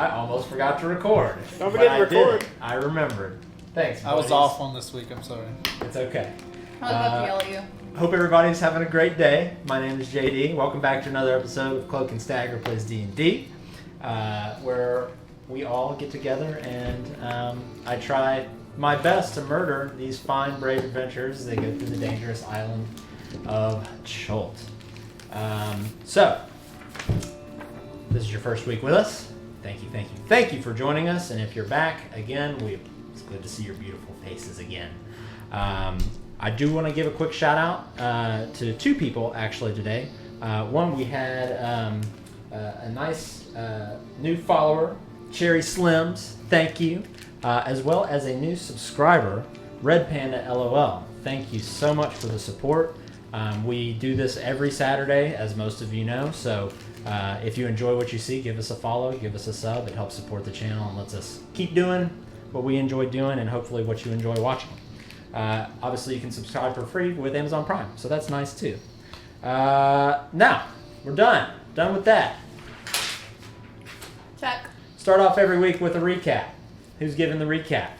I almost forgot to record. Don't forget to record. I remembered. Thanks, I was buddies. off on this week. I'm sorry. It's okay. I was about to yell at you. Hope everybody's having a great day. My name is JD. Welcome back to another episode of Cloak and Stagger Plays D&D, where we all get together and I try my best to murder these fine, brave adventurers as they go through the dangerous island of Cholt. So, this is your first week with us. Thank you for joining us. And if you're back again, it's good to see your beautiful faces again. I do want to give a quick shout out to two people actually today. One, we had a nice new follower, Cherry Slims. Thank you. As well as a new subscriber, Red Panda LOL. Thank you so much for the support. We do this every Saturday, as most of you know. So if you enjoy what you see, give us a follow, give us a sub. It helps support the channel and lets us keep doing what we enjoy doing and hopefully what you enjoy watching. Obviously, you can subscribe for free with Amazon Prime, so that's nice too. Now, we're done. Done with that. Check. Start off every week with a recap. Who's giving the recap?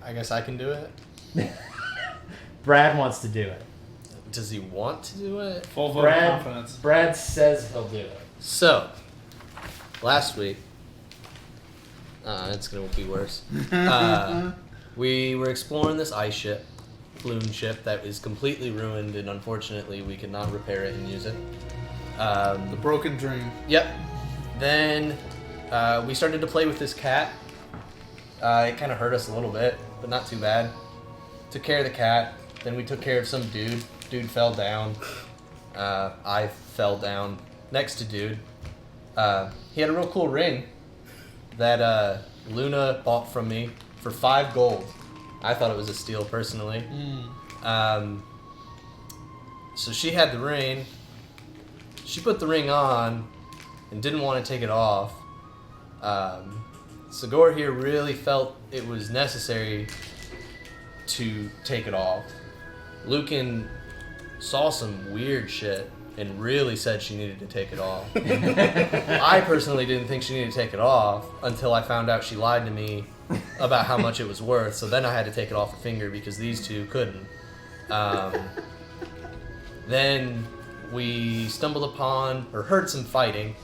I guess I can do it. Brad wants to do it. Does he want to do it? Full vote of confidence. Brad says he'll do it. So, last week, it's going to be worse. We were exploring this ice ship, balloon ship, that is completely ruined, and unfortunately we could not repair it and use it. The broken dream. Yep. Then we started to play with this cat. It kind of hurt us a little bit, but not too bad. Took care of the cat. Then we took care of some dude. Dude fell down. I fell down next to dude. He had a real cool ring that Luna bought from me for 5 gold. I thought it was a steal personally. So she had the ring. She put the ring on and didn't want to take it off. Sagor here really felt it was necessary to take it off. Lucan saw some weird shit and really said she needed to take it off. I personally didn't think she needed to take it off until I found out she lied to me about how much it was worth, so then I had to take it off her finger because these two couldn't. Then we stumbled upon, or heard some fighting,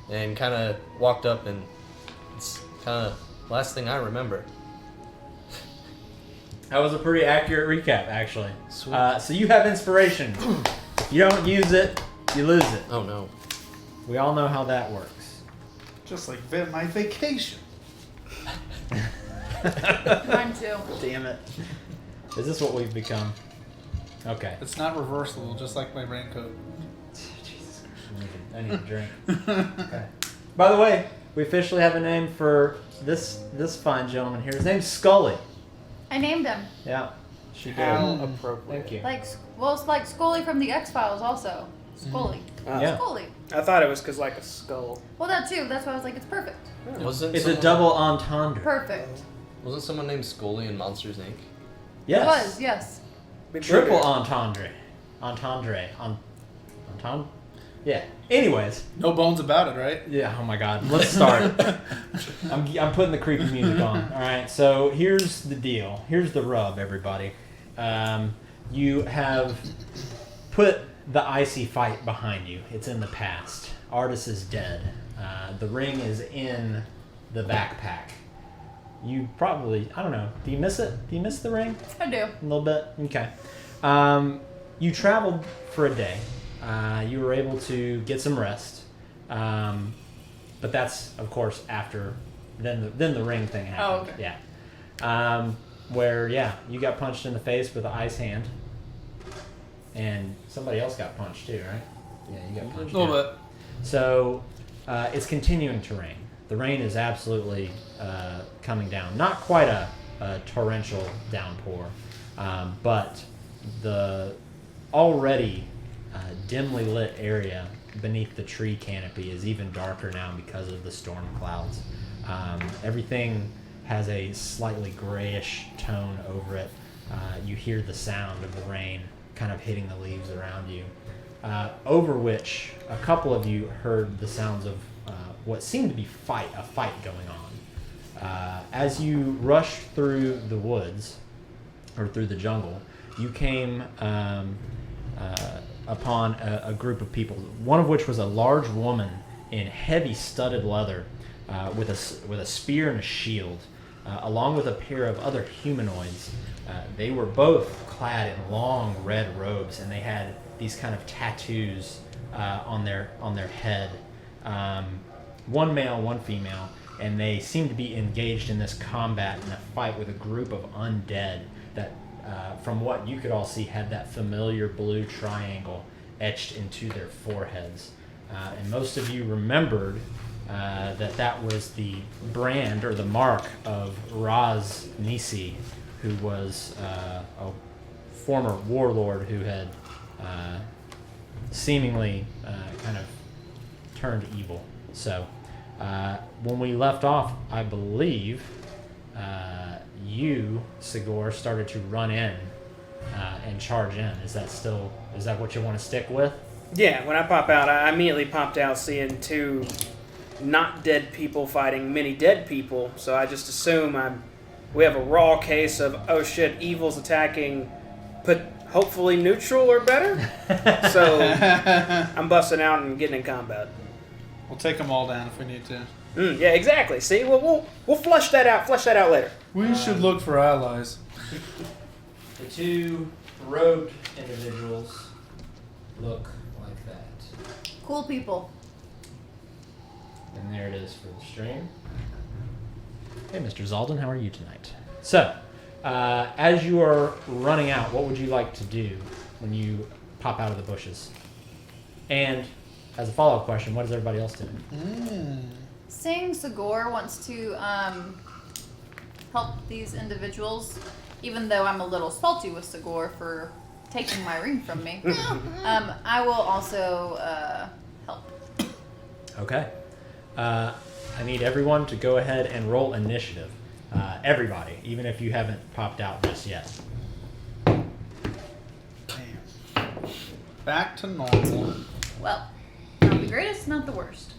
and kind of walked up, and it's kind of the last thing I remember. That was a pretty accurate recap, actually. So you have inspiration. If you don't use it, you lose it. Oh no. We all know how that works. Just like my vacation. Mine too. Damn it. Is this what we've become? Okay. It's not reversible, just like my raincoat. Jesus Christ. I need a drink. Okay. By the way, we officially have a name for this fine gentleman here. His name's Scully. I named him. Yeah. She did. How appropriate. Thank you. It's like Scully from the X-Files also. Scully. Yeah. Scully. I thought it was because like a skull. Well, that too. That's why I was like, it's perfect. It's a double entendre. Perfect. Wasn't someone named Scully in Monsters, Inc.? Yes. It was, yes. Triple entendre. Entendre. Yeah. Anyways. No bones about it, right? Yeah, oh my god. Let's start. I'm putting the creepy music on. Alright, so here's the deal. Here's the rub, everybody. You have put the icy fight behind you. It's in the past. Artis is dead. The ring is in the backpack. You probably, I don't know, do you miss it? Do you miss the ring? I do. A little bit? Okay. You traveled for a day. You were able to get some rest. But that's, of course, after then the ring thing happened. Oh, okay. Yeah. Where, you got punched in the face with an ice hand. And somebody else got punched too, right? Yeah, you got punched. A little bit. So, it's continuing to rain. The rain is absolutely coming down. Not quite a torrential downpour, but the already dimly lit area beneath the tree canopy is even darker now because of the storm clouds. Everything has a slightly grayish tone over it. You hear the sound of the rain kind of hitting the leaves around you, over which a couple of you heard the sounds of what seemed to be a fight going on. As you rushed through the woods, or through the jungle, you came upon a group of people, one of which was a large woman in heavy studded leather with a spear and a shield, along with a pair of other humanoids. They were both clad in long red robes, and they had these kind of tattoos on their head. One male, one female, and they seemed to be engaged in this combat in a fight with a group of undead that, from what you could all see, had that familiar blue triangle etched into their foreheads. And most of you remembered that was the brand or the mark of Raz Nisi, who was a former warlord who had seemingly kind of turned evil. So when we left off, I believe you, Sigor, started to run in and charge in. Is that what you want to stick with? Yeah, when I pop out, I immediately popped out seeing two not dead people fighting many dead people. So I just assume we have a raw case of, oh shit, evil's attacking, hopefully neutral or better. So I'm busting out and getting in combat. We'll take them all down if we need to. Yeah, exactly. See, we'll flush that out. Flush that out later. We should look for allies. The two robed individuals look like that. Cool people. And there it is for the stream. Hey, Mr. Zalden, how are you tonight? So, as you are running out, what would you like to do when you pop out of the bushes? And as a follow-up question, what is everybody else doing? Seeing Sigor wants to help these individuals, even though I'm a little salty with Sigor for taking my ring from me. I will also help. Okay. I need everyone to go ahead and roll initiative. Everybody, even if you haven't popped out just yet. Damn. Back to normal. Well, not the greatest, not the worst.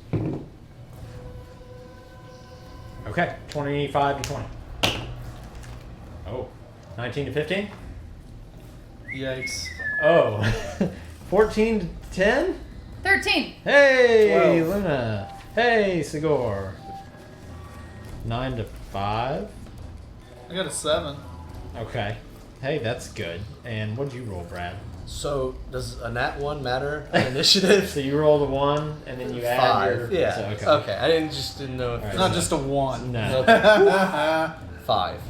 Okay, 25 to 20. Oh, 19 to 15? Yikes. Oh, 14 to 10? 13. Hey, 12. Luna. Hey, Sigor. 9 to 5? I got a 7. Okay. Hey, that's good. And what did you roll, Brad? So does a nat 1 matter on initiative? So you rolled a 1, and then you add 5. your... Yeah. So, Okay. I didn't know. If All right. Not just a 1. No. Okay. 5.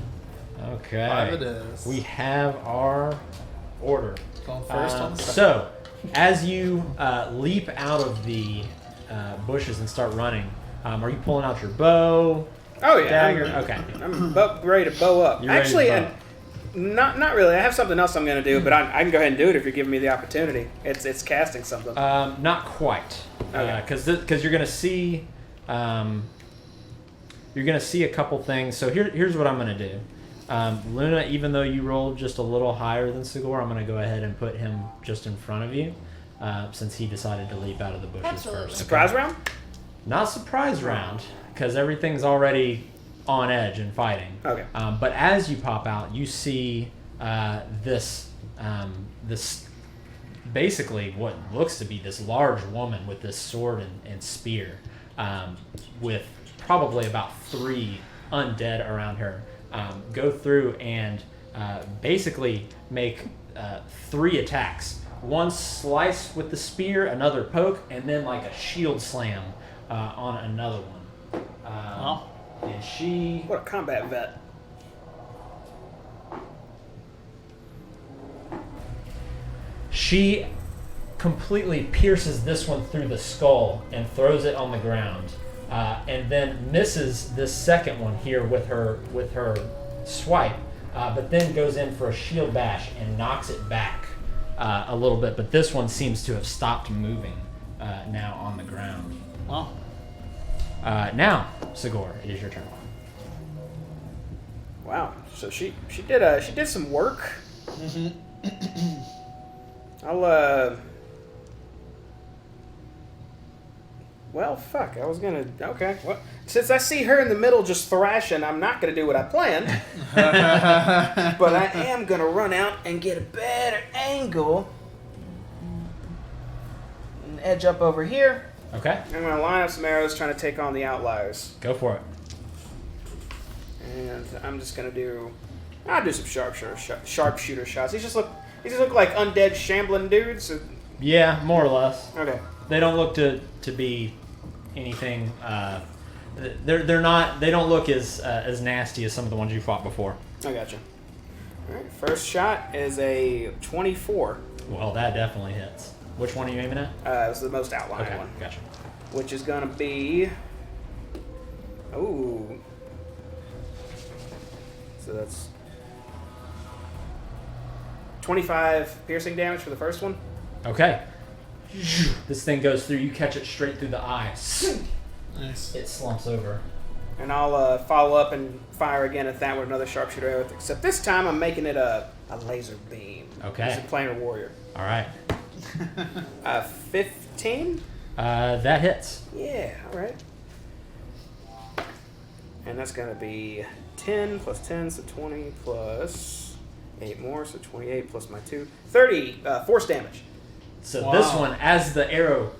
Okay. 5 it is. We have our order. Going first on the second. So, as you leap out of the bushes and start running, are you pulling out your bow? Oh yeah, Dagger? Okay. I'm ready to bow up. You're ready to Actually, bow. not really. I have something else I'm going to do, but I can go ahead and do it if you're giving me the opportunity. It's casting something. Not quite, Okay. because you're gonna see a couple things. So here's what I'm gonna do. Luna, even though you rolled just a little higher than Sigor, I'm gonna go ahead and put him just in front of you, since he decided to leap out of the bushes Absolutely. first. Surprise round? Not surprise round, because everything's already on edge and fighting. Okay. But as you pop out, you see this basically what looks to be this large woman with this sword and spear, with probably about 3 undead around her, go through and basically make 3 attacks. One slice with the spear, another poke, and then like a shield slam on another one. And she... What a combat vet. She completely pierces this one through the skull and throws it on the ground, and then misses this second one here with her swipe, but then goes in for a shield bash and knocks it back a little bit. But this one seems to have stopped moving now on the ground. Well, Now, Sigor, it is your turn. Wow. So she did some work. Well, fuck. I was gonna. Okay. Well, since I see her in the middle just thrashing, I'm not gonna do what I planned. But I am gonna run out and get a better angle and edge up over here. Okay. I'm gonna line up some arrows, trying to take on the outliers. Go for it. And I'm just gonna do. I'll do some sharpshooter shots. These just look like undead shambling dudes. Yeah, more or less. Okay. They don't look to be anything. They're not. They don't look as nasty as some of the ones you fought before. I gotcha. All right. First shot is a 24. Well, that definitely hits. Which one are you aiming at? It was the most outlying Okay, one. gotcha. Which is gonna be. Ooh. So that's 25 piercing damage for the first one. Okay. This thing goes through. You catch it straight through the eye. Nice. It slumps over. And I'll follow up and fire again at that with another sharpshooter arrow. Except this time I'm making it a laser beam. Okay. It's a planar warrior. All right. 15? That hits. Yeah, all right. And that's going to be 10 plus 10, so 20 plus 8 more, so 28 plus my 2. 30 force damage. So Wow. this one, as the arrow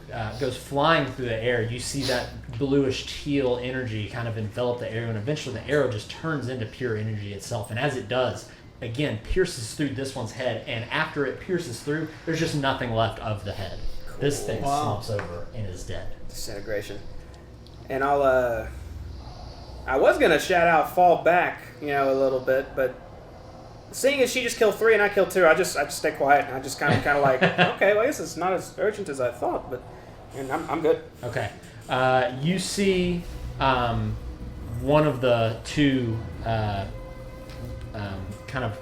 goes flying through the air, you see that bluish teal energy kind of envelop the arrow, and eventually the arrow just turns into pure energy itself. And as it does, again, pierces through this one's head, and after it pierces through, there's just nothing left of the head. Cool. This thing slumps over and is dead. Disintegration. And I was going to shout out fall back, a little bit, but seeing as she just killed 3 and I killed 2, I just stay quiet, and I just kind of like, okay, well, I guess it's not as urgent as I thought, but and I'm good. Okay. You see one of the two kind of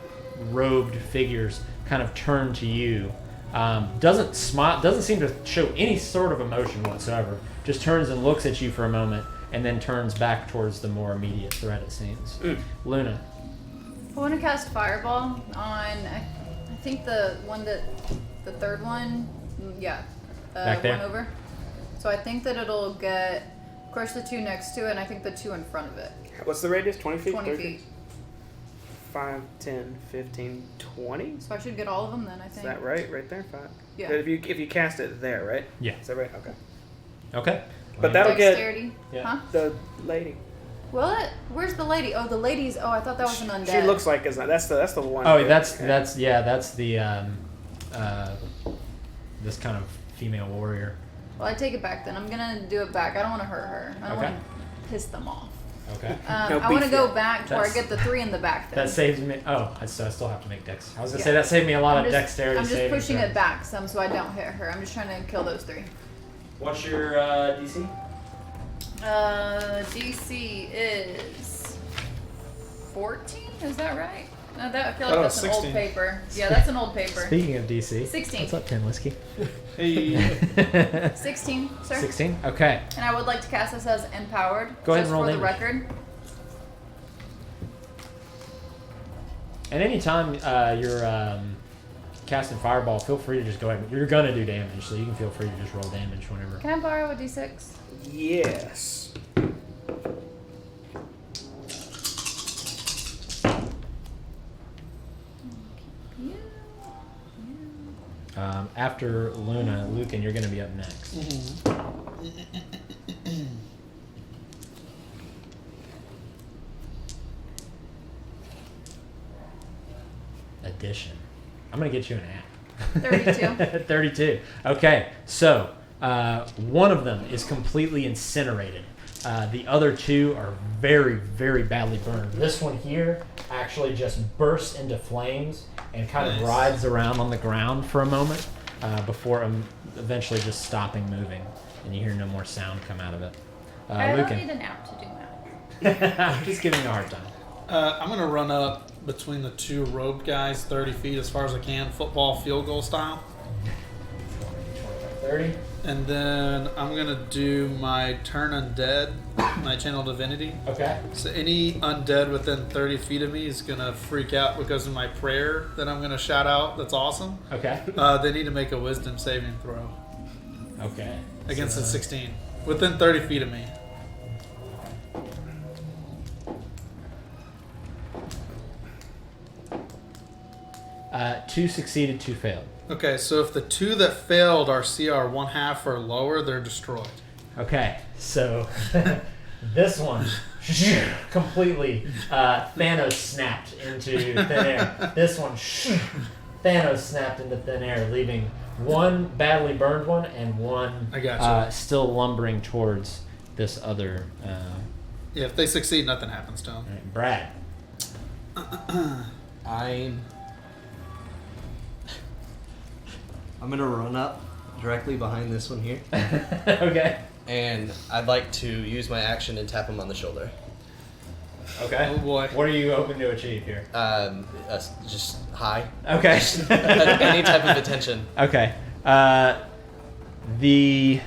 robed figures kind of turn to you. Doesn't smile, doesn't seem to show any sort of emotion whatsoever. Just turns and looks at you for a moment, and then turns back towards the more immediate threat, it seems. Luna. I want to cast Fireball on, I think the third one, Back there? one over. So I think that it'll crush the 2 next to it, and I think the 2 in front of it. What's the radius? 20 feet? 20 30 feet. 5, 10, 15, 20? So I should get all of them then, I think. Is that right? Right there? 5? Yeah. But if you cast it there, right? Yeah. Is that right? Okay. Okay. But that'll get Dexterity. Yeah. Huh? the lady. What? Where's the lady? Oh, the lady's. Oh, I thought that was an undead. She looks like that's the one. Oh, that's the this kind of female warrior. Well, I take it back then. I'm gonna do it back. I don't want to hurt her. I don't Okay. want to piss them off. Okay. No I want to beef go yet. back to where I That's- get the 3 in the back then. That saves me. Oh, I still have to make dex. I was gonna Yeah. say that saved me a lot I'm of just, dexterity. I'm just saving pushing throws. it back some so I don't hit her. I'm just trying to kill those 3. What's your DC? DC is 14. Is that right? No, I feel like Oh, that's an 16. old paper. Yeah, that's an old paper. Speaking of DC, 16. What's up, Tin Whiskey? Hey. 16, sir. 16. Okay. And I would like to cast this as empowered. Go ahead just and roll for the damage. record. And anytime you're casting Fireball, feel free to just go ahead. You're gonna do damage, so you can feel free to just roll damage whenever. Can I borrow a D6? Yes. After Luna, Lucan, you're gonna be up next. Addition. I'm gonna get you an app. 32. 32. Okay, so one of them is completely incinerated. The other 2 are very, very badly burned. This one here actually just bursts into flames and kind of Nice. rides around on the ground for a moment before eventually just stopping moving, and you hear no more sound come out of it. I don't Lucan. need an app to do that. I'm just giving you a hard time. I'm going to run up between the 2 robed guys 30 feet as far as I can, football field goal style. 30. And then I'm going to do my turn undead, my channel divinity. Okay. So any undead within 30 feet of me is going to freak out because of my prayer that I'm going to shout out. That's awesome. Okay. They need to make a wisdom saving throw Okay. against So, a 16. Within 30 feet of me. Two succeeded, two failed. Okay, so if the two that failed are CR 1/2 or lower, they're destroyed. Okay, so this one completely Thanos snapped into thin air. This one Thanos snapped into thin air, leaving one badly burned one and one I gotcha. still lumbering towards this other. Yeah, if they succeed, nothing happens to them. Brad. I'm gonna run up directly behind this one here, Okay. and I'd like to use my action and tap him on the shoulder. Okay. Oh boy. What are you hoping to achieve here? Just hi. Okay. Any type of attention. Okay. The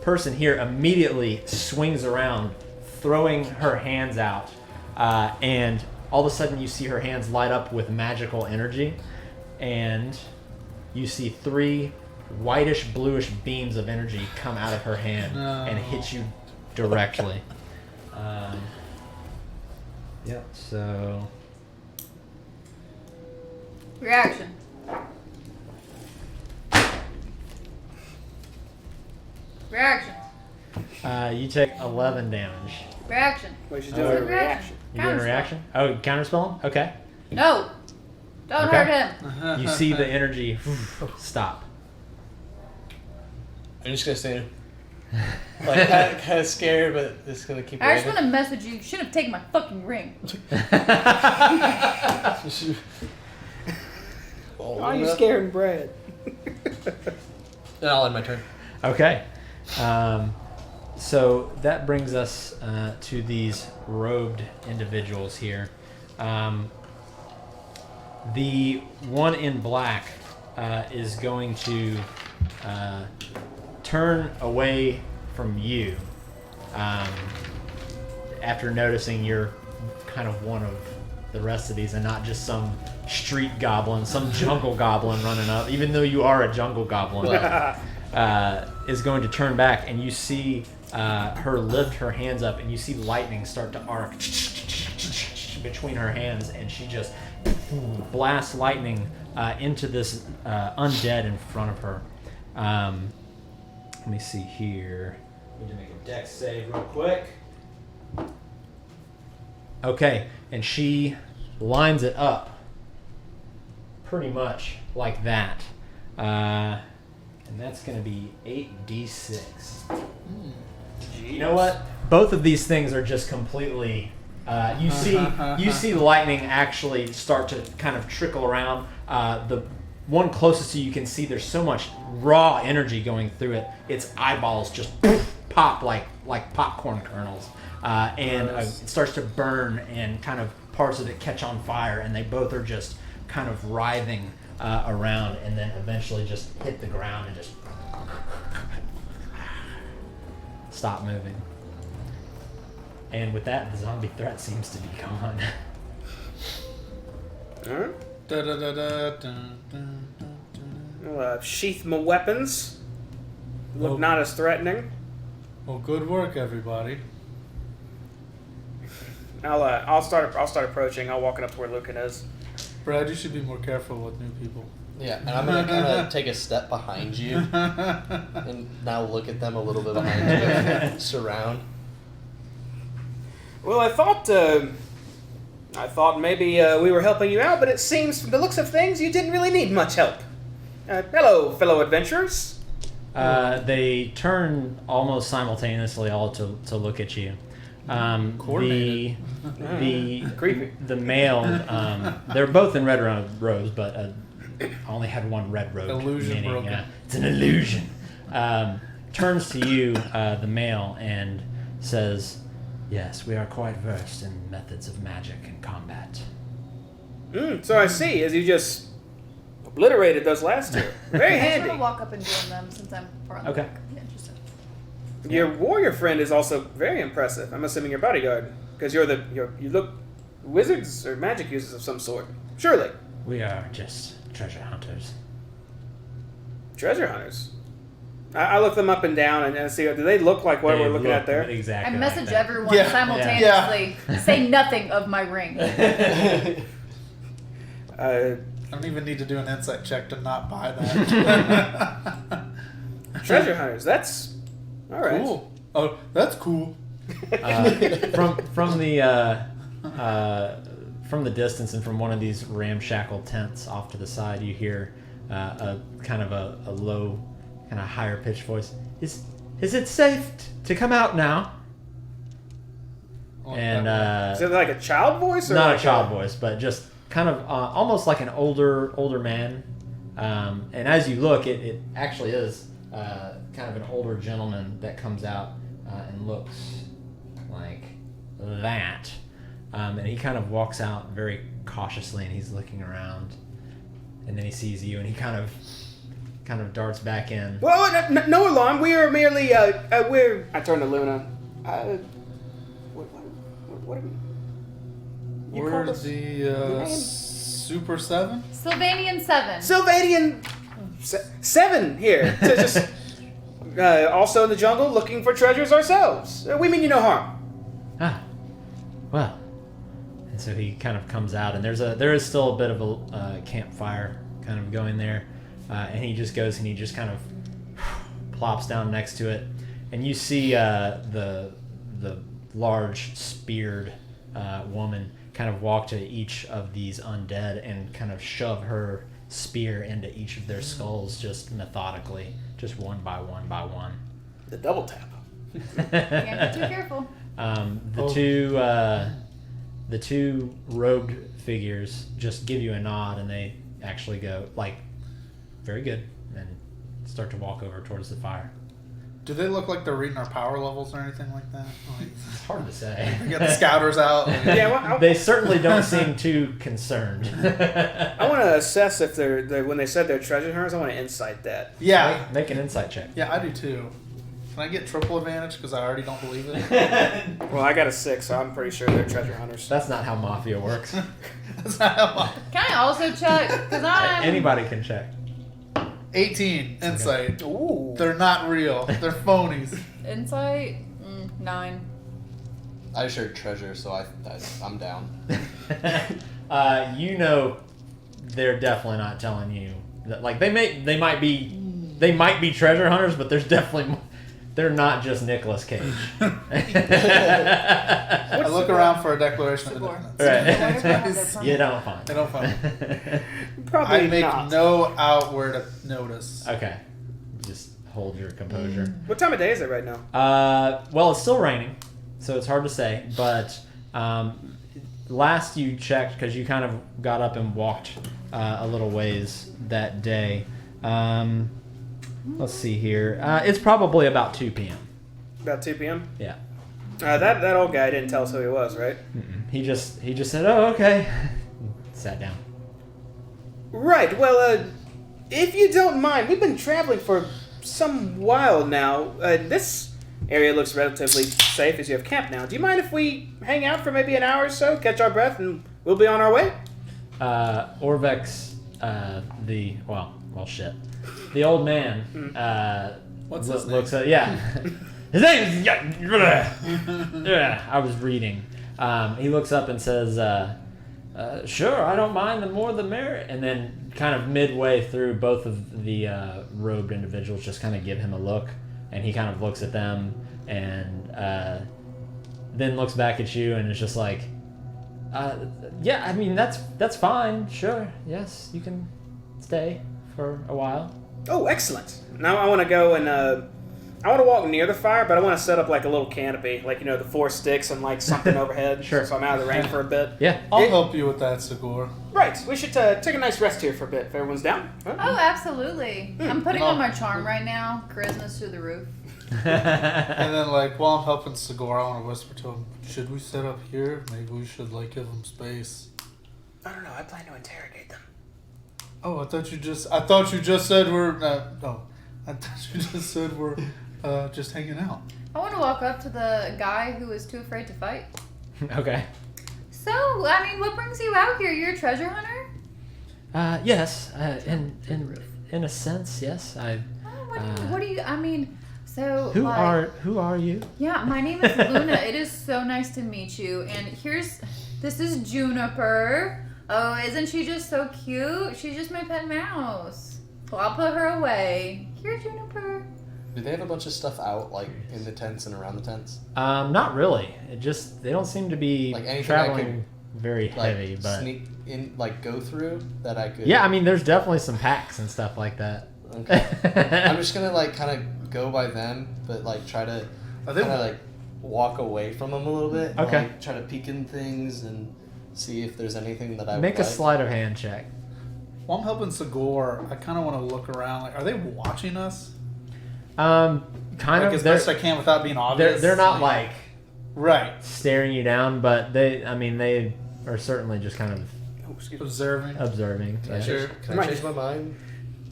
person here immediately swings around, throwing her hands out, and all of a sudden you see her hands light up with magical energy, and you see 3 whitish bluish beams of energy come out of her hand and hit you directly. Yep. So Reaction. Reaction. you take 11 damage. Reaction. We should do a reaction. You doing a reaction? Oh, counterspell him? Okay. No. Don't Okay. hurt him. You see the energy stop. I'm just gonna stay like kind of scared, but just gonna keep. I just want to message you. You should have taken my fucking ring. Why are you scaring Brad? And I'll end my turn. Okay. So that brings us to these robed individuals here. The one in black is going to turn away from you after noticing you're kind of one of the rest of these and not just some street goblin, some jungle goblin running up, even though you are a jungle goblin. Is going to turn back, and you see her lift her hands up, and you see lightning start to arc between her hands, and she just blasts lightning into this undead in front of her. Let me see here. Need to make a dex save real quick. Okay, and she lines it up pretty much like that. And that's going to be 8d6. You know what? Both of these things are just completely. You see lightning actually start to kind of trickle around. The one closest to you can see there's so much raw energy going through it. Its eyeballs just pop like popcorn kernels, and it starts to burn, and kind of parts of it catch on fire, and they both are just kind of writhing around, and then eventually just hit the ground and just stop moving. And with that, the zombie threat seems to be gone. Alright. Da, da, da, da, dun, dun, dun, dun. I'll sheath my weapons. Look Well- not as threatening. Well, good work, everybody. I'll start approaching. I'll walk up to where Lucan is. Brad, you should be more careful with new people. Yeah, and I'm gonna kind of take a step behind you, and now look at them a little bit behind you, surround. Well, I thought maybe we were helping you out, but it seems from the looks of things you didn't really need much help. Hello, fellow adventurers. They turn almost simultaneously all to look at you. Coordinated. Creepy. The male, they're both in red robes, but I only had one red robe. Illusion broken. It's an illusion. Turns to you, the male, and says, "Yes, we are quite versed in methods of magic and combat." So I see, as you just obliterated those last two. Very I just handy. want to walk up and join them since I'm far on the Okay. back. Yeah, just Your warrior friend is also very impressive. I'm assuming your bodyguard, because you look wizards or magic users of some sort. Surely, We are just treasure hunters. treasure hunters. I look them up and down and see, do they look like what They we're looking look at there? I Exactly. message like that. everyone Yeah. simultaneously. Say nothing of my ring. I don't even need to do an insight check to not buy that. Treasure hunters. That's all right. Cool. Oh, that's cool. From the distance and from one of these ramshackle tents off to the side, you hear a kind of a low, kind of higher pitched voice. Is it safe to come out now? And Is it like a child voice? Or not like a child voice, but just kind of almost like an older man. And as you look, it actually is kind of an older gentleman that comes out and looks like that. And he kind of walks out very cautiously, and he's looking around, and then he sees you, and he kind of darts back in. Well, no alarm. We are merely we're. I turn to Luna. What are we? You We're called us? the Super 7? Sylvanian 7. Sylvanian 7 here. To just also in the jungle looking for treasures ourselves. We mean you no harm. Ah, well. And so he kind of comes out, and there is still a bit of a campfire kind of going there, and he just goes and he just kind of plops down next to it, and you see the large speared woman kind of walk to each of these undead and kind of shove her spear into each of their skulls, just methodically, just one by one by one. The double tap. Can't be too careful. The two robed figures just give you a nod, and they actually go, like, very good, and start to walk over towards the fire. Do they look like they're reading our power levels or anything like that? Like, It's hard to say. we got the scouters out. Yeah, well, They certainly don't seem too concerned. I want to assess if they're when they said they're treasure hunters. I want to insight that. Yeah. Make an insight check. Yeah, I do too. Can I get triple advantage because I already don't believe it? Well, I got a 6, so I'm pretty sure they're treasure hunters. That's not how Mafia works. That's not how I- Can I also check? Because I'm. Anybody can check. 18 insight. Ooh. They're not real. They're phonies. Insight? 9. I just heard treasure, so I'm down. You know, they're definitely not telling you that. Like they might be treasure hunters, but there's definitely they're not just Nicolas Cage. I look around for a declaration of Score. independence. Right. You don't find. I don't find Probably I make not. no outward notice. Okay. Just hold your composure. What time of day is it right now? Well, it's still raining, so it's hard to say. But last you checked, because you kind of got up and walked a little ways that day. Let's see here. It's probably about 2 p.m. About 2 p.m. Yeah. That old guy didn't tell us who he was, right? Mm-mm. He just said, "Oh, okay." Sat down. Right. Well, if you don't mind, we've been traveling for some while now. This area looks relatively safe as you have camp now. Do you mind if we hang out for maybe an hour or so, catch our breath, and we'll be on our way? Orvex, shit. The old man What's his looks at, yeah. His name is, yeah, I was reading. He looks up and says, sure, I don't mind, the more the merrier. And then kind of midway through, both of the robed individuals just kind of give him a look, and he kind of looks at them and then looks back at you and is just like, yeah, I mean, that's fine, sure, yes, you can stay for a while. Oh, excellent. Now I want to go and I want to walk near the fire, but I want to set up like a little canopy, like, the 4 sticks and like something overhead. Sure. So I'm out of the rain for a bit. Yeah. I'll help you with that, Segor. Right. We should take a nice rest here for a bit if everyone's down. Huh? Oh, absolutely. I'm putting on my charm right now. Charisma's through the roof. And then, like, while I'm helping Segor, I want to whisper to him, should we set up here? Maybe we should, like, give him space. I don't know. I plan to interrogate them. Oh, I thought you just said we're, no. I thought you just said we're, just hanging out. I want to walk up to the guy who is too afraid to fight. Okay. So, I mean, what brings you out here? You're a treasure hunter? Yes. In a sense, yes. Oh, What do you? I mean, so Who are you? Yeah, my name is Luna. It is so nice to meet you. And this is Juniper. Oh, isn't she just so cute? She's just my pet mouse. Well, I'll put her away. Here, Juniper. Do they have a bunch of stuff out, like, in the tents and around the tents? Not really. They don't seem to be Like anything traveling very Like, heavy, but sneak in, like, go through that I could... yeah, I mean, there's definitely some packs and stuff like that. Okay. I'm just gonna, like, kind of go by them, but, like, try to kind of, like, walk away from them a little bit. And, Okay. like, try to peek in things and see if there's anything that I Make would a like. sleight of hand check. While I'm helping Sigor, I kind of want to look around. Like, are they watching us? Kind Like, of. as best I can without being obvious. They're not like right staring you down, but they are certainly just kind of Oh, excuse me. observing. Can I Yeah. change, can I change my mind?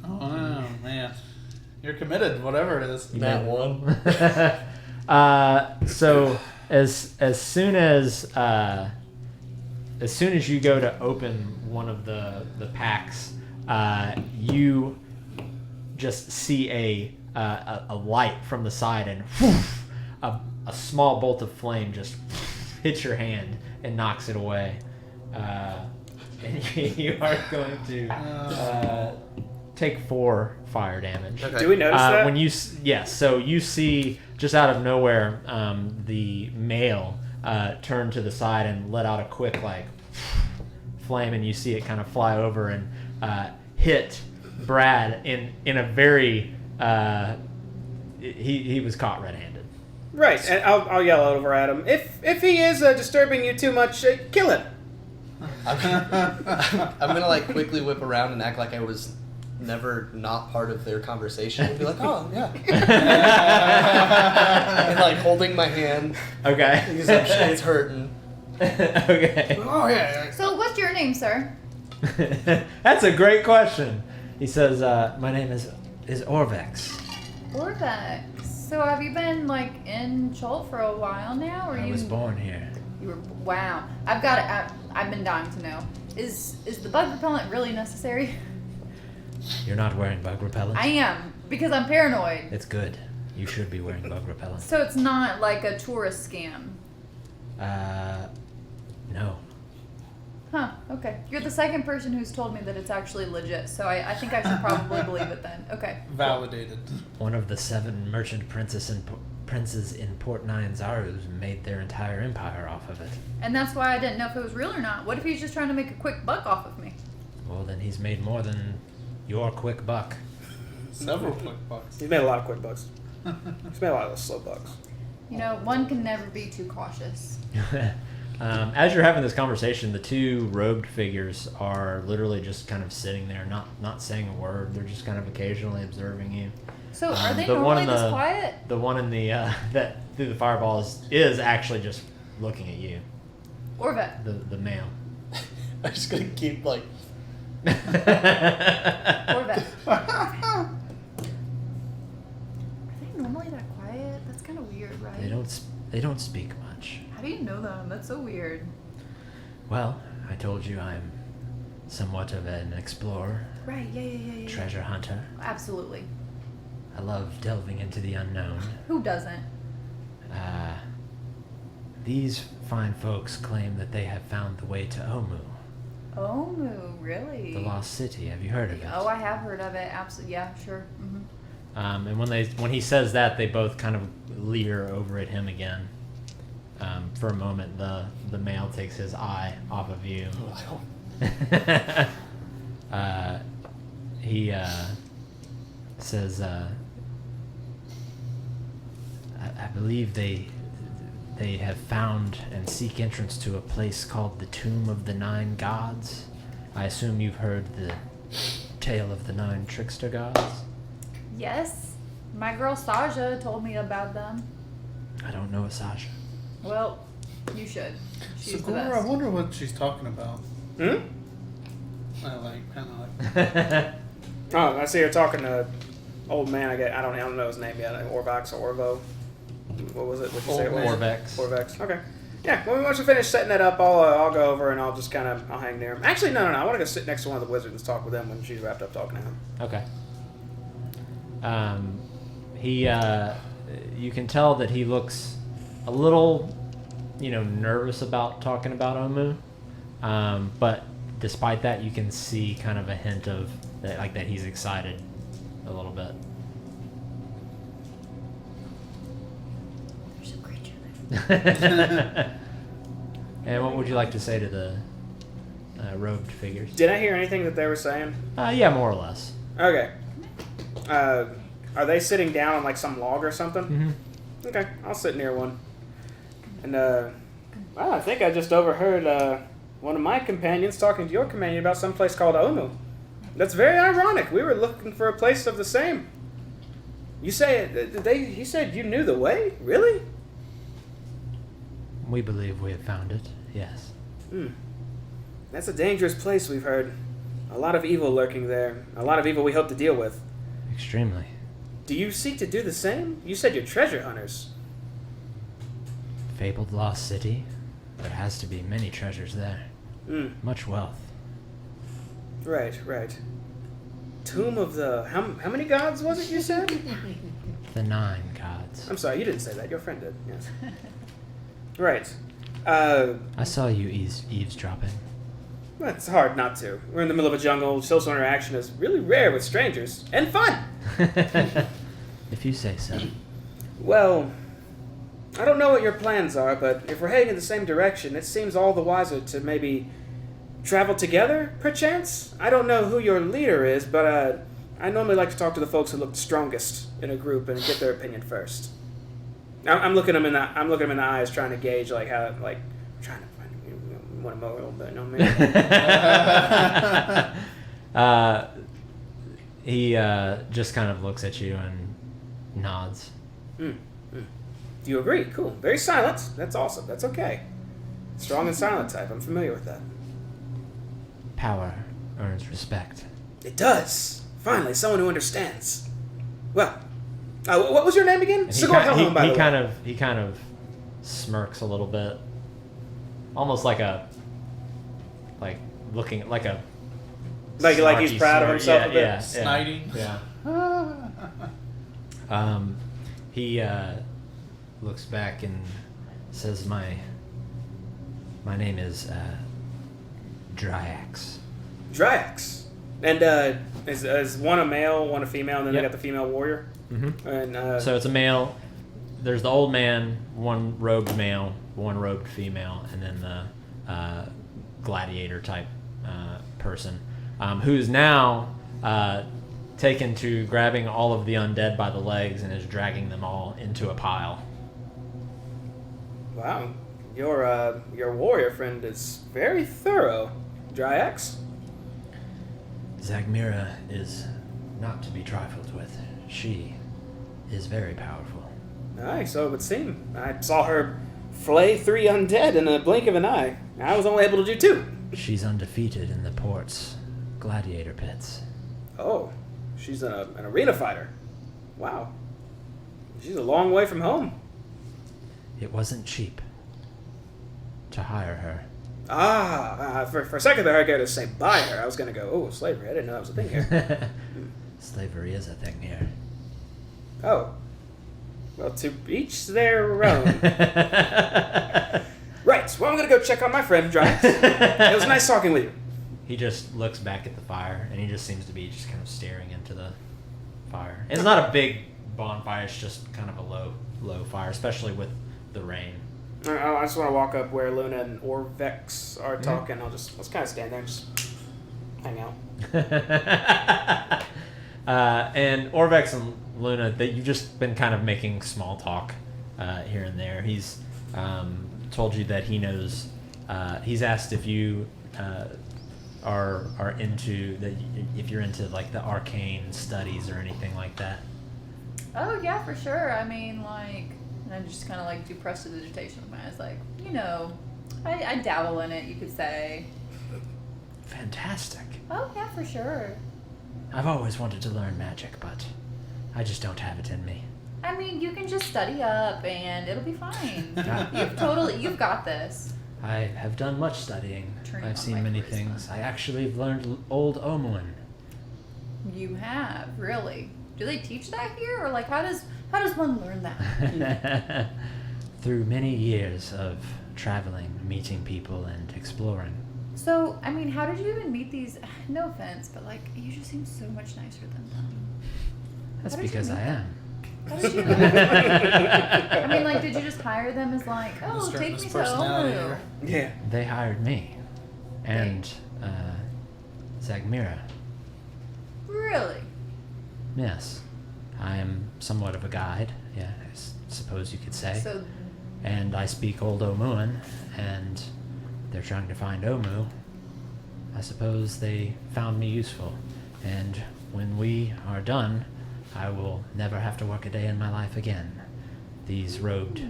Oh man, you're committed. Whatever it is. That one. So as soon as you go to open one of the packs, you just see a light from the side, and whoosh, a small bolt of flame just hits your hand and knocks it away. And you are going to take 4 fire damage. Okay. Do we notice that? When so you see just out of nowhere the male turn to the side and let out a quick like flame, and you see it kind of fly over and hit Brad in a very he was caught red-handed. Right, and I'll yell over at him. If he is disturbing you too much, kill him. I'm gonna like quickly whip around and act like I was never not part of their conversation and be like, oh yeah, and like holding my hand Okay. because I'm sure it's hurting. Okay. Oh yeah. So, what's your name, sir? That's a great question. He says, "My name is Orvex. Orvex. So, have you been like in Chult for a while now, or I you? was born here." You were. Wow. I've got it. I've been dying to know. Is the bug repellent really necessary? You're not wearing bug repellent? I am, because I'm paranoid. It's good. You should be wearing bug repellent. So it's not like a tourist scam. No. Huh, okay. You're the second person who's told me that it's actually legit, so I think I should probably believe it then. Okay. Validated. One of the 7 merchant princes in Port Nine Zarus made their entire empire off of it. And that's why I didn't know if it was real or not. What if he's just trying to make a quick buck off of me? Well, then he's made more than your quick buck. Several quick bucks. He's made a lot of quick bucks. He's made a lot of those slow bucks. You know, one can never be too cautious. As you're having this conversation, the 2 robed figures are literally just kind of sitting there, not saying a word. They're just kind of occasionally observing you. So are they the one normally in this the- quiet? The one in the that through the fireball is actually just looking at you. Orvet. The male. I'm just gonna keep like. Orvet. Are they normally that quiet? That's kind of weird, right? They don't speak much. How do you know them? That's so weird. Well, I told you I'm somewhat of an explorer, Right, yeah. treasure hunter. Absolutely. I love delving into the unknown. Who doesn't? These fine folks claim that they have found the way to Omu, Omu, really? the lost city. Have you heard of it? Oh, I have heard of it. Absolutely. Yeah, sure. Mm-hmm. And when he says that, they both kind of leer over at him again. For a moment, the male takes his eye off of you. He says, I believe they have found and seek entrance to a place called the Tomb of the 9 Gods. I assume you've heard the tale of the 9 trickster gods? Yes. My girl Saja told me about them. I don't know a Sasha. Well, you should. She's the Sigora, I best. wonder what she's talking about. Hmm? I like, kind of like. Oh, I see you're talking to old man. I don't know his name yet. Orvax or Orvo. What was it? What'd you say it was? Orvex. Orvex. Okay. Yeah. Well, once we finish setting that up, I'll go over and I'll just I'll hang near him. Actually, no. I want to go sit next to one of the wizards and talk with them when she's wrapped up talking to him. Okay. You can tell that he looks a little, nervous about talking about Omu. But despite that, you can see kind of a hint of that he's excited a little bit. There's a creature there. And what would you like to say to the robed figures? Did I hear anything that they were saying? Yeah, more or less. Okay. Are they sitting down on like some log or something? Mm-hmm. Okay, I'll sit near one. And I think I just overheard one of my companions talking to your companion about some place called Omu. That's very ironic. We were looking for a place of the same. You say he said you knew the way? Really? We believe we have found it. Yes. That's a dangerous place, we've heard. A lot of evil lurking there. A lot of evil we hope to deal with. Extremely. Do you seek to do the same? You said you're treasure hunters. Fabled lost city. There has to be many treasures there. Much wealth. Right. Tomb of the... How many gods was it you said? The 9 gods. I'm sorry, you didn't say that. Your friend did. Yes. Right. I saw you eavesdropping. Well, it's hard not to. We're in the middle of a jungle. Social interaction is really rare with strangers. And fun! If you say so. Well, I don't know what your plans are, but if we're heading in the same direction, it seems all the wiser to maybe travel together, perchance? I don't know who your leader is, but I normally like to talk to the folks who look the strongest in a group and get their opinion first. I'm looking them in the eyes, trying to gauge trying to find want to mow a little bit. No man. He just kind of looks at you and nods. Do you agree? Cool. Very silent. That's awesome. That's okay. Strong and silent type. I'm familiar with that. Power earns respect. It does. Finally, someone who understands. Well, what was your name again? Cigar Hellhound, by the way. He kind of smirks a little bit, almost like looking like a like he's proud of himself a bit. Yeah, Sniting. Yeah. He looks back and says, "My name is Dryax." Dryax. And is one a male, one a female, and then they got the female warrior? Mm-hmm. And so it's a male. There's the old man, one robed male, one robed female, and then the gladiator type person, who's now taken to grabbing all of the undead by the legs and is dragging them all into a pile. Wow, your warrior friend is very thorough, Dryax. Zagmira is not to be trifled with. She is very powerful. Aye, so it would seem. I saw her flay 3 undead in a blink of an eye. I was only able to do 2. She's undefeated in the port's gladiator pits. Oh, she's an arena fighter. Wow. She's a long way from home. It wasn't cheap to hire her. For a second there I go to say buy her. I was going to go, oh, slavery. I didn't know that was a thing here. Slavery is a thing here. Oh. Well, to each their own. Right. Well, I'm going to go check on my friend, Dryax. It was nice talking with you. He just looks back at the fire, and he just seems to be just kind of staring into the fire. It's not a big bonfire. It's just kind of a low fire, especially with the rain. I just want to walk up where Luna and Orvex are talking. Let's kind of stand there and just hang out. And Orvex and Luna, that you've just been kind of making small talk here and there. He's told you that he knows. He's asked if you are into if you're into like the arcane studies or anything like that. Oh yeah, for sure. I mean, like, and I just kind of like do prestidigitation with my eyes, like, I dabble in it, you could say. Fantastic. Oh yeah, for sure. I've always wanted to learn magic, but I just don't have it in me. I mean, you can just study up and it'll be fine. You've got this. I have done much studying. Turning I've on seen my many charisma. things. I actually have learned Old Omuan. You have, really. do they teach that here, or like how does one learn that? Through many years of traveling, meeting people, and exploring. So, I mean, how did you even meet these? No offense, but like, you just seem so much nicer than them. That's How did you because meet I am. How did you? I mean, like, did you just hire them as like, oh, Mr. take Miss me to Personality Omu? here. Yeah. They hired me. And, Zagmira. Really? Yes. I am somewhat of a guide, yeah, I suppose you could say. So, And I speak Old Omuan, and they're trying to find Omu. I suppose they found me useful. And when we are done, I will never have to work a day in my life again. These robed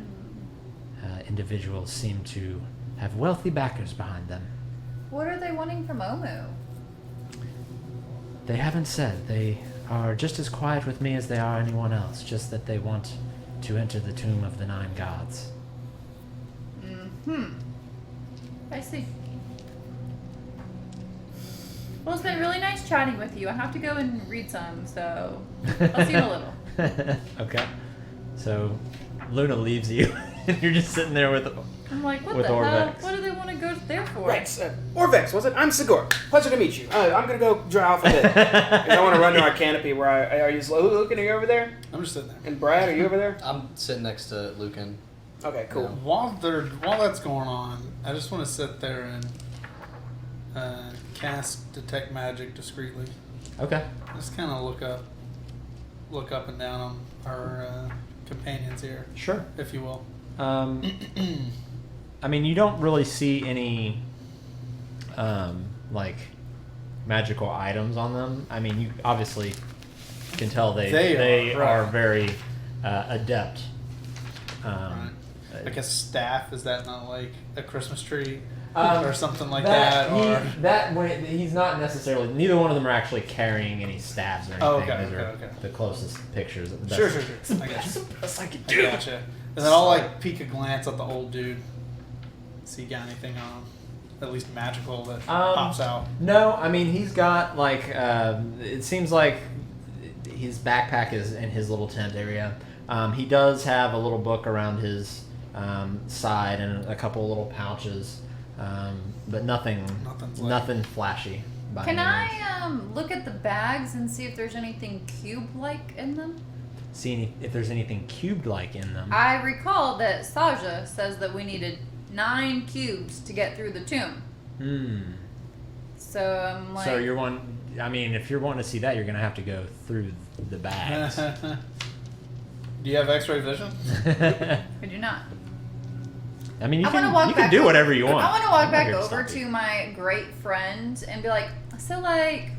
individuals seem to have wealthy backers behind them. what are they wanting from Omu? They haven't said. They are just as quiet with me as they are anyone else, just that they want to enter the tomb of the 9 gods. I see. Well, it's been really nice chatting with you. I have to go and read some, so I'll see you in a little. Okay. So Luna leaves you, and you're just sitting there with. I'm like, what With the hell? Orvex. What do they want to go there for? Right, Orvex, was it? I'm Sigor. Pleasure to meet you. I'm gonna go dry off a bit. 'Cause I want to run to our canopy. Where are you? Lucan, are you over there? I'm just sitting there. And Brad, are you over there? I'm sitting next to Lucan. Okay, cool. While that's going on, I just want to sit there and cast detect magic discreetly. Okay. Just kind of look up and down on our companions here, Sure. if you will. I mean, you don't really see any, like, magical items on them. I mean, you obviously can tell they are, are right. very adept. Right. Like a staff, is that not like a Christmas tree Um, or something like that? Or He's not necessarily. Neither one of them are actually carrying any staves or anything. Oh, okay, These okay, are okay. the closest pictures. That's, Sure. It's the I got best, you. the best I could I do. gotcha. And then I'll like peek a glance at the old dude. See, he got anything on him? At least magical that pops out. No, I mean he's got like it seems like his backpack is in his little tent area. He does have a little book around his side and a couple little pouches, but nothing flashy. By Can any means. I look at the bags and see if there's anything cube-like in them? See if there's anything cubed-like in them? I recall that Saja says that we needed 9 cubes to get through the tomb. So I'm like, So you're one. I mean, if you're wanting to see that, you're gonna have to go through the bags. Do you have X-ray vision? I do not. I mean, you I wanna can walk you can back do over- whatever you want. I want to walk I'm not back here to over stop you. to my great friend and be like, so like,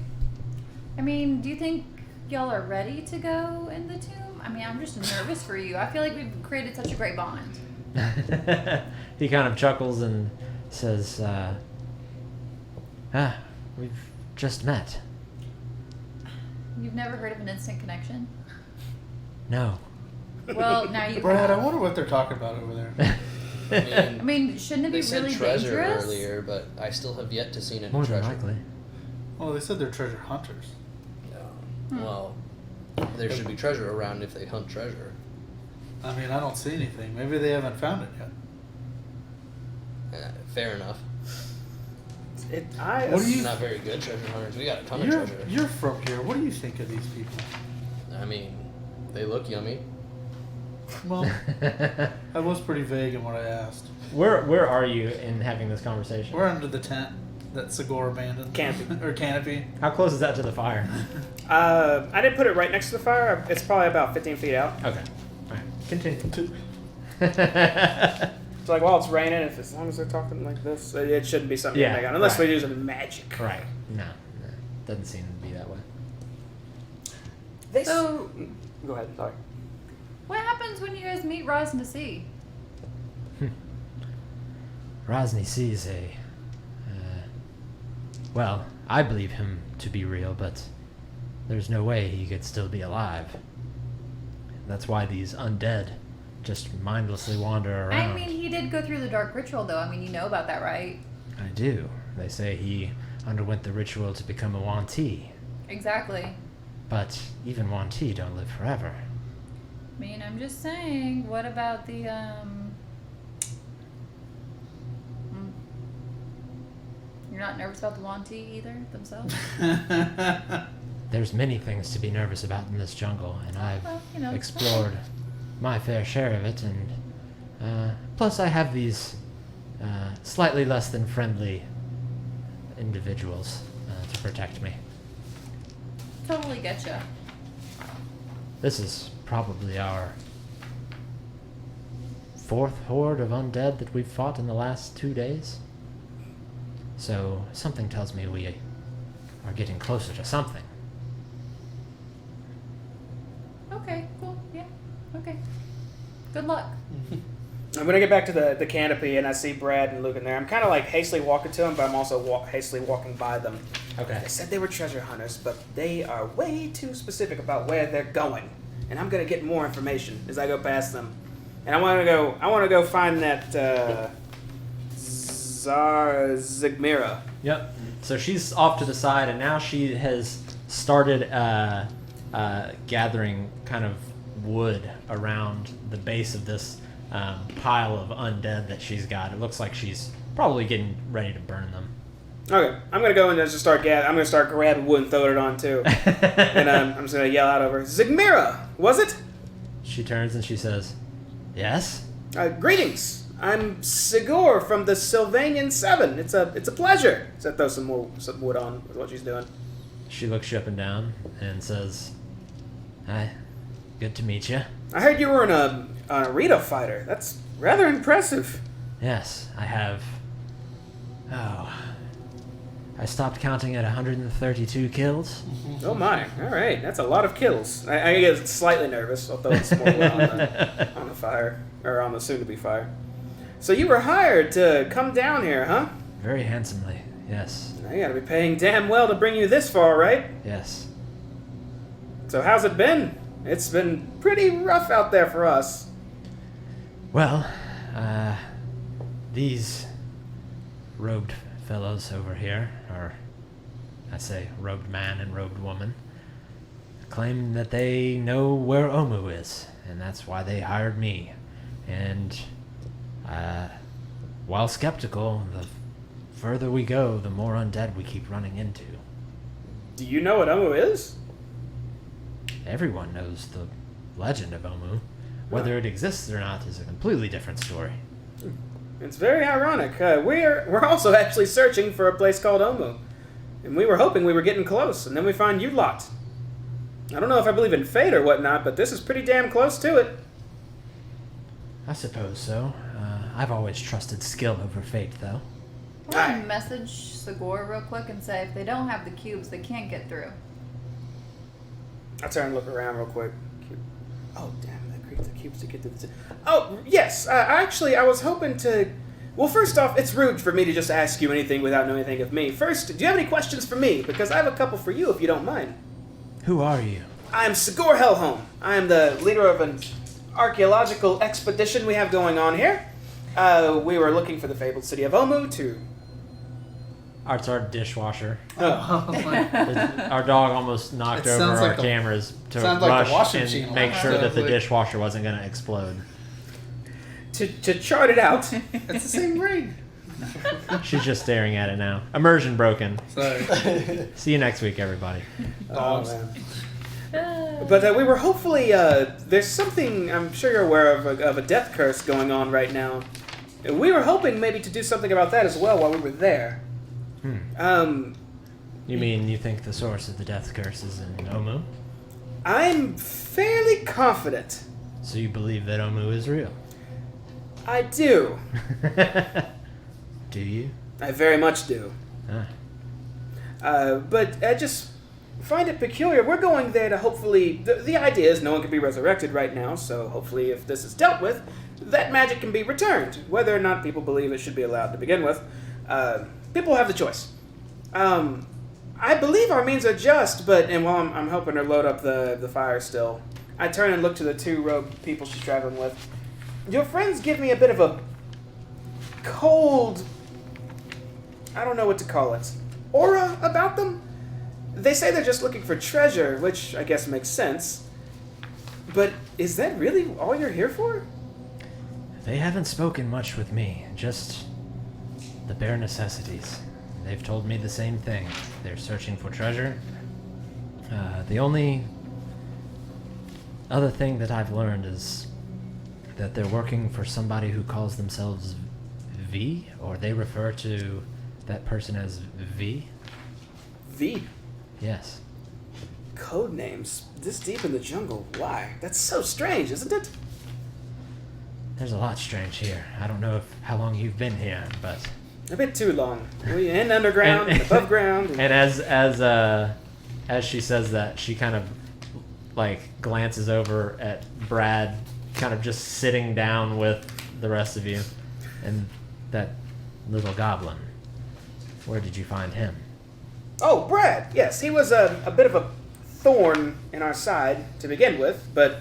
I mean, do you think y'all are ready to go in the tomb? I mean, I'm just nervous for you. I feel like we've created such a great bond. He kind of chuckles and says, we've just met. You've never heard of an instant connection? No. Well, now you Brad, I have. wonder what they're talking about over there. I mean, shouldn't it They be said really treasure dangerous? earlier, but I still have yet to see any More than treasure. likely. Well, they said they're treasure hunters. No. Well, there should be treasure around if they hunt treasure. I mean, I don't see anything. Maybe they haven't found it yet. Fair enough. What do you- Not very good treasure hunters. We got a ton of You're, treasure. you're from here. What do you think of these people? I mean, they look yummy. Well, I was pretty vague in what I asked. Where are you in having this conversation? We're under the tent that Sigor abandoned. Canopy. Or canopy. How close is that to the fire? I didn't put it right next to the fire. It's probably about 15 feet out. Okay. All right. Continue. So like while it's raining, as long as they're talking like this, it shouldn't be something Yeah, to make out. Unless right. we're using magic. Right. No. Doesn't seem to be that way. This. So, Go ahead. Sorry. what happens when you guys meet Rise in the Sea? Rosny sees a. Well, I believe him to be real, but there's no way he could still be alive. That's why these undead just mindlessly wander around. I mean, he did go through the dark ritual, though. I mean, you know about that, right? I do. They say he underwent the ritual to become a Wanti. Exactly. But even Wanti don't live forever. I mean, I'm just saying, what about the, You're not nervous about the Wanti either, themselves? There's many things to be nervous about in this jungle, and I've Well, you know. explored my fair share of it, and plus I have these slightly less than friendly individuals to protect me. Totally get ya. This is probably our 4th horde of undead that we've fought in the last 2 days. So something tells me we are getting closer to something. Okay, cool, yeah, okay. Good luck. I'm gonna get back to the canopy, and I see Brad and Luke in there. I'm kind of like hastily walking to them, but I'm also hastily walking by them. Okay. They said they were treasure hunters, but they are way too specific about where they're going. And I'm gonna get more information as I go past them. And I want to go find that Zigmira. Yep. So she's off to the side, and now she has started gathering kind of wood around the base of this pile of undead that she's got. It looks like she's probably getting ready to burn them. Okay, I'm gonna go and just start I'm gonna start grabbing wood and throwing it on too. And I'm just gonna yell out over, Zigmira, was it? She turns and she says, "Yes." Greetings. I'm Sigur from the Sylvanian 7. It's a pleasure. So throw some wood on with what she's doing. She looks you up and down and says, "Hi, good to meet you." I heard you were an arena fighter. That's rather impressive. Yes, I have. Oh, I stopped counting at 132 kills. Oh my! All right, that's a lot of kills. I get slightly nervous. I'll throw some more wood on the fire, or on the soon-to-be fire. So you were hired to come down here, huh? Very handsomely, yes. I gotta be paying damn well to bring you this far, right? Yes. So how's it been? It's been pretty rough out there for us. Well, these robed fellows over here, or I say robed man and robed woman, claim that they know where Omu is, and that's why they hired me. And while skeptical, the further we go, the more undead we keep running into. Do you know what Omu is? Everyone knows the legend of Omu. Whether it exists or not is a completely different story. It's very ironic. We're also actually searching for a place called Omu. And we were hoping we were getting close, and then we find you lot. I don't know if I believe in fate or whatnot, but this is pretty damn close to it. I suppose so. I've always trusted skill over fate, though. I want to message Sigur real quick and say if they don't have the cubes, they can't get through. I'll turn and look around real quick. Oh, damn, that creeps the cubes to get to the... Oh, yes, actually, I was hoping to... Well, first off, it's rude for me to just ask you anything without knowing anything of me. First, do you have any questions for me? Because I have a couple for you, if you don't mind. Who are you? I'm Sigur Hellholm. I am the leader of an archaeological expedition we have going on here. We were looking for the fabled city of Omu to... It's our dishwasher. Oh my. Our dog almost knocked It over sounds our like cameras to sounds like rush the washing and machine make sure alarm. that the Like- dishwasher wasn't going to explode. To chart it out. It's the same ring. She's just staring at it now. Immersion broken. Sorry. See you next week, everybody. Oh, man. But we were hopefully... there's something I'm sure you're aware of a death curse going on right now. We were hoping maybe to do something about that as well while we were there. You mean you think the source of the death curse is in Omu? I'm fairly confident. So you believe that Omu is real? I do. Do you? I very much do. Ah. But I just find it peculiar. We're going there to hopefully... The idea is no one can be resurrected right now, so hopefully if this is dealt with, that magic can be returned. Whether or not people believe it should be allowed to begin with, people have the choice. I believe our means are just, but... And while I'm helping her load up the fire still, I turn and look to the two robed people she's traveling with. Your friends give me a bit of a cold... I don't know what to call it. Aura about them? They say they're just looking for treasure, which I guess makes sense. But is that really all you're here for? They haven't spoken much with me, just the bare necessities. They've told me the same thing. They're searching for treasure. The only other thing that I've learned is that they're working for somebody who calls themselves V, or they refer to that person as V. V. Yes. Code names this deep in the jungle. Why? That's so strange, isn't it? There's a lot strange here. I don't know how long you've been here, but A bit too long. We in underground, and above ground. and as she says that, she kind of like glances over at Brad, kind of just sitting down with the rest of you, and that little goblin. Where did you find him? Oh, Brad. Yes, he was a bit of a thorn in our side to begin with, but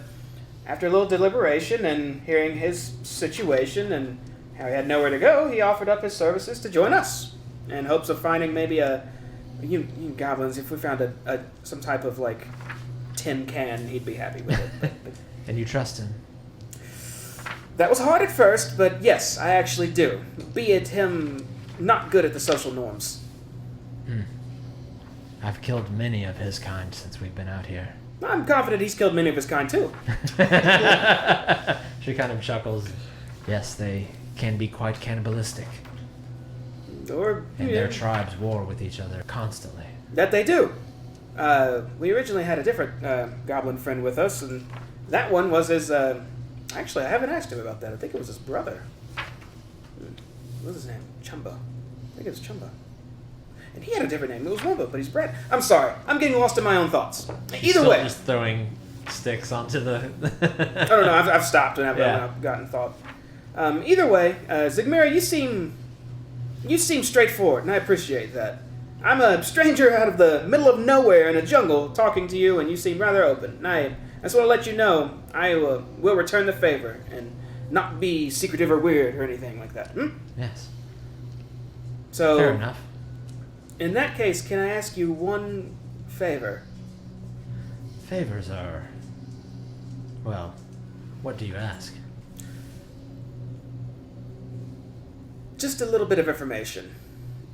after a little deliberation and hearing his situation and how he had nowhere to go, he offered up his services to join us in hopes of finding maybe you goblins, if we found some type of like tin can, he'd be happy with it. But And you trust him? that was hard at first, but yes, I actually do. Be it him not good at the social norms. I've killed many of his kind since we've been out here. I'm confident he's killed many of his kind too. She kind of chuckles. Yes, they can be quite cannibalistic. Or And yeah, their tribes war with each other constantly. that they do. We originally had a different goblin friend with us, and that one was his. Actually, I haven't asked him about that. I think it was his brother. What was his name? Chumba. I think it was Chumba. And he had a different name. It was Wumba, but he's Brad. I'm sorry. I'm getting lost in my own thoughts. Either Still way. just throwing sticks onto the. I don't know. I've stopped and I've gotten thought. Either way, Zigmira, you seem straightforward, and I appreciate that. I'm a stranger out of the middle of nowhere in a jungle talking to you, and you seem rather open. And I just want to let you know I will return the favor and not be secretive or weird or anything like that. Yes. So, Fair enough. in that case, can I ask you one favor? Favors are. Well, what do you ask? Just a little bit of information.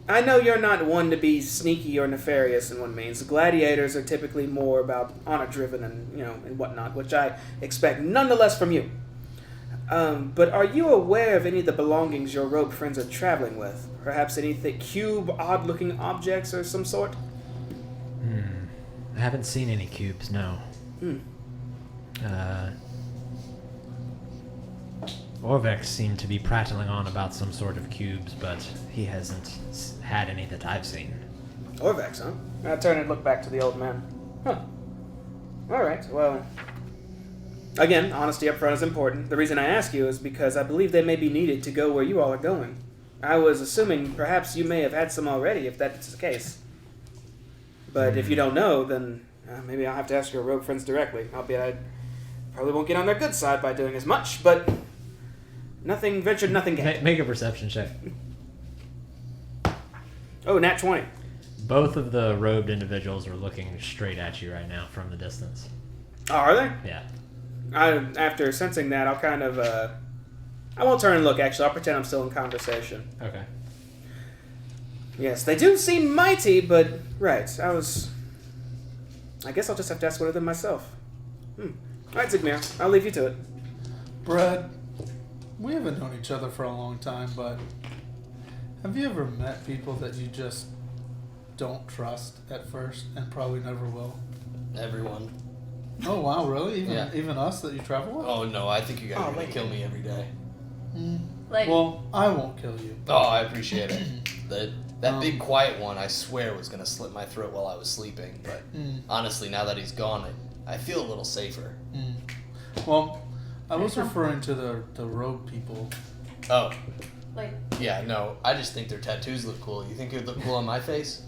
I know you're not one to be sneaky or nefarious in one means. Gladiators are typically more about honor-driven and whatnot, which I expect nonetheless from you. But are you aware of any of the belongings your rogue friends are traveling with? Perhaps anything cube, odd-looking objects or some sort? I haven't seen any cubes, no. Orvex seemed to be prattling on about some sort of cubes, but he hasn't had any that I've seen. Orvex, huh? I turn and look back to the old man. Huh. Alright, well... Again, honesty up front is important. The reason I ask you is because I believe they may be needed to go where you all are going. I was assuming perhaps you may have had some already, if that's the case. But if you don't know, then maybe I'll have to ask your rogue friends directly. Albeit I probably won't get on their good side by doing as much, but... Nothing ventured, nothing gained. Make a perception check. Oh, nat 20. Both of the robed individuals are looking straight at you right now from the distance. Oh, are they? Yeah. After sensing that, I'll kind of... I won't turn and look, actually. I'll pretend I'm still in conversation. Okay. Yes, they do seem mighty, but... Right, I guess I'll just have to ask one of them myself. Alright, Zigmir, I'll leave you to it. Brad, we haven't known each other for a long time, but have you ever met people that you just don't trust at first and probably never will? Everyone. Oh wow, really? Yeah. Even us that you travel with? Oh no, I think you guys are gonna kill me every day. Like, Well, I won't kill you. Oh, I appreciate it. That big quiet one, I swear, was gonna slit my throat while I was sleeping. But honestly, now that he's gone, I feel a little safer. Well, I was referring to the rogue people. Oh, like, yeah, no, I just think their tattoos look cool. You think it would look cool on my face?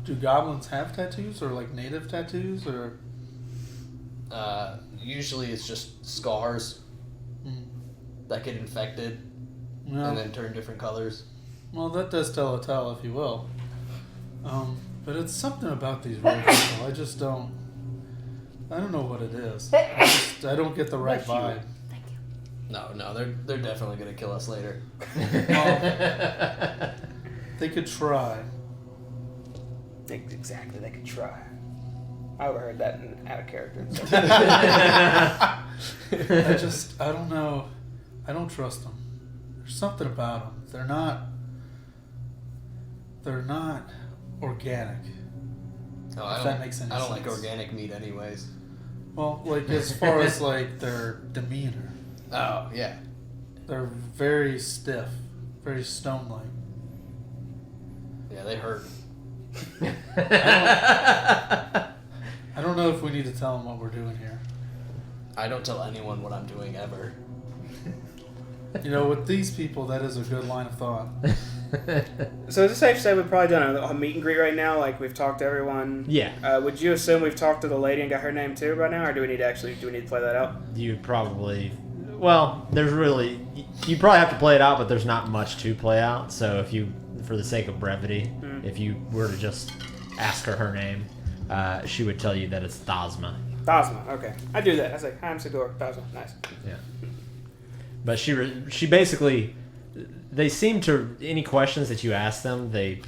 Do goblins have tattoos or like native tattoos or? Usually it's just scars that get infected and then turn different colors. Well, that does tell a tale, if you will. But it's something about these road people. I just don't. I don't know what it is. I don't get the right vibe. Thank you. No, they're definitely gonna kill us later. Well, they could try. Exactly, they could try. I overheard that out of character. So. I don't know. I don't trust them. There's something about them. They're not organic. No, If that makes any I don't like sense. organic meat anyways. Well, like as far as like their demeanor, Oh, yeah. they're very stiff, very stone-like. Yeah, they hurt. I don't know if we need to tell them what we're doing here. I don't tell anyone what I'm doing ever. You know, with these people, that is a good line of thought. So is it safe to say we've probably done a meet and greet right now? Like we've talked to everyone. Yeah. Would you assume we've talked to the lady and got her name too by now, or do we need to play that out? You probably, well, there's really, you probably have to play it out, but there's not much to play out. So if you, for the sake of brevity, if you were to just ask her name, she would tell you that it's Thasma. Thasma. Okay, I do that. I say, hi, I'm Sigor. Thasma. Nice. Yeah. But she basically, they seem to, any questions that you ask them, they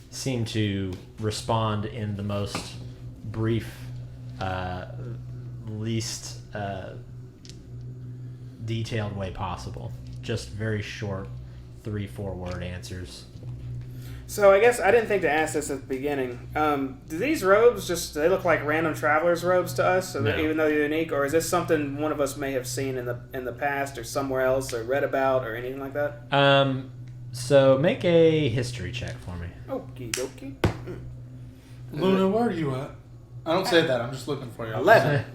seem to respond in the most brief, least detailed way possible. Just very short 3-4 word answers. So I guess I didn't think to ask this at the beginning. Do these robes do they look like random travelers' robes to us, No. even though they're unique, or is this something one of us may have seen in the past or somewhere else or read about or anything like that? So make a history check for me. Okie dokie. Luna, where are you at? I don't say that. I'm just looking for you. 11.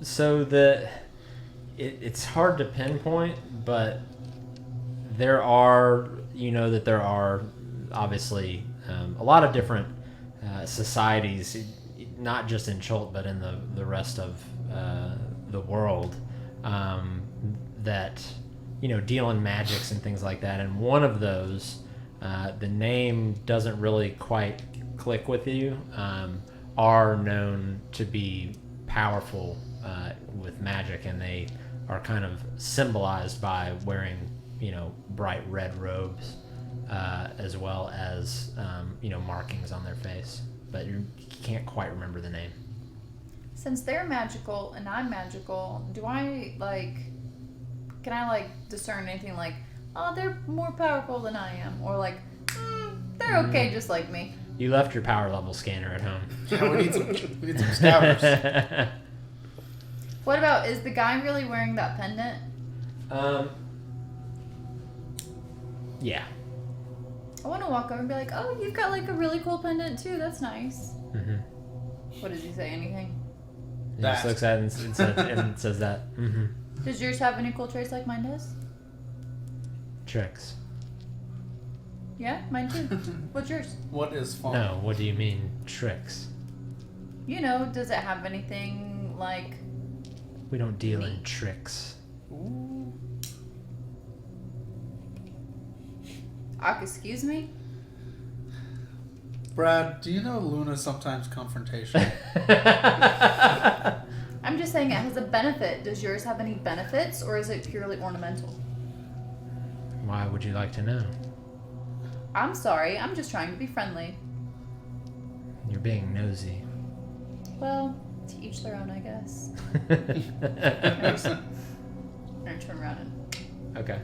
So it's hard to pinpoint, but there are, there are obviously a lot of different societies, not just in Chult, but in the rest of the world, that, deal in magics and things like that. And one of those, the name doesn't really quite click with you, are known to be powerful with magic, and they are kind of symbolized by wearing bright red robes, as well as markings on their face, but you can't quite remember the name. Since they're magical and I'm magical, can I discern anything like, oh, they're more powerful than I am, or they're okay just like me? You left your power level scanner at home. Yeah, we need some scouters. What about, is the guy really wearing that pendant? Yeah. I want to walk over and be like, oh, you've got a really cool pendant too. That's nice. Mm-hmm. What does he say? Anything? He just looks at it and says that. Mm-hmm. Does yours have any cool traits like mine does? Tricks. Yeah, mine too. What's yours? What is fun? No, what do you mean tricks? Does it have anything like... We don't deal in tricks. Ooh. Excuse me? Brad, do you know Luna's sometimes confrontational? I'm just saying it has a benefit. Does yours have any benefits, or is it purely ornamental? Why would you like to know? I'm sorry. I'm just trying to be friendly. You're being nosy. Well, to each their own, I guess. I'm gonna turn around and Okay.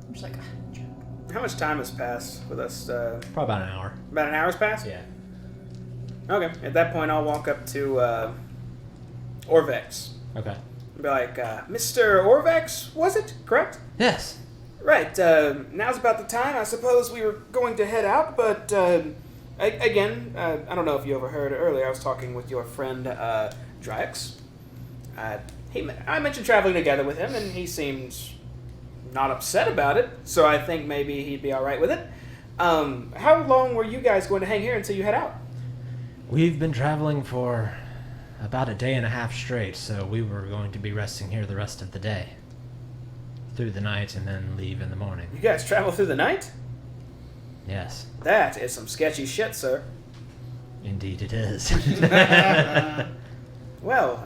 I'm just like, jerk. How much time has passed with us? Probably about an hour. About an hour's passed? Yeah. Okay. At that point, I'll walk up to Orvex. Okay. Be like, Mr. Orvex, was it? Correct? Yes. Right. Now's about the time. I suppose we were going to head out, but again, I don't know if you overheard earlier. I was talking with your friend Dryax. I mentioned traveling together with him, and he seems not upset about it. So I think maybe he'd be all right with it. How long were you guys going to hang here until you head out? We've been traveling for about a day and a half straight, so we were going to be resting here the rest of the day. Through the night and then leave in the morning. You guys travel through the night? Yes, That is some sketchy shit, sir. indeed it is. Well,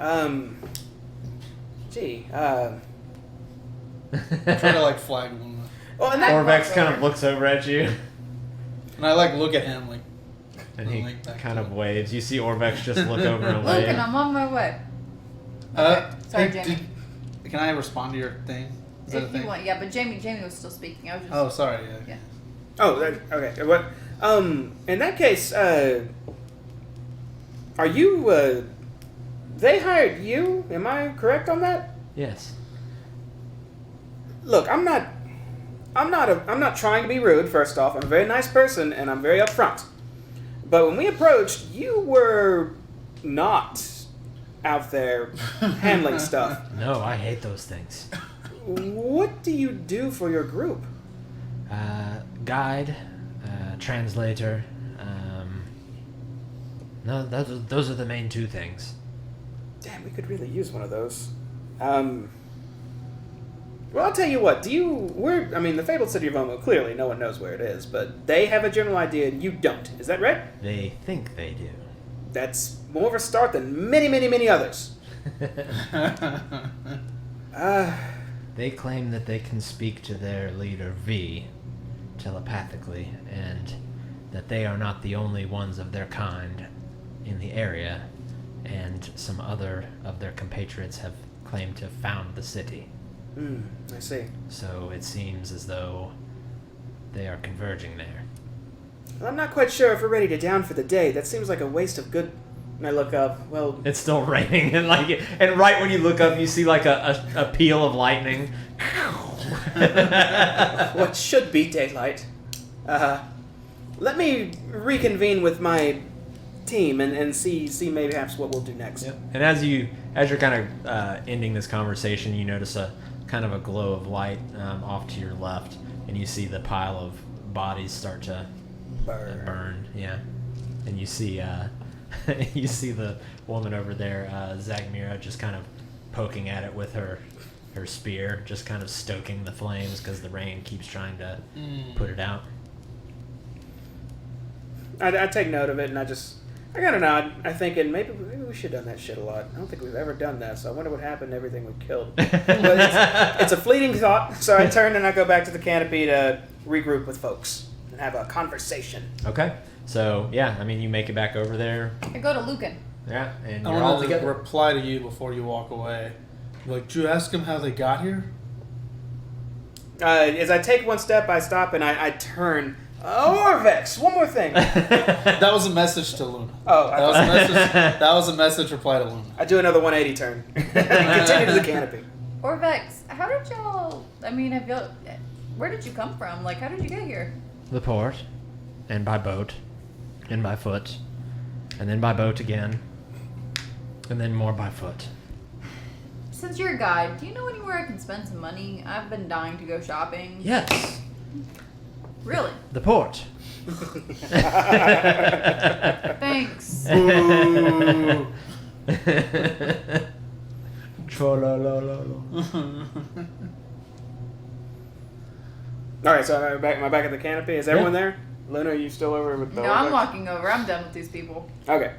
gee, Try to like flag Luna. well, and that, Orvex kind of looks over at you, And I like look at him like. and he Like that kind too. of waves. You see Orvex just look over and Logan, wave. I'm on my way. Sorry, Jamie. Can I respond to your thing? Is that a If you thing? want, yeah, but Jamie was still speaking. I was just. Oh, sorry. Yeah. oh, okay. What? In that case, are you? They hired you? Am I correct on that? Yes. Look, I'm not trying to be rude. First off, I'm a very nice person and I'm very upfront. But when we approached, you were not out there handling stuff. No, I hate those things. What do you do for your group? Guide, translator. No, those are the main two things. Damn, we could really use one of those. Well, I'll tell you what. The fabled city of Omo, clearly no one knows where it is, but they have a general idea and you don't. Is that right? They think they do. That's more of a start than many, many, many others. They claim that they can speak to their leader V telepathically, and that they are not the only ones of their kind in the area, and some other of their compatriots have claimed to have found the city. I see. So it seems as though they are converging there. Well, I'm not quite sure if we're ready to down for the day. That seems like a waste of good... And I look up, well... It's still raining, and and right when you look up, you see like a peal of lightning. what should be daylight. Let me reconvene with my team and see maybe perhaps what we'll do next. Yep. And as you're kind of ending this conversation, you notice a kind of a glow of light off to your left, and you see the pile of bodies start to burn. Yeah, and you see you see the woman over there, Zagmira, just kind of poking at it with her spear, just kind of stoking the flames because the rain keeps trying to put it out. I take note of it, and I got a nod. I'm thinking maybe we should have done that shit a lot. I don't think we've ever done that, so I wonder what happened to everything we killed. But it's a fleeting thought, so I turn and I go back to the canopy to regroup with folks and have a conversation. Okay. So yeah, I mean, you make it back over there. I go to Lucan. Yeah, and I you're all wanted to together. reply to you before you walk away. Like, did you ask him how they got here? As I take one step, I stop and I turn. Orvex, one more thing. That was a message to Luna. Oh, That was a message. That was a message reply to Luna. I do another 180 turn. Continue to the canopy. Orvex, how did y'all... where did you come from? Like, how did you get here? The port, and by boat, and by foot, and then by boat again, and then more by foot. Since you're a guide, do you know anywhere I can spend some money? I've been dying to go shopping. Yes, Really? the port. Thanks. Ooh. Tra-la-la-la-la. Alright, so am I back at the canopy? Is everyone there? Luna, are you still over with the No, I'm Orvex? walking over. I'm done with these people. Okay.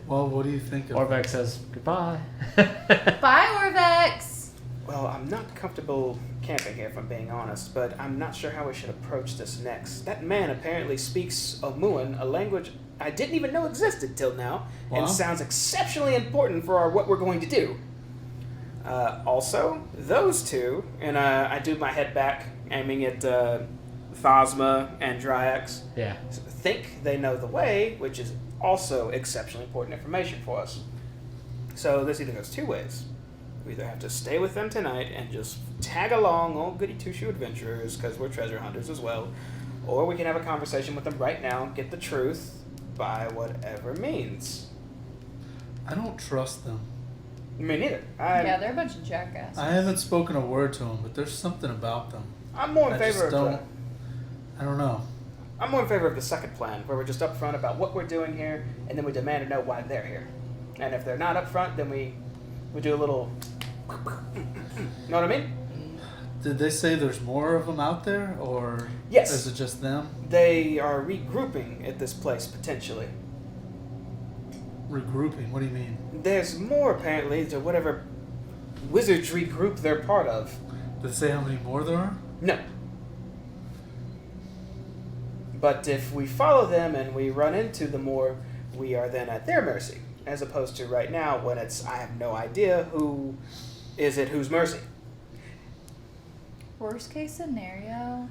Well, what do you think of Orvex says goodbye. Bye, Orvex. Well, I'm not comfortable camping here, if I'm being honest, but I'm not sure how we should approach this next. That man apparently speaks Omuan, a language I didn't even know existed till now, Wow. and sounds exceptionally important for what we're going to do. Also, those two, and I do my head back, aiming at Phosma and Dryax, Yeah. think they know the way, which is also exceptionally important information for us. So this either goes two ways. We either have to stay with them tonight and just tag along, old goody two-shoe adventurers, because we're treasure hunters as well, or we can have a conversation with them right now, get the truth by whatever means. I don't trust them. Me neither. Yeah, they're a bunch of jackasses. I haven't spoken a word to them, but there's something about them. I'm more in I favor just of don't. I don't know. I'm more in favor of the second plan, where we're just upfront about what we're doing here, and then we demand to know why they're here. And if they're not upfront, then we do a little... Know what I mean? Did they say there's more of them out there, or Yes. is it just them? They are regrouping at this place, potentially. Regrouping? What do you mean? There's more, apparently, to whatever wizardry group they're part of. Did they say how many more there are? No. But if we follow them and we run into the more, we are then at their mercy. As opposed to right now, when it's, I have no idea who is it whose mercy. Worst case scenario,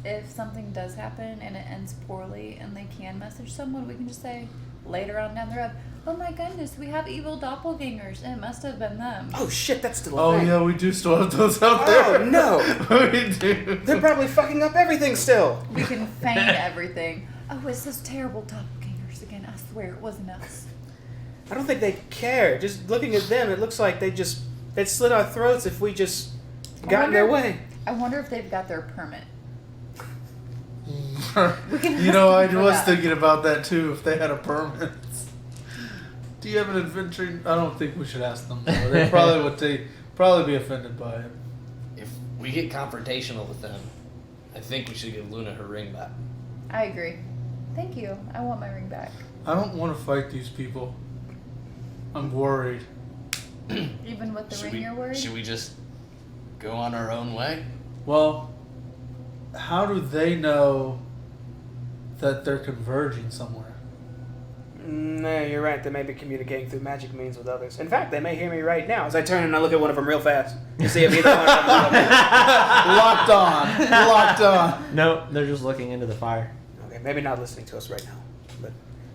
if something does happen and it ends poorly and they can message someone, we can just say later on down the road, oh my goodness, we have evil doppelgangers and it must have been them. Oh shit, that's still a thing. Yeah, we do still have those out there. Oh no! We do. They're probably fucking up everything still. We can feign everything. Oh, it's those terrible doppelgangers again. I swear it wasn't us. I don't think they care. Just looking at them, it looks like they'd slit our throats if we just got in their way. I wonder if they've got their permit. We can You know, I ask them for was that. thinking about that too, if they had a permit. Do you have an adventure? I don't think we should ask them. Though. They probably would probably be offended by it. If we get confrontational with them, I think we should give Luna her ring back. I agree. Thank you. I want my ring back. I don't want to fight these people. I'm worried. Even with the ring, you're worried? Should we just go on our own way? Well, how do they know that they're converging somewhere? No, you're right. They may be communicating through magic means with others. In fact, they may hear me right now as I turn and I look at one of them real fast to see if either one of them is looking. Locked on. Locked on. No, they're just looking into the fire. Okay, maybe not listening to us right now. But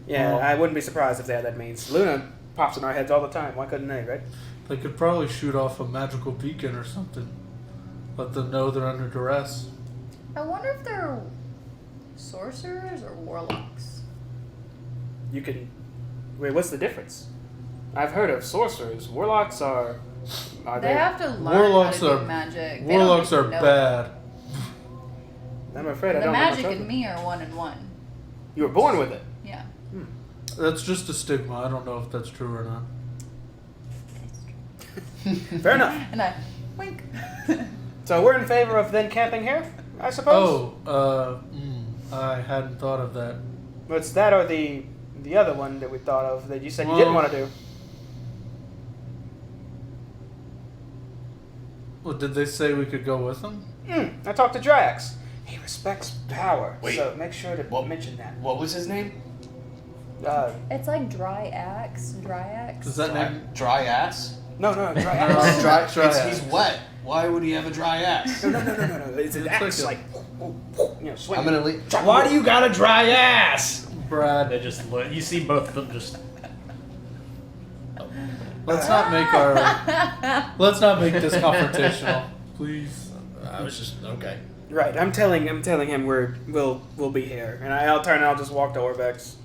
yeah, Well- I wouldn't be surprised if they had that means. Luna pops in our heads all the time. Why couldn't they, right? They could probably shoot off a magical beacon or something. Let them know they're under duress. I wonder if they're sorcerers or warlocks. You can... Wait, what's the difference? I've heard of sorcerers. Warlocks are They they? have to learn Warlocks how to are do magic. They don't Warlocks need to are know bad. I'm afraid I it. The don't know much magic of and them. me are 1 and 1. You were born with it. Yeah. That's just a stigma. I don't know if that's true or not. Fair enough. And I wink. So we're in favor of then camping here, I suppose? I hadn't thought of that. It's that or the other one that we thought of that you said you didn't want to do. Well, did they say we could go with them? I talked to Dryax. He respects power, Wait. so make sure to What? mention that. What was his name? It's like dry axe. Dry axe. Does that name? Dry ass? no, Dryax. Dry ass. He's wet. Why would he have a dry ass? no. It's an It's axe, like like, swing. I'm gonna leave. Why do you got a dry ass? Brad, They just look. You see both of them just. let's not make this confrontational, please. I was just okay. Right, I'm telling him we'll be here, and I'll turn and I'll just walk to Orvex.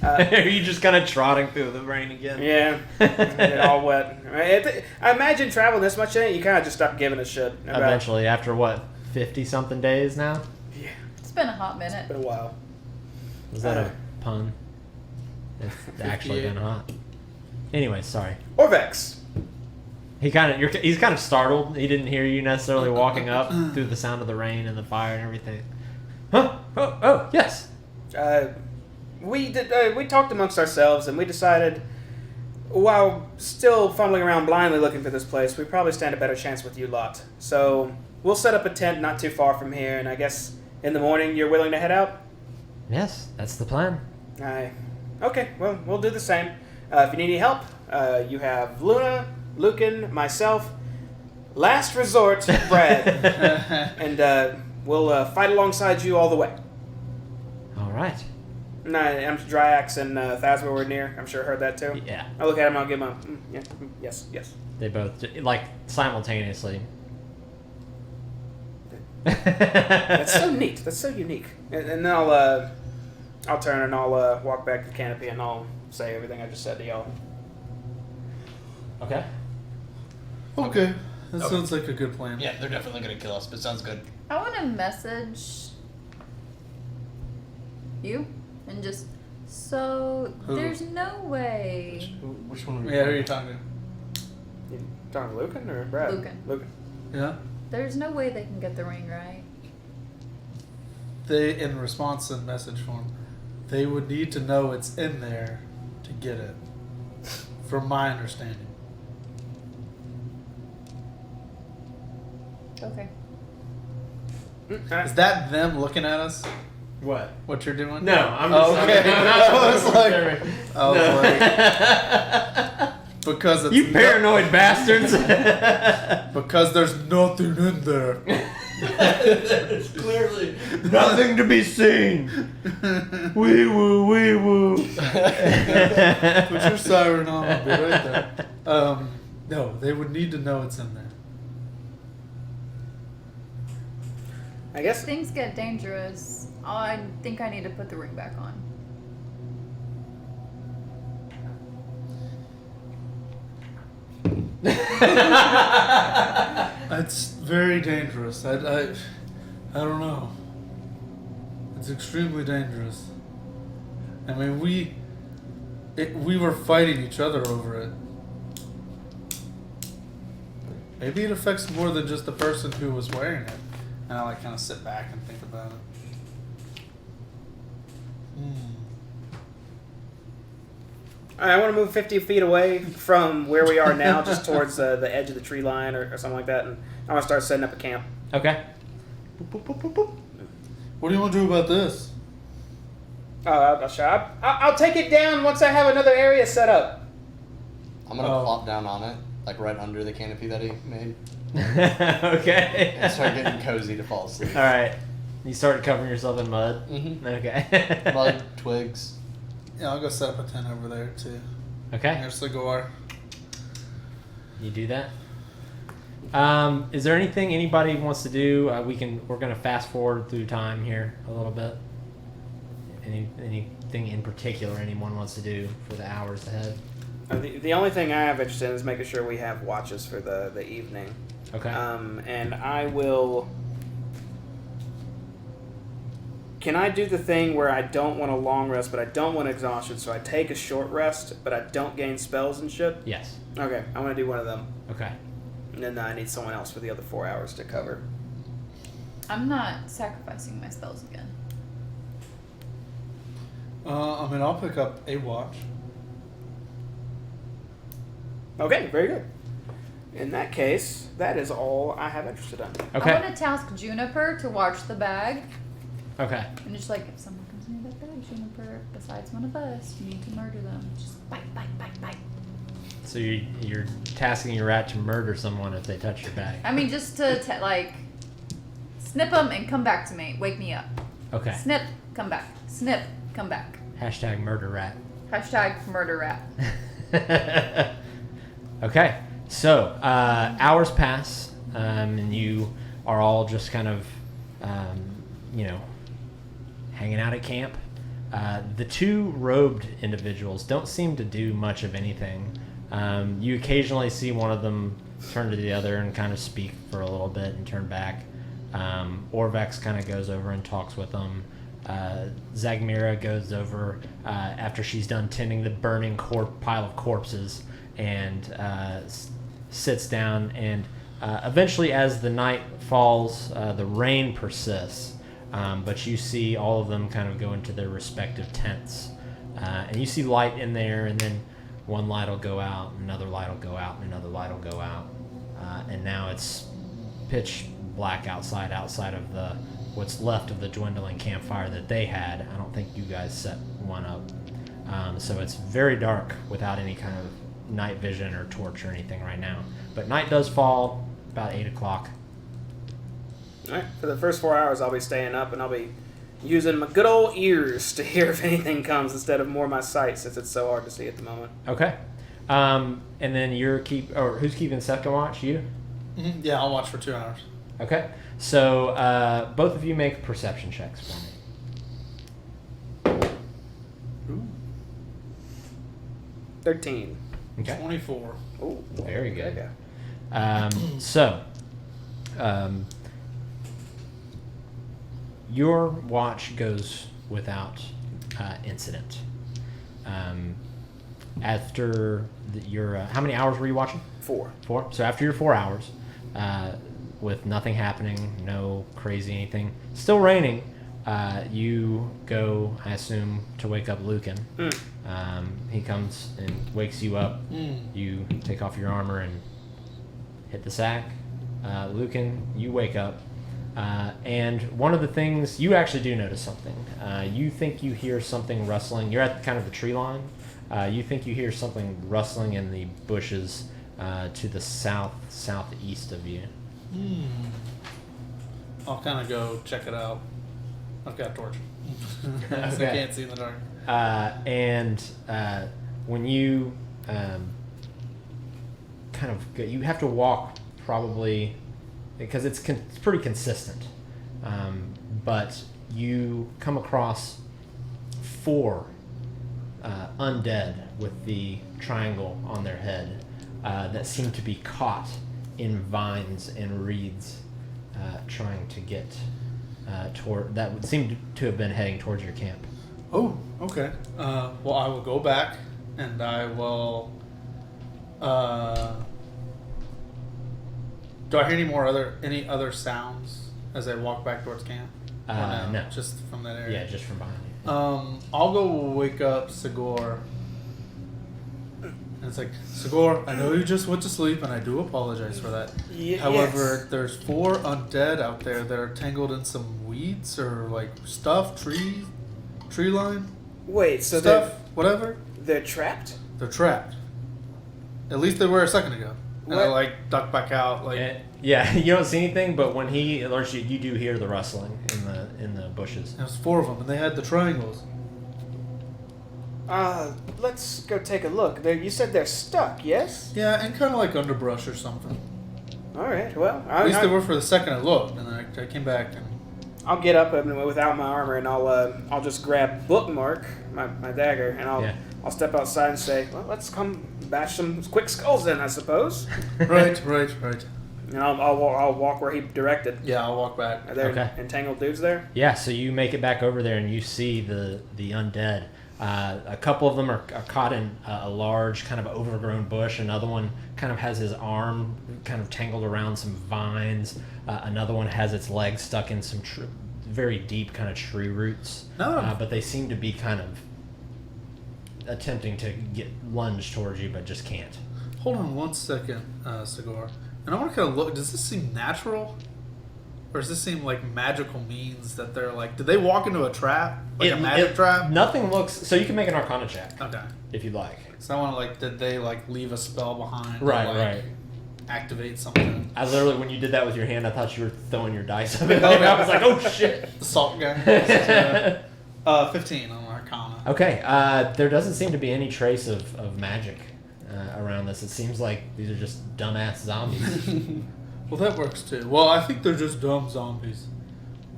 Are you just kind of trotting through the rain again? Yeah, get all wet. Right? I imagine traveling this much in it, you kind of just stop giving a shit. About, Eventually, after what, 50-something days now? Yeah, It's been a hot minute. it's been a while. Was that a pun? It's actually been hot. Anyway, sorry. Orvex. He's kind of startled. He didn't hear you necessarily walking up through the sound of the rain and the fire and everything. Huh? Oh, yes. We talked amongst ourselves and we decided, while still fumbling around blindly looking for this place, we probably stand a better chance with you lot. So we'll set up a tent not too far from here, and I guess in the morning you're willing to head out? Yes, that's the plan. Aye. Okay, well, we'll do the same. If you need any help, you have Luna, Lucan, myself, last resort, Brad, and we'll fight alongside you all the way. All right. No, I'm Dryax and Thasma were near. I'm sure heard that too. Yeah. I look at him and I'll give him a yeah, yes. They both, like, simultaneously. That's so neat. That's so unique. And then I'll turn and I'll walk back to the canopy and I'll say everything I just said to y'all. Okay. Okay, that Okay. sounds like a good plan. Yeah, they're definitely gonna kill us, but sounds good. I want to message you and just so Who? there's no way. Which one? Yeah, who are you talking to? You talking Lucan or Brad? Lucan. Yeah. There's no way they can get the ring, right? They, in response in message form, they would need to know it's in there to get it. From my understanding. Okay. Is that them looking at us? What? What you're doing? No, I'm just. Okay. I'm not I was like, No. because it's You paranoid bastards. because there's nothing in there. There's clearly nothing to be seen. Wee woo, wee woo. Put your siren on. I'll be right there. No, they would need to know it's in there. I guess. If things get dangerous, I think I need to put the ring back on. It's very dangerous. I don't know. It's extremely dangerous. I mean, we were fighting each other over it. Maybe it affects more than just the person who was wearing it. And I like kind of sit back and think about it. I want to move 50 feet away from where we are now, just towards the edge of the tree line or something like that, and I want to start setting up a camp. Okay. What do you want to do about this? I'll take it down once I have another area set up. I'm gonna plop down on it, like right under the canopy that he made, Okay. and start getting cozy to fall asleep. All right. You started covering yourself in mud. Mm-hmm. Okay. Mud, twigs. Yeah, I'll go set up a tent over there too. Okay. Here's Cigar. You do that. Is there anything anybody wants to do? We're gonna fast forward through time here a little bit. Anything in particular anyone wants to do for the hours ahead? The only thing I have interest in is making sure we have watches for the evening. Okay. And I will. Can I do the thing where I don't want a long rest, but I don't want exhaustion, so I take a short rest, but I don't gain spells and shit? Yes. Okay, I want to do one of them. Okay. And then I need someone else for the other 4 hours to cover. I'm not sacrificing my spells again. I mean, I'll pick up a watch. Okay, very good. In that case, that is all I have interested in. Okay. I'm gonna task Juniper to watch the bag, Okay. and just like if someone comes near that bag, Juniper, besides one of us, you need to murder them. Just bite, bite, bite, bite. So you're tasking your rat to murder someone if they touch your bag. I mean, just to like snip them and come back to me. Wake me up. Okay. Snip, come back. Snip, come back. Hashtag murder rat. Hashtag murder rat. Okay. So hours pass, and you are all just kind of, hanging out at camp. The two robed individuals don't seem to do much of anything. You occasionally see one of them turn to the other and kind of speak for a little bit and turn back. Orvex kind of goes over and talks with them. Zagmira goes over after she's done tending the burning pile of corpses and sits down. And eventually, as the night falls, the rain persists. But you see all of them kind of go into their respective tents. And you see light in there, and then one light will go out, another light will go out, and another light will go out. And now it's pitch black outside of the what's left of the dwindling campfire that they had. I don't think you guys set one up. So it's very dark without any kind of night vision or torch or anything right now. But night does fall about 8 o'clock. Alright, for the first 4 hours I'll be staying up and I'll be using my good old ears to hear if anything comes instead of more my sight, since it's so hard to see at the moment. Okay. And then who's keeping second watch? You? Mm-hmm. Yeah, I'll watch for 2 hours. Okay. So both of you make perception checks for me. Ooh. 13. Okay. 24. Ooh, Very good. Okay. Your watch goes without incident. after your how many hours were you watching? 4. 4. So after your 4 hours, with nothing happening, no crazy anything, still raining, you go, I assume, to wake up Lucan. He comes and wakes you up. You take off your armor and hit the sack. Lucan, you wake up. And one of the things, you actually do notice something. You think you hear something rustling. You're at kind of the tree line. You think you hear something rustling in the bushes to the southeast of you. I'll kind of go check it out. I've got a torch. So I Okay. can't see in the dark. And when you you have to walk probably, because it's pretty consistent, but you come across 4 undead with the triangle on their head that seem to be caught in vines and reeds, trying to get toward, that would seem to have been heading towards your camp. Oh, okay. Well, I will go back and I will. Do I hear any other sounds as I walk back towards camp? Or No. Just from that area. Yeah, just from behind you. I'll go wake up Sigor. And it's like, Sigor, I know you just went to sleep, and I do apologize for that. However, Yes. there's 4 undead out there that are tangled in some weeds or like stuff, tree line, Wait, so stuff, whatever. they're trapped? They're trapped. At least they were a second ago. And I What? like duck back out, like Yeah, you don't see anything, but when he alerts you, you do hear the rustling in the bushes. there was 4 of them, and they had the triangles. Let's go take a look. You said they're stuck, yes? Yeah, and kind of like underbrush or something. All right. Well, At least they were for the second I looked, and then I came back and. I'll get up without my armor, and I'll just grab Bookmark, my dagger, and I'll step outside and say, well, let's come bash some quick skulls in, I suppose. Right. And I'll walk where he directed. Yeah, I'll walk back. Are there Okay. entangled dudes there? Yeah, so you make it back over there and you see the undead. A couple of them are caught in a large kind of overgrown bush. Another one kind of has his arm kind of tangled around some vines. Another one has its legs stuck in some very deep kind of tree roots. But they seem to be kind of attempting to lunge towards you, but just can't. Hold on 1 second, Sigor. And I want to kind of look. Does this seem natural? Or does this seem like magical means that they're like... Did they walk into a trap? Like a magic trap? Nothing looks... So you can make an Arcana check. Okay. If you'd like. So I want to like... Did they like leave a spell behind? Right, or, like, right. Activate something? I literally, when you did that with your hand, I thought you were throwing your dice up. I was like, oh shit. The salt guy? 15 on Arcana. Okay, there doesn't seem to be any trace of magic around this. It seems like these are just dumbass zombies. Well, that works too. Well, I think they're just dumb zombies.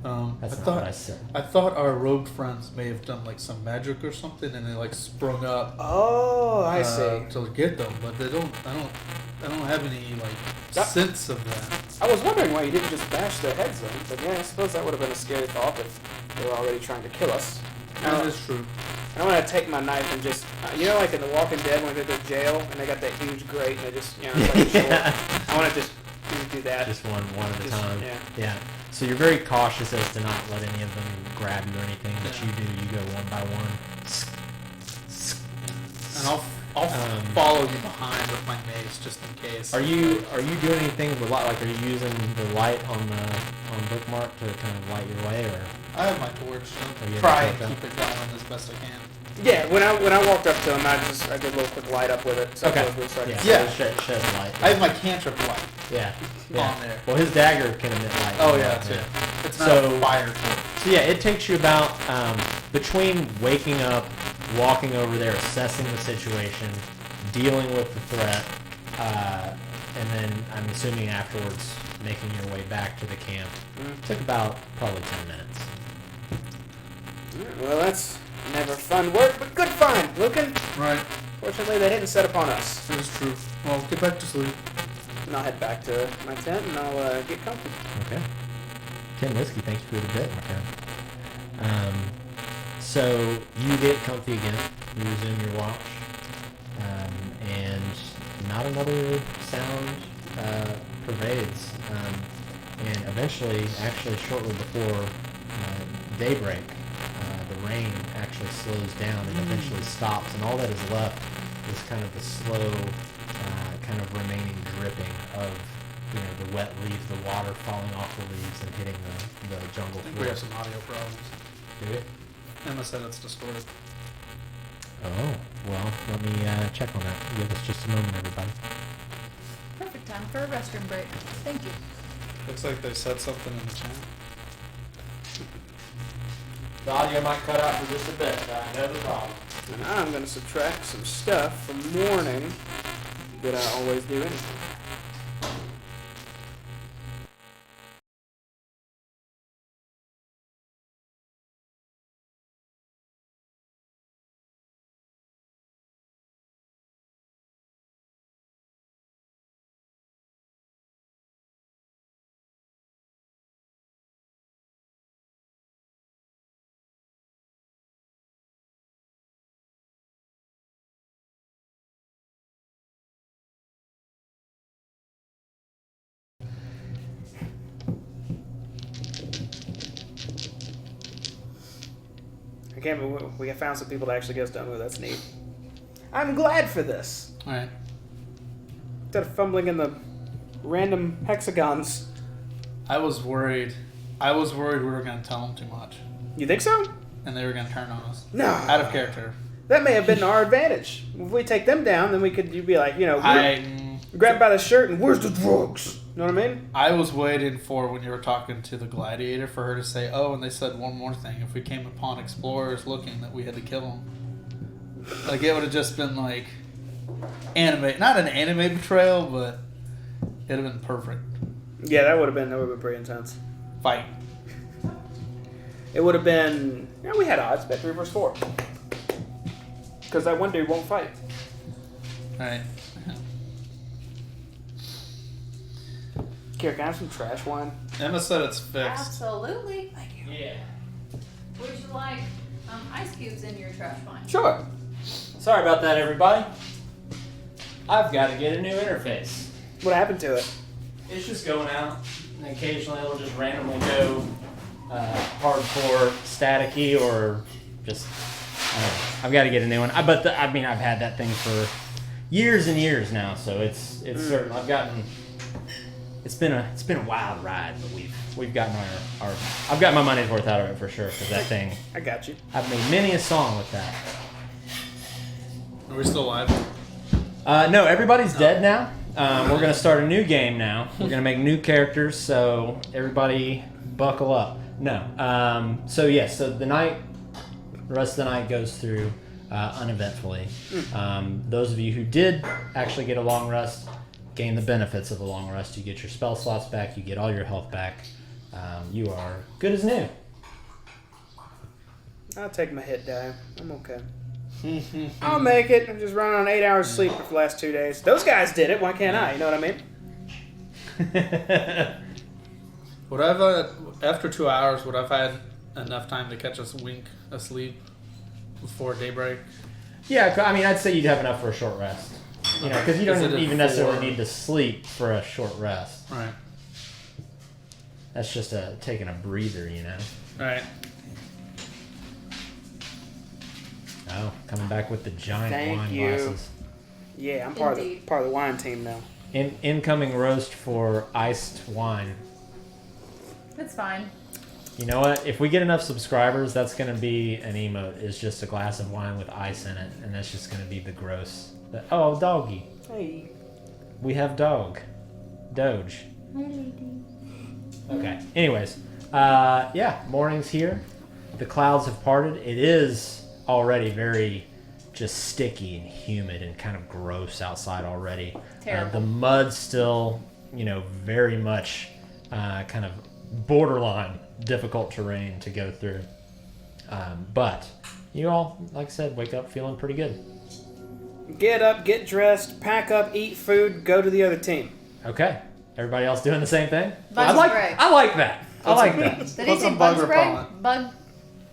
That's I not thought, what I said. I thought our rogue friends may have done like some magic or something, and they like sprung up. Oh, I see. To get them, but they don't. I don't have any like That- sense of that. I was wondering why you didn't just bash their heads in, but yeah, I suppose that would have been a scary thought if they were already trying to kill us. That is true. I want to take my knife and just, like in The Walking Dead when they go to jail and they got that huge grate and they just, it's like a sword. I want to just do that. Just one at a Just- time. yeah. So you're very cautious as to not let any of them grab you or anything. But you do. You go one by one. And I'll follow you behind with my mace just in case. Are you doing anything with like? Are you using the light on Bookmark to kind of light your way, or? I have my torch. Oh, you have Try your and torch keep it going as best I can. Yeah, when I walked up to him, I did a little quick light up with it. So Okay. So I could Yeah. see Yeah. So shed light. I have my cantrip light. Yeah. On there. Well, his dagger can emit light. Oh yeah, that's it. It's not So- a fire torch. So yeah, it takes you about between waking up, walking over there, assessing the situation, dealing with the threat, and then I'm assuming afterwards making your way back to the camp. Took about probably 10 minutes. Well, that's never fun work, but good fun, Lucan. Right. Fortunately, they didn't set upon us. That is true. Well, get back to sleep. And I'll head back to my tent and I'll get comfy. Okay. Tim Whiskey, thank you for the bit, my friend. So you get comfy again. You resume your watch. not another sound pervades. And eventually, actually shortly before daybreak, the rain actually slows down and eventually stops, and all that is left is kind of the slow, kind of remaining dripping of the wet leaves, the water falling off the leaves and hitting the jungle I think floor. we have some audio problems. Do we? Emma said it's distorted. Oh, well, let me check on that. Give us just a moment, everybody. Perfect time for a restroom break. Thank you. Looks like they said something in the chat. The audio might cut out for just a bit, but I know the problem. And I'm going to subtract some stuff from morning that I always do anyway. I can't believe we have found some people to actually get us done with. That's neat. I'm glad for this. All right. Instead of fumbling in the random hexagons. I was worried. we were going to tell them too much. You think so? And they were going to turn on us. No. Out of character. That may have been our advantage. If we take them down, then you'd be like, I grab by the shirt and where's the drugs? You know what I mean? I was waiting for when you were talking to the gladiator for her to say, oh, and they said one more thing. If we came upon explorers looking, that we had to kill them. Like, it would have just been like anime. Not an anime betrayal, but it would have been perfect. Yeah, that would have been pretty intense. Fight. It would have been, we had odds, bet 3 versus 4. Because that one dude won't fight. Alright. Here, can I have some trash wine? Emma said it's fixed. Absolutely. Thank you. Yeah. Would you like ice cubes in your trash wine? Sure. Sorry about that, everybody. I've got to get a new interface. What happened to it? It's just going out, and occasionally it'll just randomly go hardcore staticky or just. I don't know. I've got to get a new one. But I've had that thing for years and years now, so it's certain. It's been a wild ride, but we've gotten our I've got my money's worth out of it for sure, because that thing. I got you. I've made many a song with that. Are we still live? No, everybody's dead now. We're gonna start a new game now. We're gonna make new characters, so everybody buckle up. No. So the rest of the night goes through uneventfully. Those of you who did actually get a long rest gain the benefits of a long rest. You get your spell slots back. You get all your health back. You are good as new. I'll take my hit die. I'm okay. I'll make it. I'm just running on 8 hours sleep for the last 2 days. Those guys did it. Why can't I? You know what I mean? Would I've after 2 hours, would I've had enough time to catch us wink asleep before daybreak? Yeah, I'd say you'd have enough for a short rest. Because you Is don't it even a necessarily 4? need to sleep for a short rest. Right. That's just taking a breather, Right. Oh, coming back with the giant Thank wine you. glasses. Yeah, I'm part Indeed. of the wine team now. Incoming roast for iced wine. It's fine. You know what? If we get enough subscribers, that's going to be an emote. It's just a glass of wine with ice in it, and that's just going to be the gross. Oh, doggy. Hey. We have dog. Doge. Okay. Anyways, morning's here. The clouds have parted. It is already very just sticky and humid and kind of gross outside already. Terrible. The mud's still, very much kind of borderline difficult terrain to go through. But you all, like I said, wake up feeling pretty good. Get up, get dressed, pack up, eat food, go to the other team. Okay. Everybody else doing the same thing? Bug spray. I like that. I like that. Did he Put say some bug bug spray? repellent. Bug.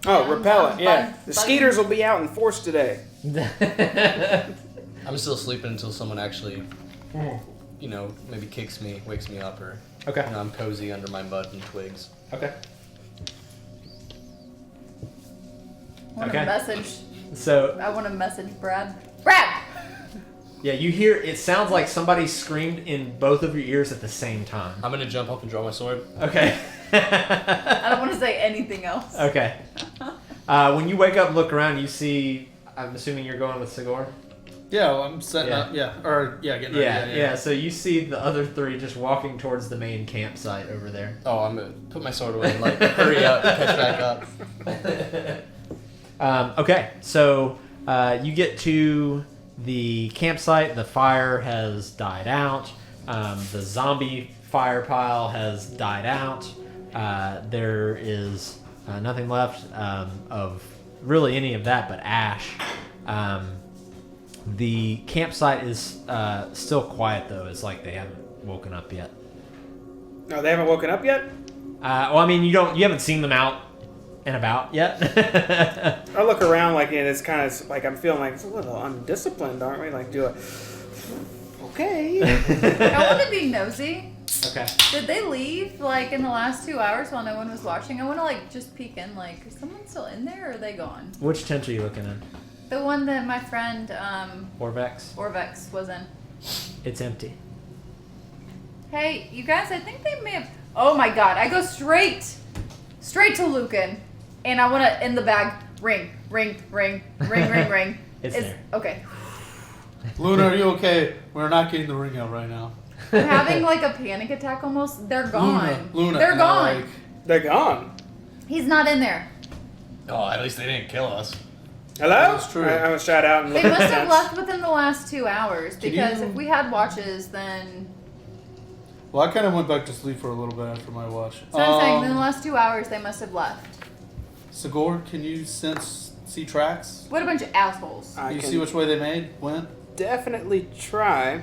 Oh, Yeah, repellent, bug- yeah. bug- The bug- skeeters will be out in force today. I'm still sleeping until someone actually you know, maybe kicks me, wakes me up, or Okay. you know, I'm cozy under my mud and twigs. Okay. I want Okay. to message. So I want to message Brad. Brad! yeah, you hear. It sounds like somebody screamed in both of your ears at the same time. I'm gonna jump up and draw my sword. Okay. I don't want to say anything else. Okay. When you wake up and look around, you see. I'm assuming you're going with Sigor. Yeah, well, I'm setting Yeah. up. Yeah, or getting ready. Yeah. So you see the other three just walking towards the main campsite over there. Oh, I'm gonna put my sword away and like hurry up, catch back up. Okay, so you get to the campsite. The fire has died out. The zombie fire pile has died out. There is nothing left of really any of that but ash. The campsite is still quiet, though. It's like they haven't woken up yet. No, they haven't woken up yet? Well, I mean, you haven't seen them out and about yet. I look around like it's kind of like I'm feeling like it's a little undisciplined, aren't we? Like, do a. Okay. I want to be nosy. Okay. Did they leave like in the last 2 hours while no one was watching? I want to like just peek in. Like, is someone still in there or are they gone? Which tent are you looking at? The one that my friend Orvex? Orvex was in. It's empty. Hey, you guys, I think they may have. Oh my god, I go straight to Lucan, and I want to in the bag ring. It's there. Okay. Luna, are you okay? We're not getting the ring out right now. I'm having like a panic attack almost. They're gone. Luna, They're and gone. like, They're gone. He's not in there. Oh, at least they didn't kill us. Hello? That's true. I was shout out and They look must at have the left within the last 2 hours Can because you- if we had watches, then. well, I kind of went back to sleep for a little bit after my watch. So I'm saying in the last 2 hours they must have left. Sigor, can you see tracks? What a bunch of assholes. I You can see which way they went? definitely try.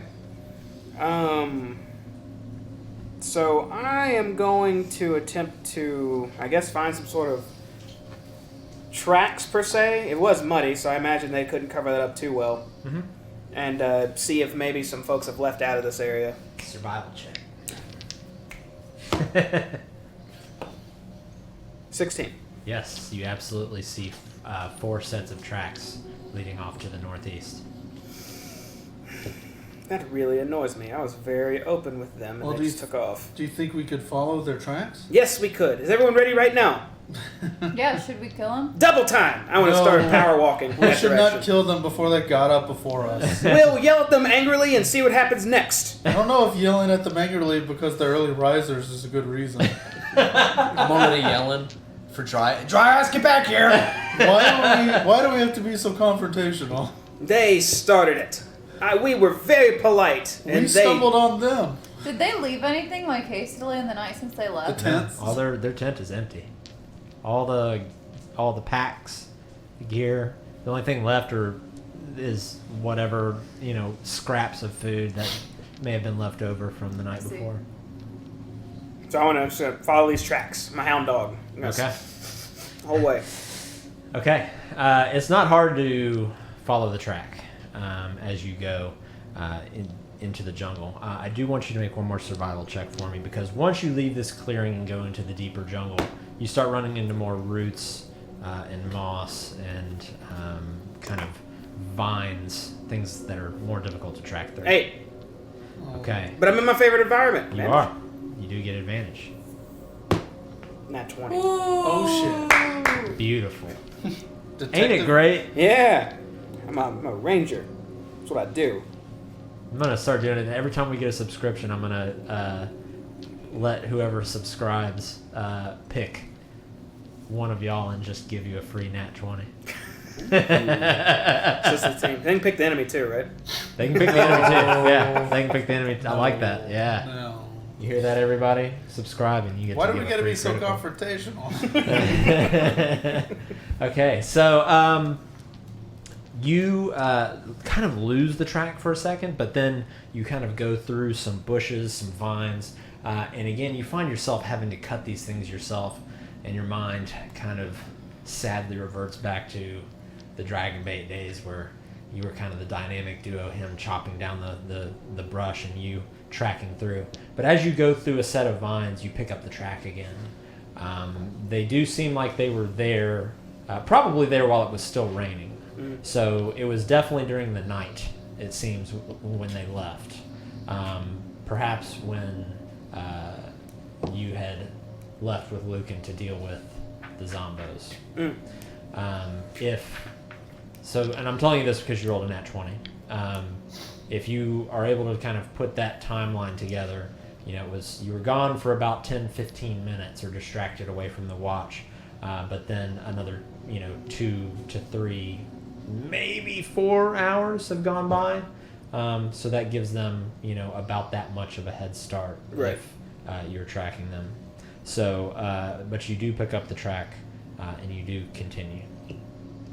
So I am going to attempt to, I guess, find some sort of tracks per se. It was muddy, so I imagine they couldn't cover that up too well. Mm-hmm. And see if maybe some folks have left out of this area. Survival check. 16. Yes, you absolutely see 4 sets of tracks leading off to the northeast. That really annoys me. I was very open with them, and Well, they do you just took off. Do you think we could follow their tracks? Yes, we could. Is everyone ready right now? Yeah, should we kill him? Double time! I want to No. start power walking. We that should direction. not kill them before they got up before us. We'll yell at them angrily and see what happens next. I don't know if yelling at them angrily because they're early risers is a good reason. I'm already yelling for dry ass, get back here! Why do we have to be so confrontational? They started it. We were very polite, and We stumbled on them. Did they leave anything like hastily in the night since they The left? tent. All their tent is empty. All the packs, the gear. The only thing left is whatever scraps of food that may have been left over from the night I see. before. So I'm just gonna follow these tracks. My hound dog. I'm gonna Okay. The whole way. Okay. It's not hard to follow the track as you go into the jungle. I do want you to make one more survival check for me because once you leave this clearing and go into the deeper jungle, you start running into more roots and moss and kind of vines, things that are more difficult to track through. 8. Okay. But I'm in my favorite environment. You man. are. You do get advantage. Nat 20. Oh Beautiful. shit! Ain't it great? Yeah. I'm a ranger. That's what I do. I'm gonna start doing it every time we get a subscription. I'm gonna let whoever subscribes pick one of y'all and just give you a free nat 20. It's just the team. They can pick the enemy too, right? They can pick the enemy too. Yeah, they can pick the enemy. I like that. Yeah. No. You hear that, everybody? Subscribe and you get. Why to do we get gotta a be free so critical. confrontational? Okay, so you kind of lose the track for a second, but then you kind of go through some bushes, some vines, and again you find yourself having to cut these things yourself, and your mind kind of sadly reverts back to the dragon bait days where you were kind of the dynamic duo, him chopping down the brush and you tracking through. But as you go through a set of vines, you pick up the track again. They do seem like they were there, probably there while it was still raining. So it was definitely during the night, it seems, when they left. Perhaps when you had left with Lucan to deal with the zombos. And I'm telling you this because you rolled a nat 20. If you are able to kind of put that timeline together, you were gone for about 10-15 minutes or distracted away from the watch, but then another 2 to 3, maybe 4 hours have gone by. So that gives them about that much of a head start if you're tracking them. So, but you do pick up the track and you do continue.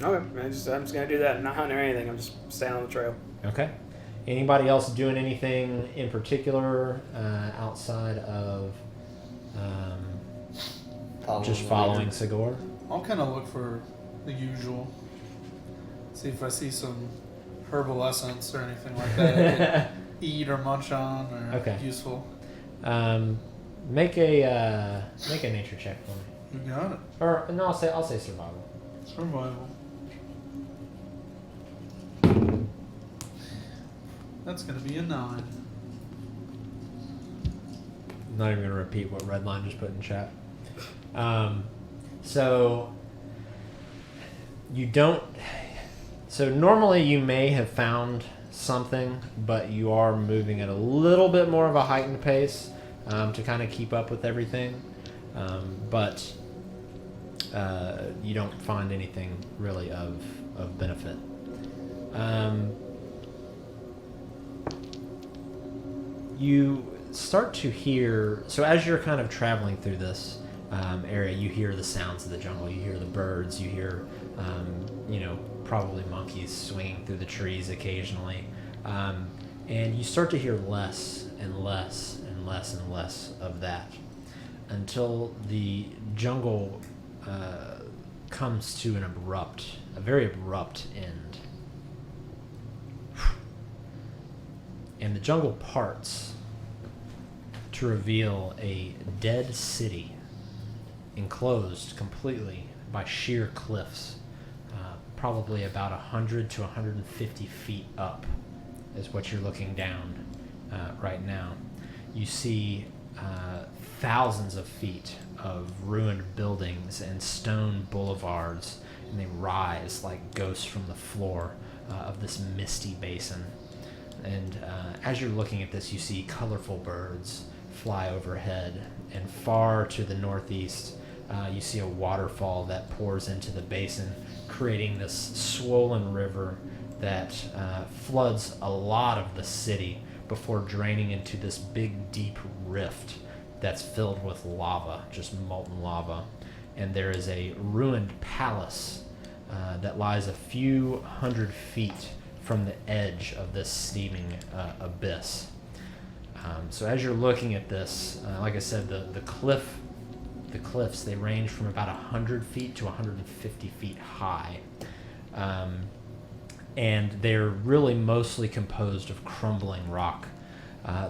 Okay, I'm just gonna do that. Not hunting or anything. I'm just staying on the trail. Okay. Anybody else doing anything in particular outside of just following Sigor? I'll kind of look for the usual. See if I see some herbal essence or anything like that I can eat or munch on or useful. Make a nature check for me. You got it. Or no, I'll say survival. Survival. That's gonna be a 9. I'm not even gonna repeat what Redline just put in chat. So you don't. So normally you may have found something, but you are moving at a little bit more of a heightened pace to kind of keep up with everything. But you don't find anything really of benefit. You start to hear, so as you're kind of traveling through this area, you hear the sounds of the jungle. You hear the birds. You hear, probably monkeys swinging through the trees occasionally. And you start to hear less and less and less and less of that until the jungle comes to a very abrupt end. And the jungle parts to reveal a dead city enclosed completely by sheer cliffs, probably about 100 to 150 feet up is what you're looking down right now. You see thousands of feet of ruined buildings and stone boulevards, and they rise like ghosts from the floor of this misty basin. And as you're looking at this, you see colorful birds fly overhead, and far to the northeast, you see a waterfall that pours into the basin, creating this swollen river that floods a lot of the city before draining into this big, deep rift that's filled with lava, just molten lava. And there is a ruined palace that lies a few hundred feet from the edge of this steaming abyss. So as you're looking at this, like I said, the cliffs, they range from about 100 feet to 150 feet high. And they're really mostly composed of crumbling rock.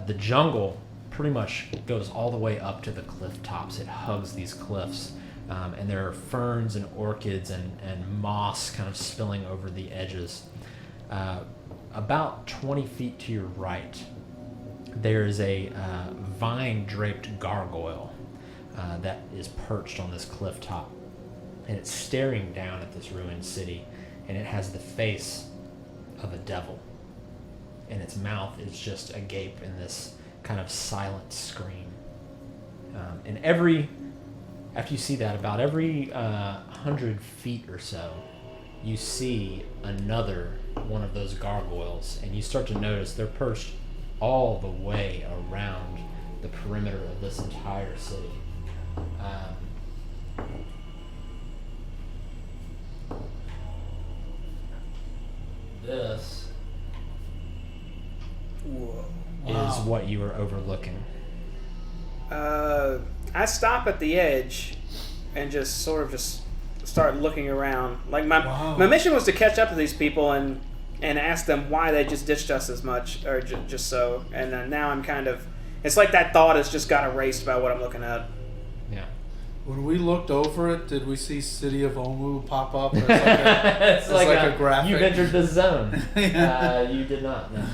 The jungle pretty much goes all the way up to the cliff tops. It hugs these cliffs. And there are ferns and orchids and moss kind of spilling over the edges. About 20 feet to your right, there is a vine-draped gargoyle that is perched on this cliff top. And it's staring down at this ruined city. And it has the face of a devil. And its mouth is just agape in this kind of silent scream. And after you see that, about every 100 feet or so, you see another one of those gargoyles, and you start to notice they're perched all the way around the perimeter of this entire city. This is what you are overlooking. I stop at the edge and just sort of just start looking around. Like my mission was to catch up to these people and and asked them why they just ditched us as much, or just so. And now I'm kind of, it's like that thought has just got erased by what I'm looking at. Yeah. When we looked over it, did we see City of Omu pop up? It's like a graphic. You've entered the zone. Yeah. You did not. No.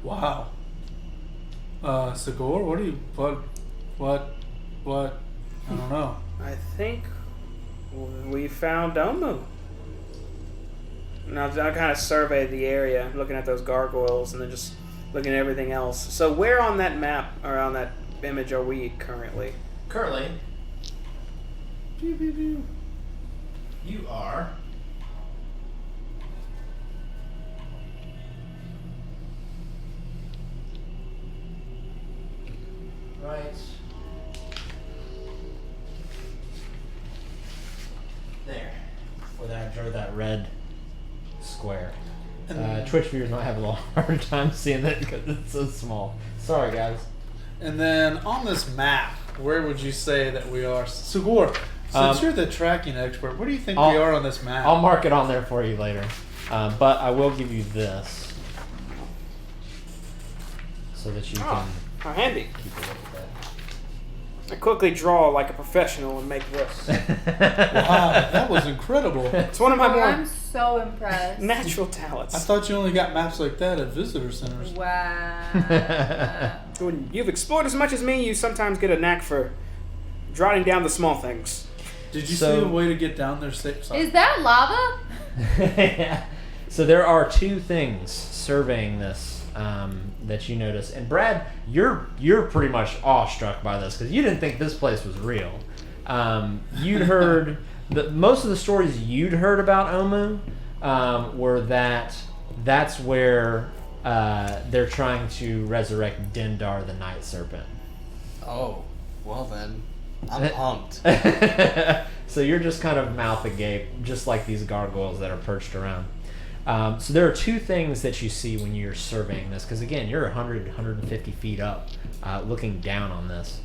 Wow. Sagor, what do you, what, I don't know. I think we found Omu. Now I kind of surveyed the area, looking at those gargoyles, and then just looking at everything else. So where on that map, or on that image, are we currently? Currently, you are right there, where that drew that red square. Twitch viewers might have a little harder time seeing that because it's so small. Sorry, guys. And then on this map, where would you say that we are? Sagor, since you're the tracking expert, where do you think we are on this map? I'll mark it on there for you later. But I will give you this so that you can How handy. keep a look at that. I quickly draw like a professional and make this. Wow, that was incredible. It's one of my more I'm so impressed. natural talents. I thought you only got maps like that at visitor centers. Wow. When you've explored as much as me, you sometimes get a knack for jotting down the small things. Did you So- see a way to get down there safe? Sorry. Is that lava? Yeah. So there are two things surveying this that you notice, and Brad, you're pretty much awestruck by this because you didn't think this place was real. You'd heard most of the stories you'd heard about Omu were that's where they're trying to resurrect Dendar, the Night Serpent. Oh, well then, I'm pumped. So you're just kind of mouth agape, just like these gargoyles that are perched around. So there are two things that you see when you're surveying this, because again, you're 100, 150 feet up, looking down on this.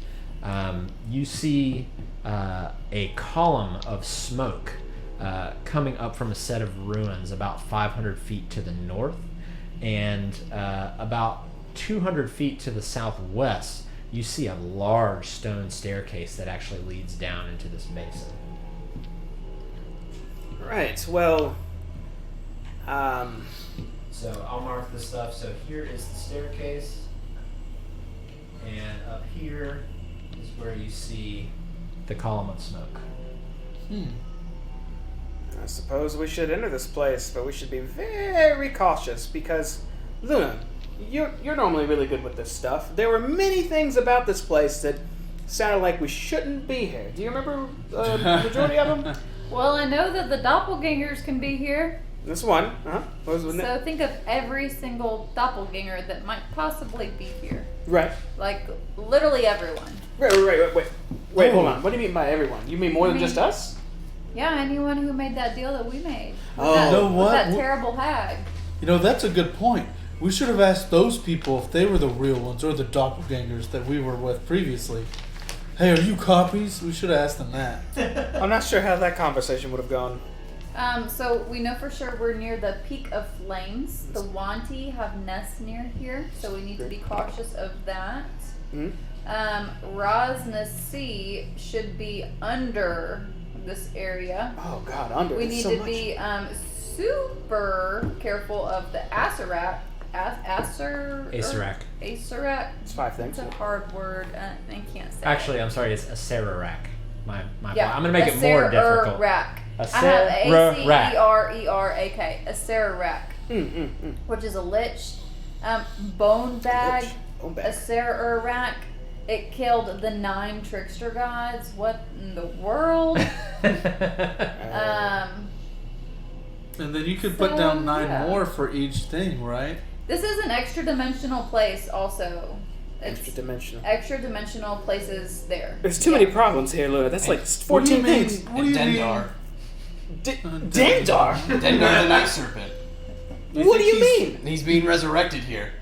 You see a column of smoke coming up from a set of ruins about 500 feet to the north, and about 200 feet to the southwest, you see a large stone staircase that actually leads down into this basin. Right. Well. So I'll mark the stuff. So here is the staircase, and up here is where you see the column of smoke. I suppose we should enter this place, but we should be very cautious because, Luna, you're normally really good with this stuff. There were many things about this place that sounded like we shouldn't be here. Do you remember the majority of them? Well, I know that the doppelgangers can be here. This one, What was the So think of every single doppelganger that might possibly be here. Right. Like, literally everyone. Wait, hold on. What do you mean by everyone? You mean more than just us? Yeah, anyone who made that deal that we made. Oh. That, You know what? With that terrible hag. You know, that's a good point. We should have asked those people if they were the real ones or the doppelgangers that we were with previously. Hey, are you copies? We should have asked them that. I'm not sure how that conversation would have gone. So we know for sure we're near the Peak of Flames. The Wanti have nests near here, so we need to be cautious of that. Raznasi should be under this area. Oh God, under. We It's need so to much. be super careful of the Asarak. Asarak. Asarak. It's 5 things. It's a hard word. I can't say. Actually, I'm sorry, it's Acerarak. My Yeah, I'm gonna make it more difficult. Asarak. I have Acerarak. Acererak. Acerarak. Which is a lich. Bone bag. Bone bag. Acerarak. It killed the 9 trickster gods. What in the world? And then you could put down 9 yeah. more for each thing, right? This is an extra dimensional place also. It's Extra dimensional. extra dimensional places there. There's too many problems here, Luna. That's like 14 things. What do you mean? Dendar. Dendar? Dendar the Night Serpent. What do you mean? And he's being resurrected here.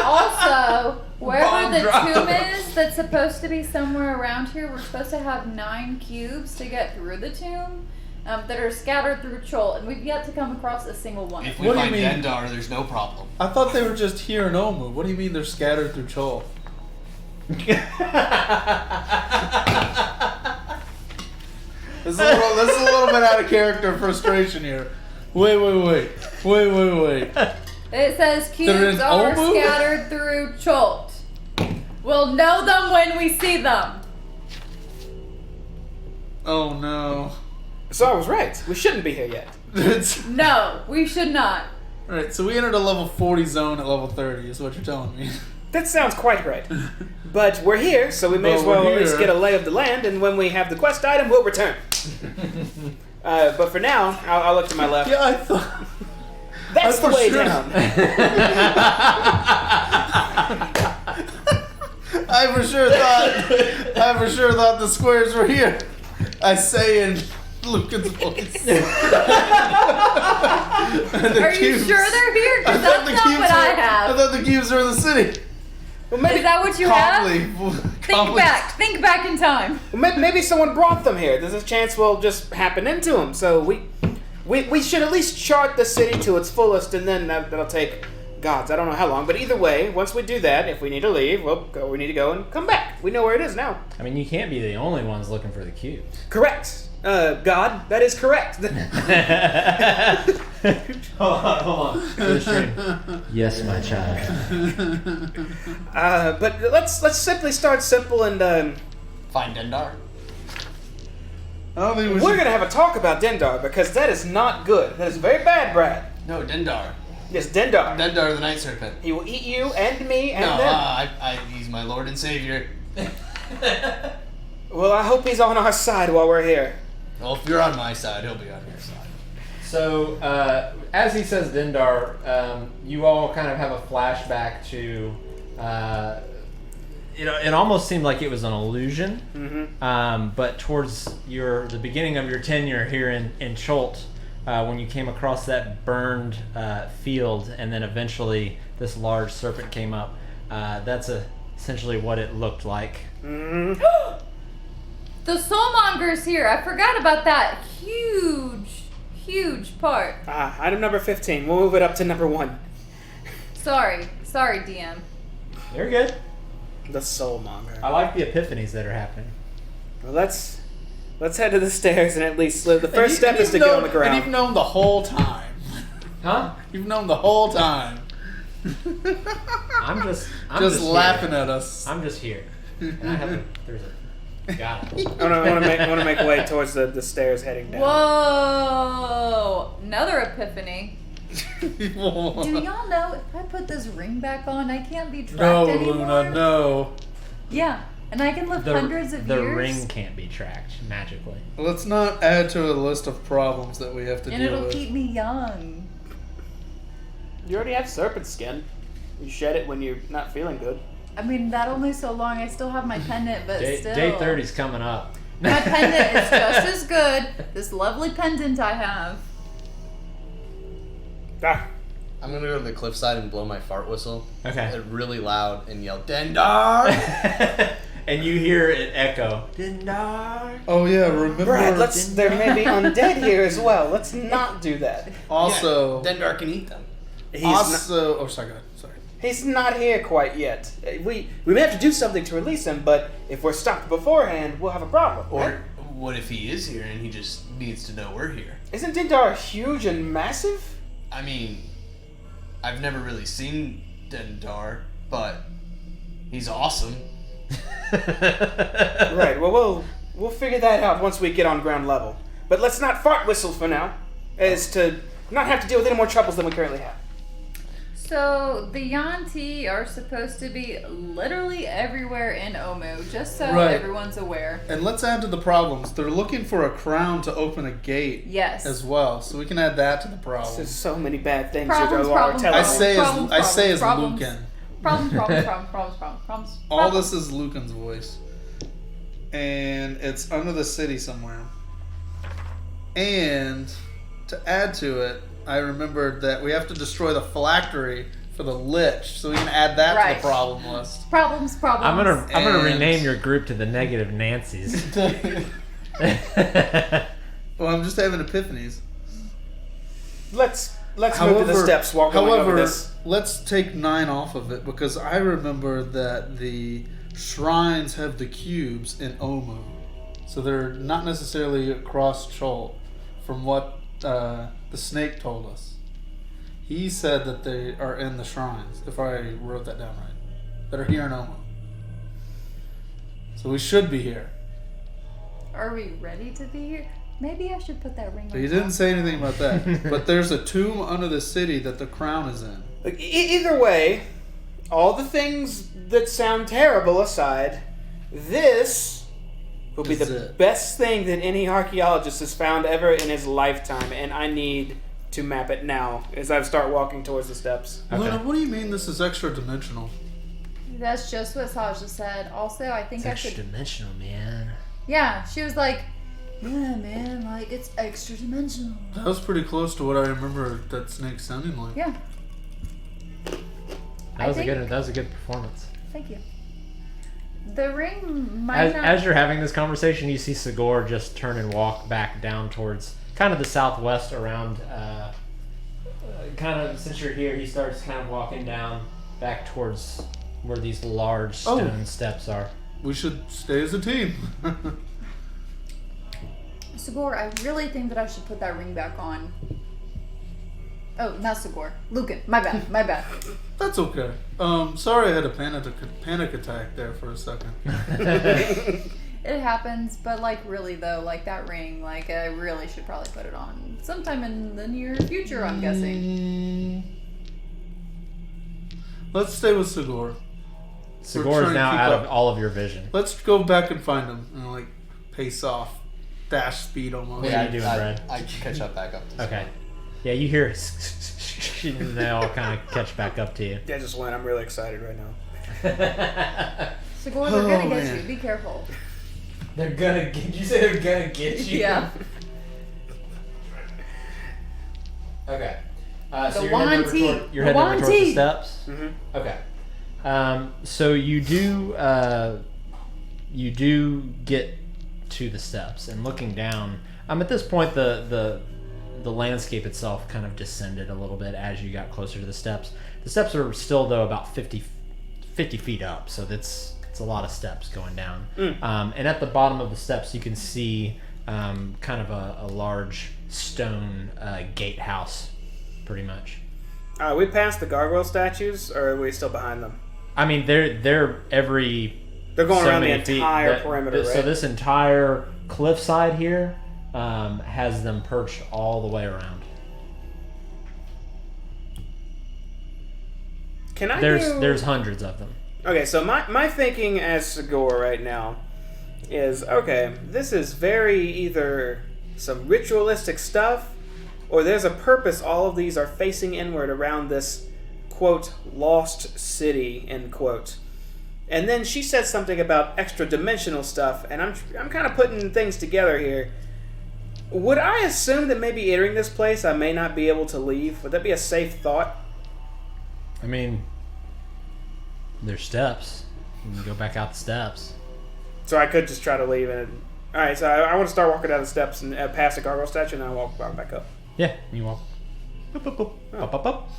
Also, wherever Bomb the drop. tomb is that's supposed to be somewhere around here, we're supposed to have 9 cubes to get through the tomb. that are scattered through Chol, and we've yet to come across a single one. If we What do you find mean? Dendar, there's no problem. I thought they were just here in Omu. What do you mean they're scattered through Chol? This is a little bit out of character frustration here. Wait. It says They're in cubes are Omu? scattered through Cholt. We'll know them when we see them. Oh no. So I was right. We shouldn't be here yet. No, we should not. Alright, so we entered a level 40 zone at level 30, is what you're telling me. That sounds quite right. But we're here, so we may But as well we're at least here. get a lay of the land, and when we have the quest item, we'll return. But for now, I'll look to my left. Yeah, I thought. That's I the for way sure- down. I for sure thought the squares were here. I say in Lucan's voice. Are you sure they're here? Because that's not what I I have. thought the cubes were in the city. Well, maybe, Is that what you have? Calmly. Think back in time. maybe someone brought them here. There's a chance we'll just happen into them. So we should at least chart the city to its fullest, and then that'll take gods. I don't know how long, but either way, once we do that, if we need to leave, we need to go and come back. We know where it is now. I mean, you can't be the only ones looking for the cube. Correct. God, that is correct. Hold on. For the stream. Yes, my child. But let's simply start simple and Find Dendar. I don't think we we're should. gonna have a talk about Dendar because that is not good. That is very bad, Brad. No, Dendar. Yes, Dendar. Dendar the Night Serpent. He will eat you and me and No, them. he's my Lord and Savior. Well, I hope he's on our side while we're here. Well, if you're on my side, he'll be on your side. So, as he says Dendar, you all kind of have a flashback to, it almost seemed like it was an illusion. Mm-hmm. But towards the beginning of your tenure here in Cholt, when you came across that burned field, and then eventually this large serpent came up, that's essentially what it looked like. Mm-hmm. The Soulmonger's here. I forgot about that huge part. Item number 15. We'll move it up to number 1. Sorry, DM. You're good. The Soulmonger. I like the epiphanies that are happening. Well, let's head to the stairs and at least the first step is to get on the And you've ground. known the whole time. Huh? You've known the whole time. I'm just laughing here. at us. I'm just here. And I have there's a got it. I want to make way towards the stairs heading down. Whoa! Another epiphany. Do No, y'all know if I put this ring back on, I can't be tracked anymore? Luna, no. Yeah, and I can live hundreds of the years. ring can't be tracked magically. Let's not add to a list of problems that we have to And deal it'll with. keep me young. You already have serpent skin. You shed it when you're not feeling good. I mean, that only so long. I still have my pendant, but Day still. 30's coming up. My pendant is just as good. This lovely pendant I have. Ah, I'm gonna go to the cliffside and blow my fart whistle. Okay. Really loud and yell, Dendar! And you hear it echo. Dendar. Oh yeah, remember? Brad, there may be undead here as well. Let's not do that. Also, Yeah, Dendar can eat them. oh sorry, go ahead. Sorry. He's not here quite yet. We may have to do something to release him, but if we're stopped beforehand, we'll have a problem. Or right? what if he is here and he just needs to know we're here? Isn't Dendar huge and massive? I mean, I've never really seen Dendar, but he's awesome. Right. Well, we'll figure that out once we get on ground level. But let's not fart whistle for now, as to not have to deal with any more troubles than we currently have. So, the Yanti are supposed to be literally everywhere in Omu, just so Right. everyone's aware. And let's add to the problems. They're looking for a crown to open a gate. Yes. As well, so we can add that to the problem. There's so many bad things Problems, you are problems, telling I me. say Problems, as problems. Lucan. Problems. All this is Lucan's voice. And it's under the city somewhere. And to add to it, I remembered that we have to destroy the phylactery for the Lich, so we can add that to Right. the problem list. Problems. I'm gonna And- rename your group to the Negative Nancys. Well, I'm just having epiphanies. Let's move to the steps while going over However, this. let's take 9 off of it because I remember that the shrines have the cubes in Omu, so they're not necessarily across Chol, from what the snake told us. He said that they are in the shrines, if I wrote that down right, that are here in Omu. So we should be here. Are we ready to be here? Maybe I should put that ring on. He didn't say anything about that, but there's a tomb under the city that the crown is in. Like, either way, all the things that sound terrible aside, this will be This the is it. best thing that any archaeologist has found ever in his lifetime, and I need to map it now as I start walking towards the steps. Okay. Luna, what do you mean this is extra dimensional? That's just what Sasha said. Also, I think It's I extra should. dimensional, man. Yeah, she was like, yeah, man, like it's extra dimensional. That was pretty close to what I remember that snake sounding like. Yeah, That was a good performance. thank you. The ring might not. As you're having this conversation, you see Sigor just turn and walk back down towards kind of the southwest around. Kind of since you're here, he starts kind of walking down back towards where these large stone steps are. We should stay as a team. Sigor, I really think that I should put that ring back on. Oh, not Sigor. Lucan. My bad. That's okay. Sorry I had a panic attack there for a second. It happens, but like really though, like that ring, like I really should probably put it on sometime in the near future, I'm guessing. Let's stay with Sigor. Sigor trying is to now keep out up. of all of your vision. Let's go back and find him and like pace off, dash speed almost. What are you doing, Brad? I catch up back up. Okay. Yeah, you hear and they all kind of catch back up to you. I just went. I'm really excited right now. Sigor, they're gonna get man. you. Be careful. They're gonna get you. Say they're gonna get you. Yeah. Okay. The So wand you're heading over tea. toward, you're The heading over wand towards the tea. steps. Mm-hmm. Okay. So you do get to the steps, and looking down. At this point the landscape itself kind of descended a little bit as you got closer to the steps. The steps are still though about 50 feet up, so it's a lot of steps going down. And at the bottom of the steps you can see kind of a large stone gatehouse, pretty much. We passed the gargoyle statues, or are we still behind them? I mean, they're every. They're going so around the many feet entire perimeter, right? So this entire cliffside here has them perched all the way around. Can I There's hundreds of them. Okay, so my thinking as Sigor right now is, okay, this is very either some ritualistic stuff, or there's a purpose all of these are facing inward around this, quote, lost city, end quote. And then she said something about extra-dimensional stuff, and I'm kind of putting things together here. Would I assume that maybe entering this place I may not be able to leave? Would that be a safe thought? I mean, there's steps. You can go back out the steps. So I could just try to leave and... Alright, so I want to start walking down the steps and past the gargoyle statue, and then I'll walk back up. Yeah, you walk. Boop, boop, boop. Up, up, up.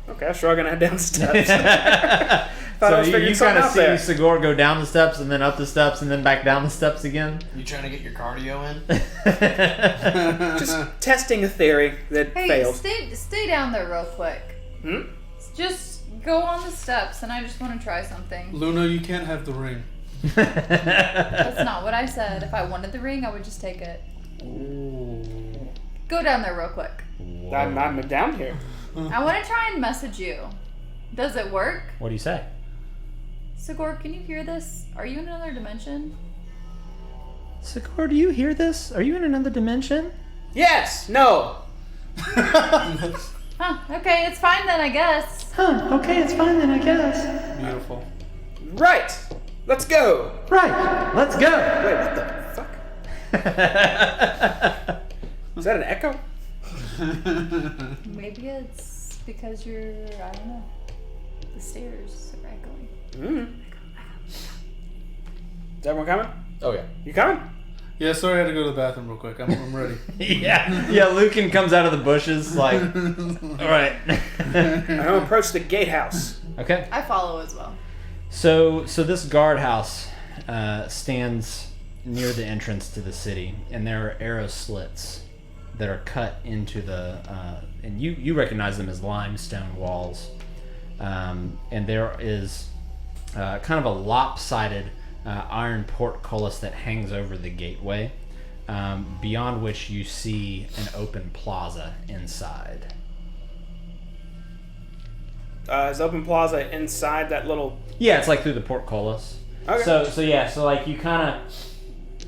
Okay, I sure gonna head down the steps. Thought I So was figuring you something kind of out see there. Sigor go down the steps and then up the steps and then back down the steps again. You trying to get your cardio in? Just testing a theory that Hey, failed. stay down there real quick. Just go on the steps, and I just want to try something. Luna, you can't have the ring. That's not what I said. If I wanted the ring, I would just take it. Go down there real quick. I'm down here. I want to try and message you. Does it work? What do you say? Sigor, can you hear this? Are you in another dimension? Sigor, do you hear this? Are you in another dimension? Yes! No! Huh, okay, it's fine then, I guess. Huh, okay, it's fine then, I guess. Beautiful. Right! Let's go! Right, let's go! Wait, what the fuck? Is that an echo? Maybe it's because you're, I don't know, the stairs are echoing. Is everyone coming? Oh yeah. You coming? Yeah, sorry, I had to go to the bathroom real quick. I'm ready. yeah. Lucan comes out of the bushes like, all right. I'll approach the gatehouse. Okay. I follow as well. So this guardhouse stands near the entrance to the city, and there are arrow slits that are cut into the, and you recognize them as limestone walls, and there is kind of a lopsided iron portcullis that hangs over the gateway, beyond which you see an open plaza inside. Is Open Plaza inside that little... Yeah, it's like through the portcullis. Okay. So like you kind of,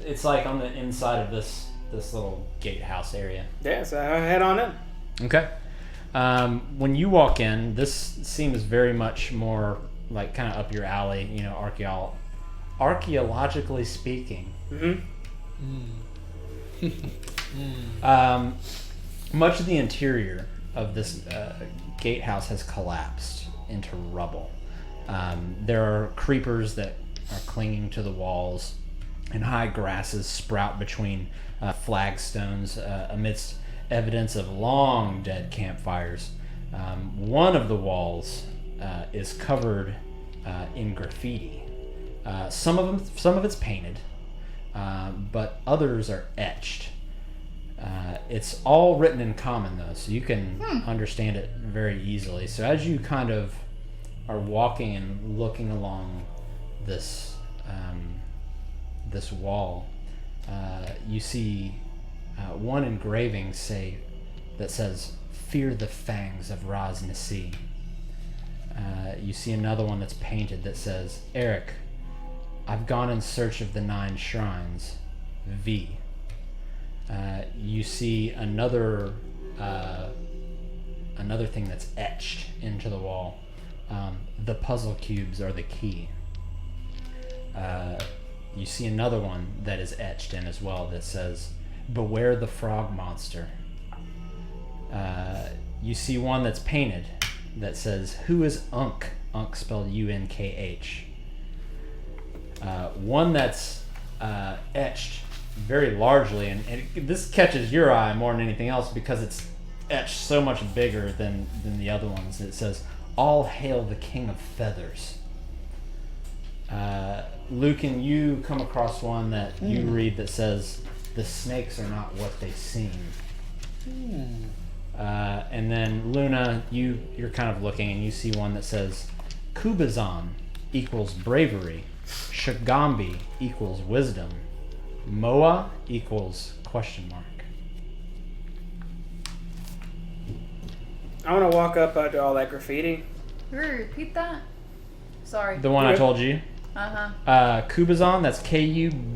it's like on the inside of this little gatehouse area. Yeah, so I head on in. Okay. When you walk in, this seems very much more like kind of up your alley, you know, archaeologically speaking. Much of the interior of this gatehouse has collapsed into rubble. There are creepers that are clinging to the walls, and high grasses sprout between flagstones amidst evidence of long dead campfires. One of the walls is covered in graffiti. Some of it's painted, but others are etched. It's all written in common though, so you can understand it very easily. So as you kind of are walking and looking along this this wall, you see one engraving that says, "Fear the fangs of Raz Nasi." You see another one that's painted that says, "Eric, I've gone in search of the 9 shrines, V." You see another thing that's etched into the wall. The puzzle cubes are the key. You see another one that is etched in as well that says, "Beware the frog monster." You see one that's painted that says, "Who is Unk?" Unk spelled UNKH. One that's etched very largely, and this catches your eye more than anything else because it's etched so much bigger than the other ones. It says, "All hail the King of Feathers." Lucan, you come across one that you read that says, "The snakes are not what they seem." And then Luna, you're kind of looking and you see one that says, "Kubazan equals bravery, Shagambi equals wisdom, Moa equals question mark." I want to walk up to all that graffiti. Can you repeat that? Sorry. The one I told you. Uh-huh. Kubazan, that's Kubazan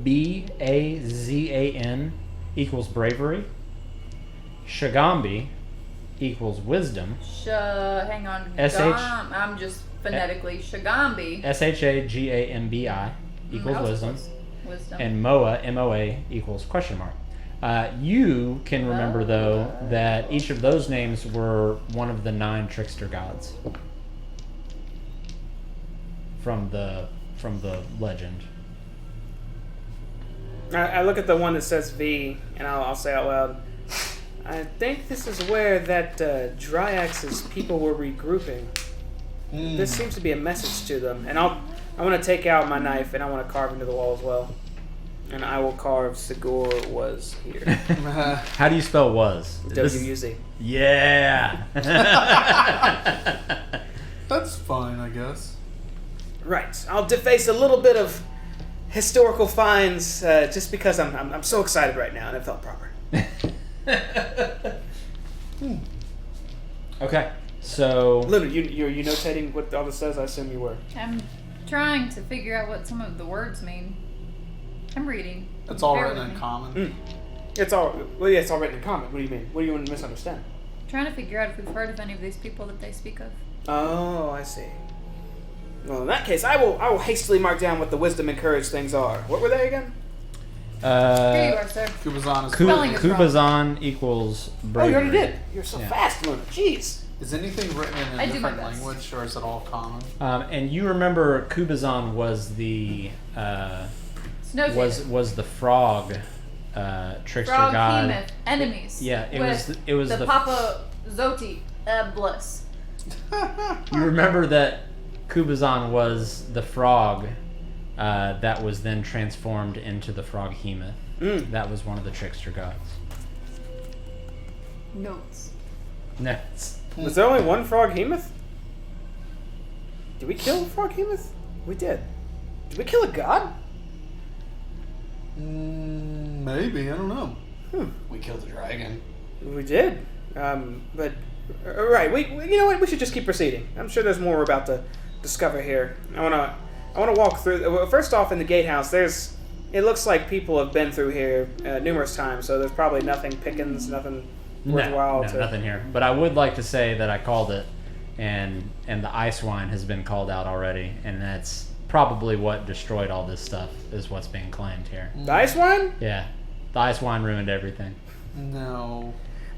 equals bravery. Shagambi equals wisdom. Hang on. I'm just phonetically. Shagambi. Shagambi equals wisdom. Wisdom. And Moa, MOA, equals question mark. You can remember, though, that each of those names were one of the 9 trickster gods from the legend. I look at the one that says V, and I'll say out loud, "I think this is where that Dryax's people were regrouping. This seems to be a message to them." And I want to take out my knife, and I want to carve into the wall as well. And I will carve Sigur was here. How do you spell was? W-U-Z. Yeah. That's fine, I guess. Right. I'll deface a little bit of historical finds just because I'm so excited right now and it felt proper. Okay, so Luna, you notating what all this says? I assume you were. I'm trying to figure out what some of the words mean. I'm reading. It's all Bear written with in me. common. It's all written in common. What do you mean? What do you want to misunderstand? Trying to figure out if we've heard of any of these people that they speak of. Oh, I see. Well, in that case, I will hastily mark down what the wisdom and courage things are. What were they again? Here you are, sir. Kubazan is Spelling is wrong. Kubazan equals bravery. Oh, you already did. You're so fast, Luna. Jeez. Is anything written in I a do my different best. language, or is it all common? And you remember Kubazan was the Snow was the frog trickster Frog god. Behemoth, enemies. Yeah, it with was the the Papa Zoti Bliss. You remember that Kubazan was the frog that was then transformed into the frog Behemoth. That was one of the trickster gods. Notes. Next. Was there only one frog Behemoth? Did we kill a frog Behemoth? We did. Did we kill a god? Maybe, I don't know. We killed the dragon. We did. But right, we you know what? We should just keep proceeding. I'm sure there's more we're about to discover here. I wanna walk through. Well, first off, in the gatehouse, it looks like people have been through here numerous times, so there's probably nothing pickings, nothing worthwhile. No, nothing here. But I would like to say that I called it, and the ice wine has been called out already, and that's probably what destroyed all this stuff. Is what's being claimed here. The ice wine? Yeah, the ice wine ruined everything. No.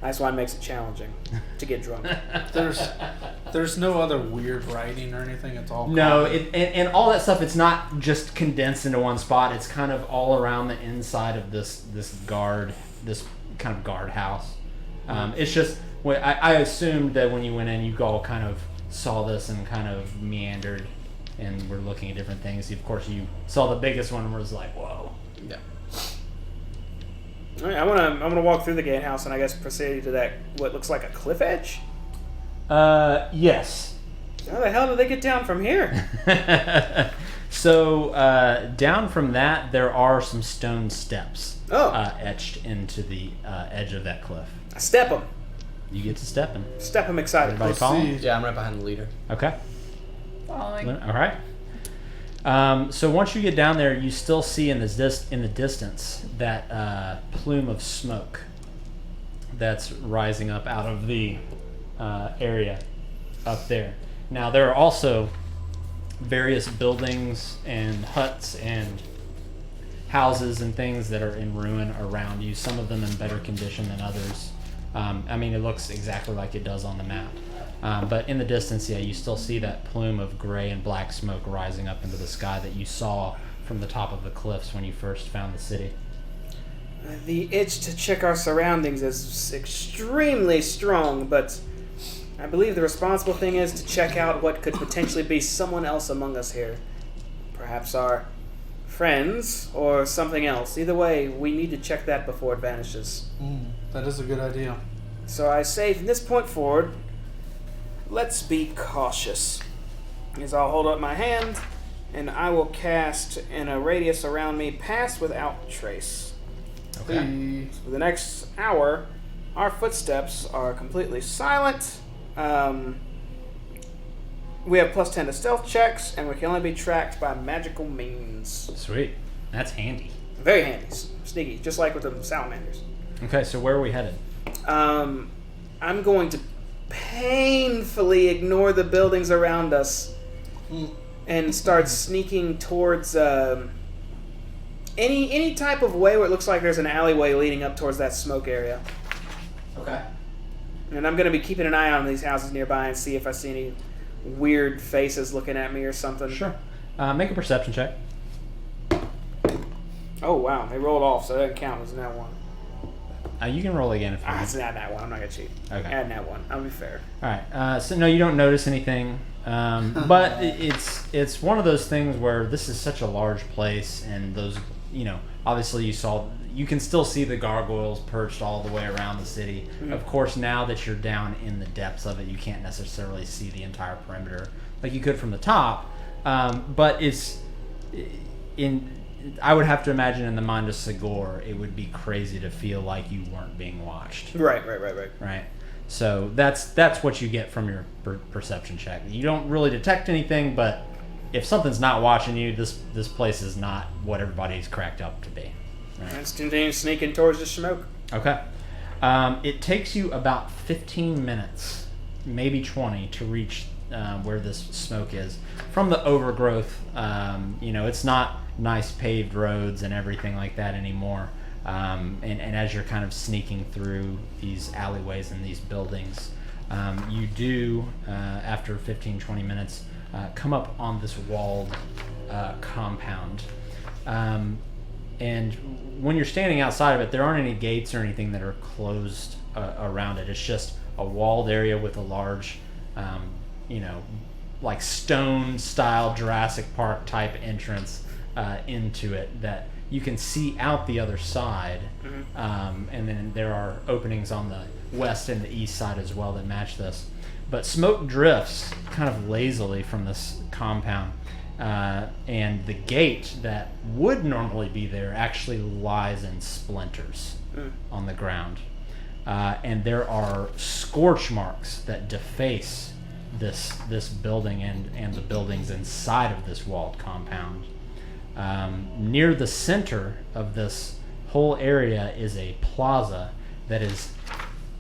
Ice wine makes it challenging to get drunk. There's no other weird writing or anything. It's all No, common. and all that stuff. It's not just condensed into one spot. It's kind of all around the inside of this kind of guardhouse. It's just I assumed that when you went in, you all kind of saw this and kind of meandered, and were looking at different things. Of course, you saw the biggest one and was like, "Whoa!" Yeah. All right, I'm gonna walk through the gatehouse and I guess proceed to that what looks like a cliff edge. Yes. How the hell did they get down from here? So down from that, there are some stone steps etched into the edge of that cliff. I step them. You get to step in. Step them excited. Everybody follow? Yeah, I'm right behind the leader. Okay. Following. All right. So once you get down there, you still see in the distance that plume of smoke that's rising up out of the area up there. Now there are also various buildings and huts and houses and things that are in ruin around you. Some of them in better condition than others. I mean, it looks exactly like it does on the map. But in the distance, yeah, you still see that plume of gray and black smoke rising up into the sky that you saw from the top of the cliffs when you first found the city. The itch to check our surroundings is extremely strong, but I believe the responsible thing is to check out what could potentially be someone else among us here. Perhaps our friends or something else. Either way, we need to check that before it vanishes. That is a good idea. So I say from this point forward, let's be cautious. As I'll hold up my hand, and I will cast in a radius around me, pass without trace. Okay. Hey. For the next hour, our footsteps are completely silent. We have +10 to stealth checks, and we can only be tracked by magical means. Sweet. That's handy. Very handy. Sneaky, just like with the salamanders. Okay, so where are we headed? I'm going to painfully ignore the buildings around us and start sneaking towards any type of way where it looks like there's an alleyway leading up towards that smoke area. Okay. And I'm going to be keeping an eye on these houses nearby and see if I see any weird faces looking at me or something. Sure. Make a perception check. Oh, wow. They rolled off, so that doesn't count as that one. You can roll again if you want. It's not that one. I'm not going to cheat. Okay. Add that one. I'll be fair. All right. So no, you don't notice anything, but it's one of those things where this is such a large place, and those, obviously you can still see the gargoyles perched all the way around the city. Mm-hmm. Of course, now that you're down in the depths of it, you can't necessarily see the entire perimeter like you could from the top. But I would have to imagine in the mind of Sagor, it would be crazy to feel like you weren't being watched. Right. Right. So that's what you get from your perception check. You don't really detect anything, but if something's not watching you, this place is not what everybody's cracked up to be. Right? Let's continue sneaking towards the smoke. Okay. It takes you about 15 minutes, maybe 20, to reach where this smoke is. From the overgrowth, it's not nice paved roads and everything like that anymore. And as you're kind of sneaking through these alleyways and these buildings, you do, after 15, 20 minutes, come up on this walled compound. And and when you're standing outside of it, there aren't any gates or anything that are closed around it. It's just a walled area with a large, like stone-style Jurassic Park type entrance into it that you can see out the other side. And then there are openings on the west and the east side as well that match this. But smoke drifts kind of lazily from this compound. And the gate that would normally be there actually lies in splinters on the ground. And there are scorch marks that deface this building and the buildings inside of this walled compound. Near the center of this whole area is a plaza that is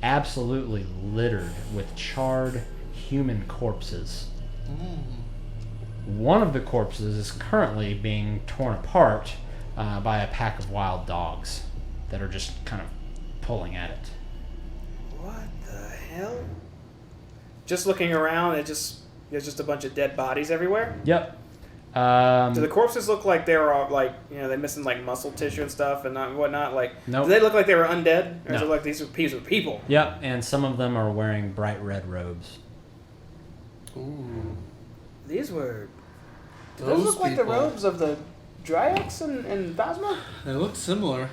absolutely littered with charred human corpses. One of the corpses is currently being torn apart by a pack of wild dogs that are just kind of pulling at it. What the hell? Just looking around, there's just a bunch of dead bodies everywhere. Yep. Do the corpses look like they were all like, they're missing like muscle tissue and stuff and whatnot? Like, nope. Do they look like they were undead? Or No. is it like these were pieces of people? Yep, and some of them are wearing bright red robes. Ooh. These were. Do Those those look like the people. robes of the Dryax and Phasma? They look similar.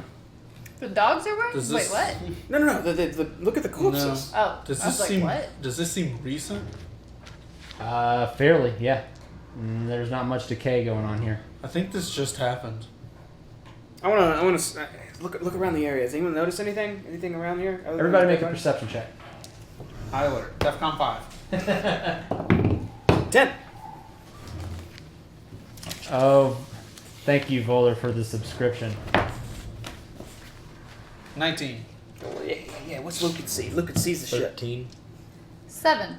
The dogs are wearing? Does Wait, this- what? No. The look at the corpses. Oh, Does I this was seem? like, what? Does this seem recent? Fairly, yeah. There's not much decay going on here. I think this just happened. I wanna look around the area. Has anyone noticed anything? Anything around here? other than Everybody the make a dead perception check. High alert. DEFCON 5. bodies? 10. Oh, thank you, Voller, for the subscription. 19. Oh, yeah. What's Luke can see? Luke can sees the shit. 13. 7.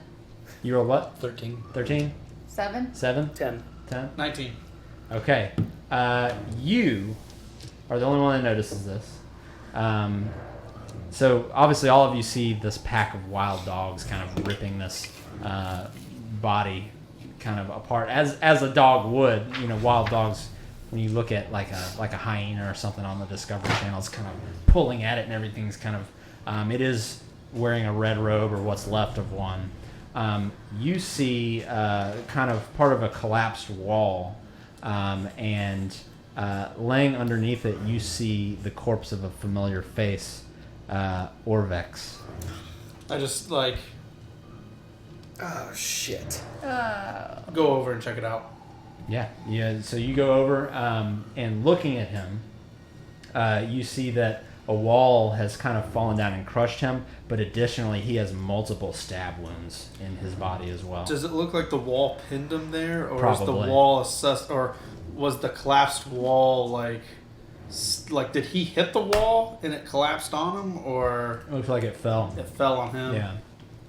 You roll what? 13. 13? 7. 7? 10. 10? 19. Okay. You are the only one that notices this. So obviously all of you see this pack of wild dogs kind of ripping this body kind of apart, as a dog would. Wild dogs, when you look at like a hyena or something on the Discovery Channel, it's kind of pulling at it and everything's kind of it is wearing a red robe or what's left of one. You see kind of part of a collapsed wall, and laying underneath it you see the corpse of a familiar face, Orvex. I just Oh shit. go over and check it out. Yeah. So you go over, and looking at him, you see that a wall has kind of fallen down and crushed him, but additionally he has multiple stab wounds in his body as well. Does it look like the wall pinned him there, or is the Probably. wall or was the collapsed wall like did he hit the wall and it collapsed on him, or It looks like it fell. it fell on him? Yeah.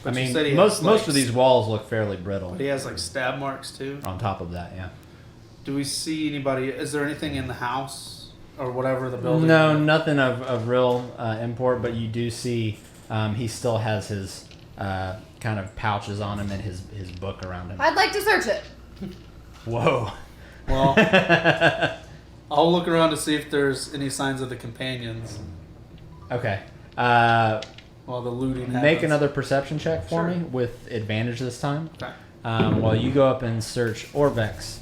But I you mean, said he most has, like, most of these walls look fairly brittle. But he has like stab marks too. On top of that, yeah. Do we see anybody? Is there anything in the house or whatever the building? No, nothing of real import, but you do see he still has his kind of pouches on him and his book around him. I'd like to search it. Whoa. Well, I'll look around to see if there's any signs of the companions Okay. while the looting happens. Make another perception check for Sure. me with advantage this time. Okay. While you go up and search Orvex.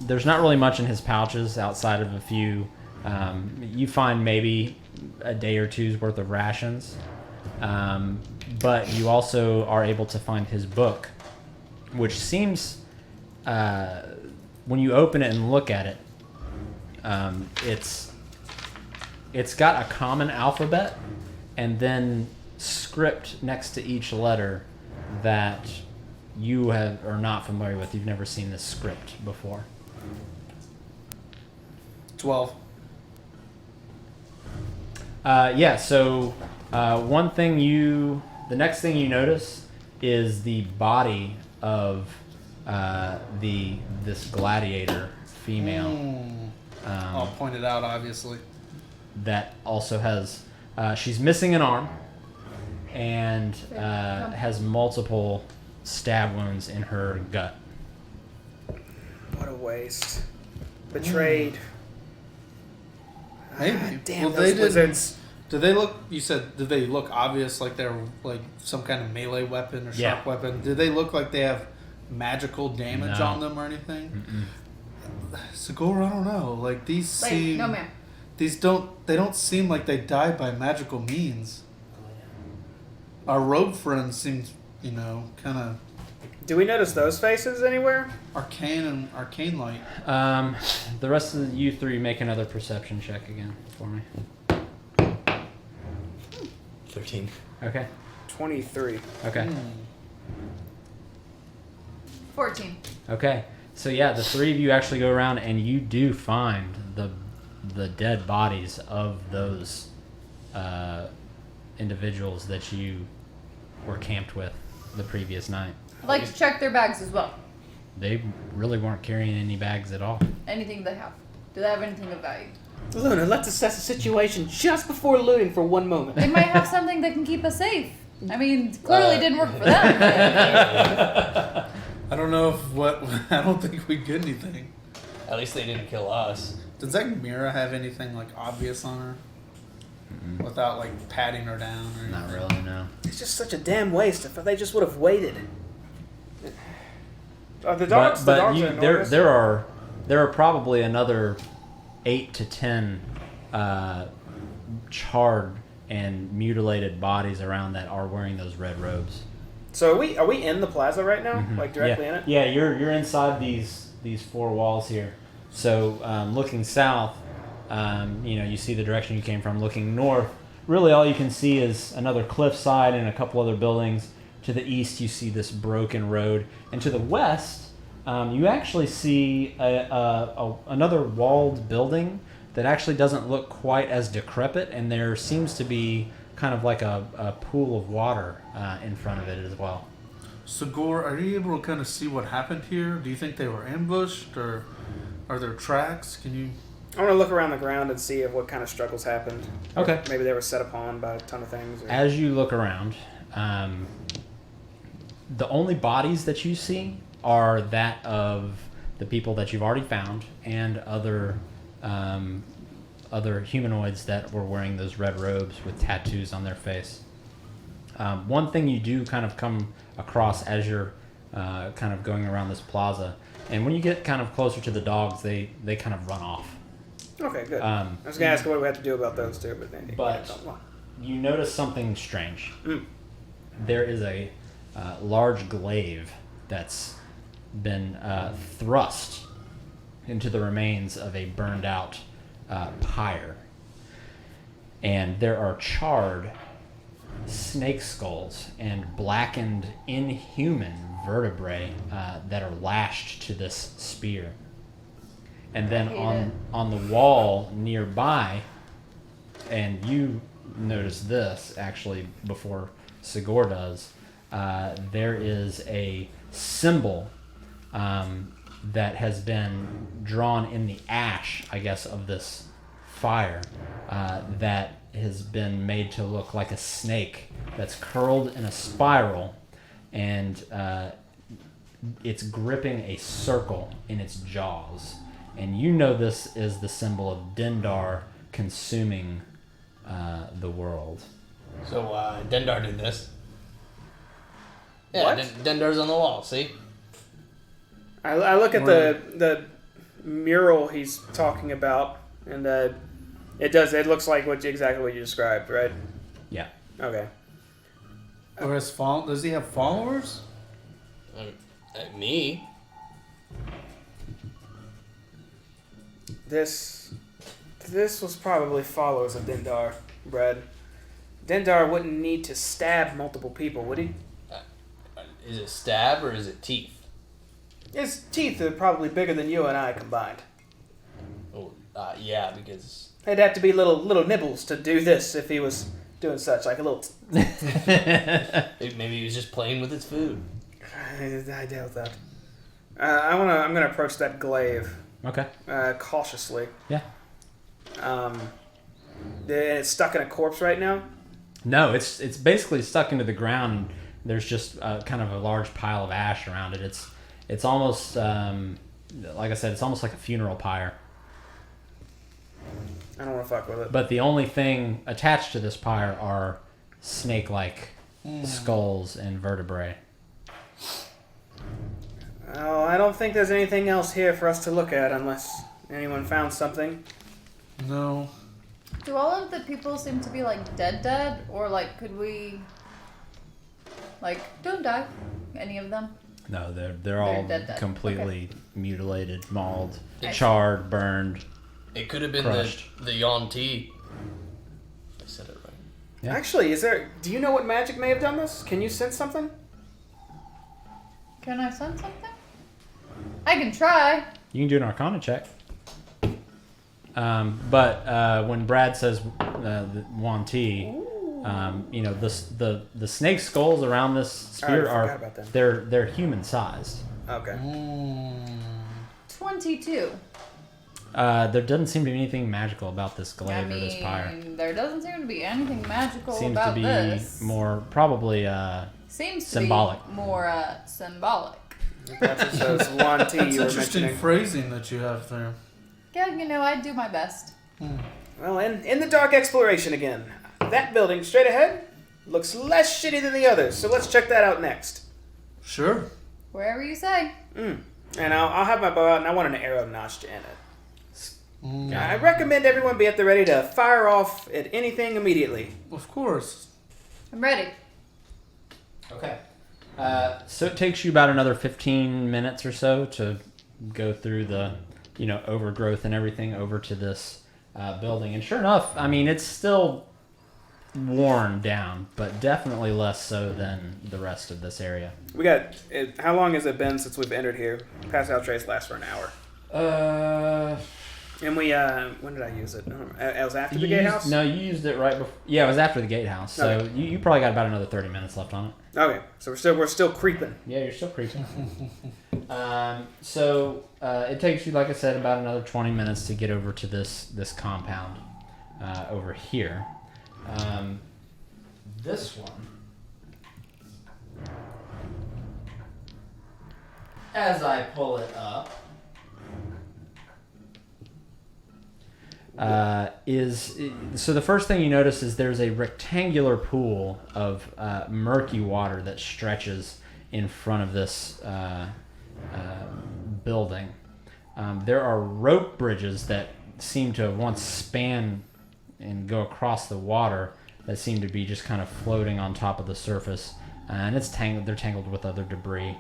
There's not really much in his pouches outside of a few. You find maybe a day or two's worth of rations. But you also are able to find his book, which seems, when you open it and look at it, it's got a common alphabet and then script next to each letter that you are not familiar with. You've never seen this script before. 12. So the next thing you notice is the body of this gladiator female I'll point it out, obviously. that also has she's missing an arm and has multiple stab wounds in her gut. What a waste. Betrayed. Maybe. Damn Well, those they didn't. wizards. Did they look? You said did they look obvious like they're like some kind of melee weapon or sharp Yeah. weapon? Did they look like they have magical damage No. on them or anything? Mm-mm. Sigor, I don't know. Like these seem. No, ma'am. These don't. They don't seem like they died by magical means. Our rogue friend seems, kind of Do we notice those faces anywhere? arcane and arcane light. The rest of you three make another perception check again for me. 13. Okay. 23. Okay. 14. Okay. So yeah, the three of you actually go around and you do find the dead bodies of those individuals that you were camped with the previous night. I'd like to check their bags as well. They really weren't carrying any bags at all. Anything they have. Do they have anything of value? Luna, let's assess the situation just before looting for one moment. They might have something that can keep us safe. I mean, clearly it didn't work for them. I don't know if what. I don't think we get anything. At least they didn't kill us. Does that Mira have anything like obvious on her? Without like patting her down or anything? Not really, no. It's just such a damn waste. If they just would have waited. The dogs. But the dogs you, are enormous. there are probably another 8 to 10 charred and mutilated bodies around that are wearing those red robes. So are we in the plaza right now? Like directly yeah. in it? Yeah, you're inside these four walls here. So looking south, you see the direction you came from. Looking north, really all you can see is another cliffside and a couple other buildings. To the east, you see this broken road, and to the west, you actually see another walled building that actually doesn't look quite as decrepit, and there seems to be kind of like a pool of water in front of it as well. Sigor, are you able to kind of see what happened here? Do you think they were ambushed, or are there tracks? Can you? I want to look around the ground and see if what kind of struggles happened. Okay. Maybe they were set upon by a ton of things. Or... As you look around, the only bodies that you see are that of the people that you've already found and other humanoids that were wearing those red robes with tattoos on their face. One thing you do kind of come across as you're kind of going around this plaza, and when you get kind of closer to the dogs, they kind of run off. Okay, good. I was going to ask what we have to do about those two, but then You notice something strange. Mm. There is a large glaive that's been thrust into the remains of a burned out pyre. And there are charred snake skulls and blackened inhuman vertebrae that are lashed to this spear. And then on the wall nearby, and you notice this actually before Sigor does, there is a symbol that has been drawn in the ash, I guess, of this fire that has been made to look like a snake that's curled in a spiral, and it's gripping a circle in its jaws. And you know this is the symbol of Dendar consuming the world. So Dendar did this. Yeah, What? Dendar's on the wall, see? I look at the mural he's talking about, and it looks like exactly what you described, right? Yeah. Okay. Or does he have followers? Me? This was probably followers of Dendar, Brad. Dendar wouldn't need to stab multiple people, would he? Is it stab or is it teeth? His teeth are probably bigger than you and I combined. Oh, yeah, because... It'd have to be little nibbles to do this if he was doing such, like a little... Maybe he was just playing with his food. I doubt that. I'm gonna approach that glaive. Okay. Cautiously. Yeah. It's stuck in a corpse right now. No, it's basically stuck into the ground. There's just kind of a large pile of ash around it. It's almost like I said, it's almost like a funeral pyre. I don't want to fuck with it. But the only thing attached to this pyre are snake-like skulls and vertebrae. Oh, I don't think there's anything else here for us to look at unless anyone found something. No. Do all of the people seem to be like dead, or like could we like don't die? Any of them? No, they're all dead. completely mutilated, mauled, I see. charred, burned. It could have been Crushed. the Yuan-Ti. I said it right. Yeah. Actually, do you know what magic may have done this? Can you sense something? Can I sense something? I can try. You can do an Arcana check. But when Brad says the Yuan-Ti, you know the snake skulls around this spear forgot about them. they're human sized. Okay. 22. There doesn't seem to be anything magical about this glaive I or this pyre. mean, there doesn't seem to be anything magical Seems about to be this. more probably Seems symbolic. to be more symbolic. That's those one T That's you were interesting mentioning. phrasing that you have there. Yeah, you know, I do my best. Well, in the dark exploration again. That building straight ahead looks less shitty than the others, so let's check that out next. Sure. Wherever you say. And I'll have my bow out, and I want an arrow notched in it. I recommend everyone be at the ready to fire off at anything immediately. Of course. I'm ready. Okay. So it takes you about another 15 minutes or so to go through the, overgrowth and everything over to this building. And sure enough, I mean, it's still worn down, but definitely less so than the rest of this area. We got. How long has it been since we've entered here? Pass out trace lasts for an hour. And we, when did I use it? It was after the gatehouse? No, you used it right before. Yeah, it was after the gatehouse. So Okay. you probably got about another 30 minutes left on it. Okay, so we're still creeping. Yeah, you're still creeping. So it takes you, like I said, about another 20 minutes to get over to this compound over here. This one, as I pull it up, so the first thing you notice is there's a rectangular pool of murky water that stretches in front of this building. There are rope bridges that seem to once span and go across the water that seem to be just kind of floating on top of the surface, and they're tangled with other debris.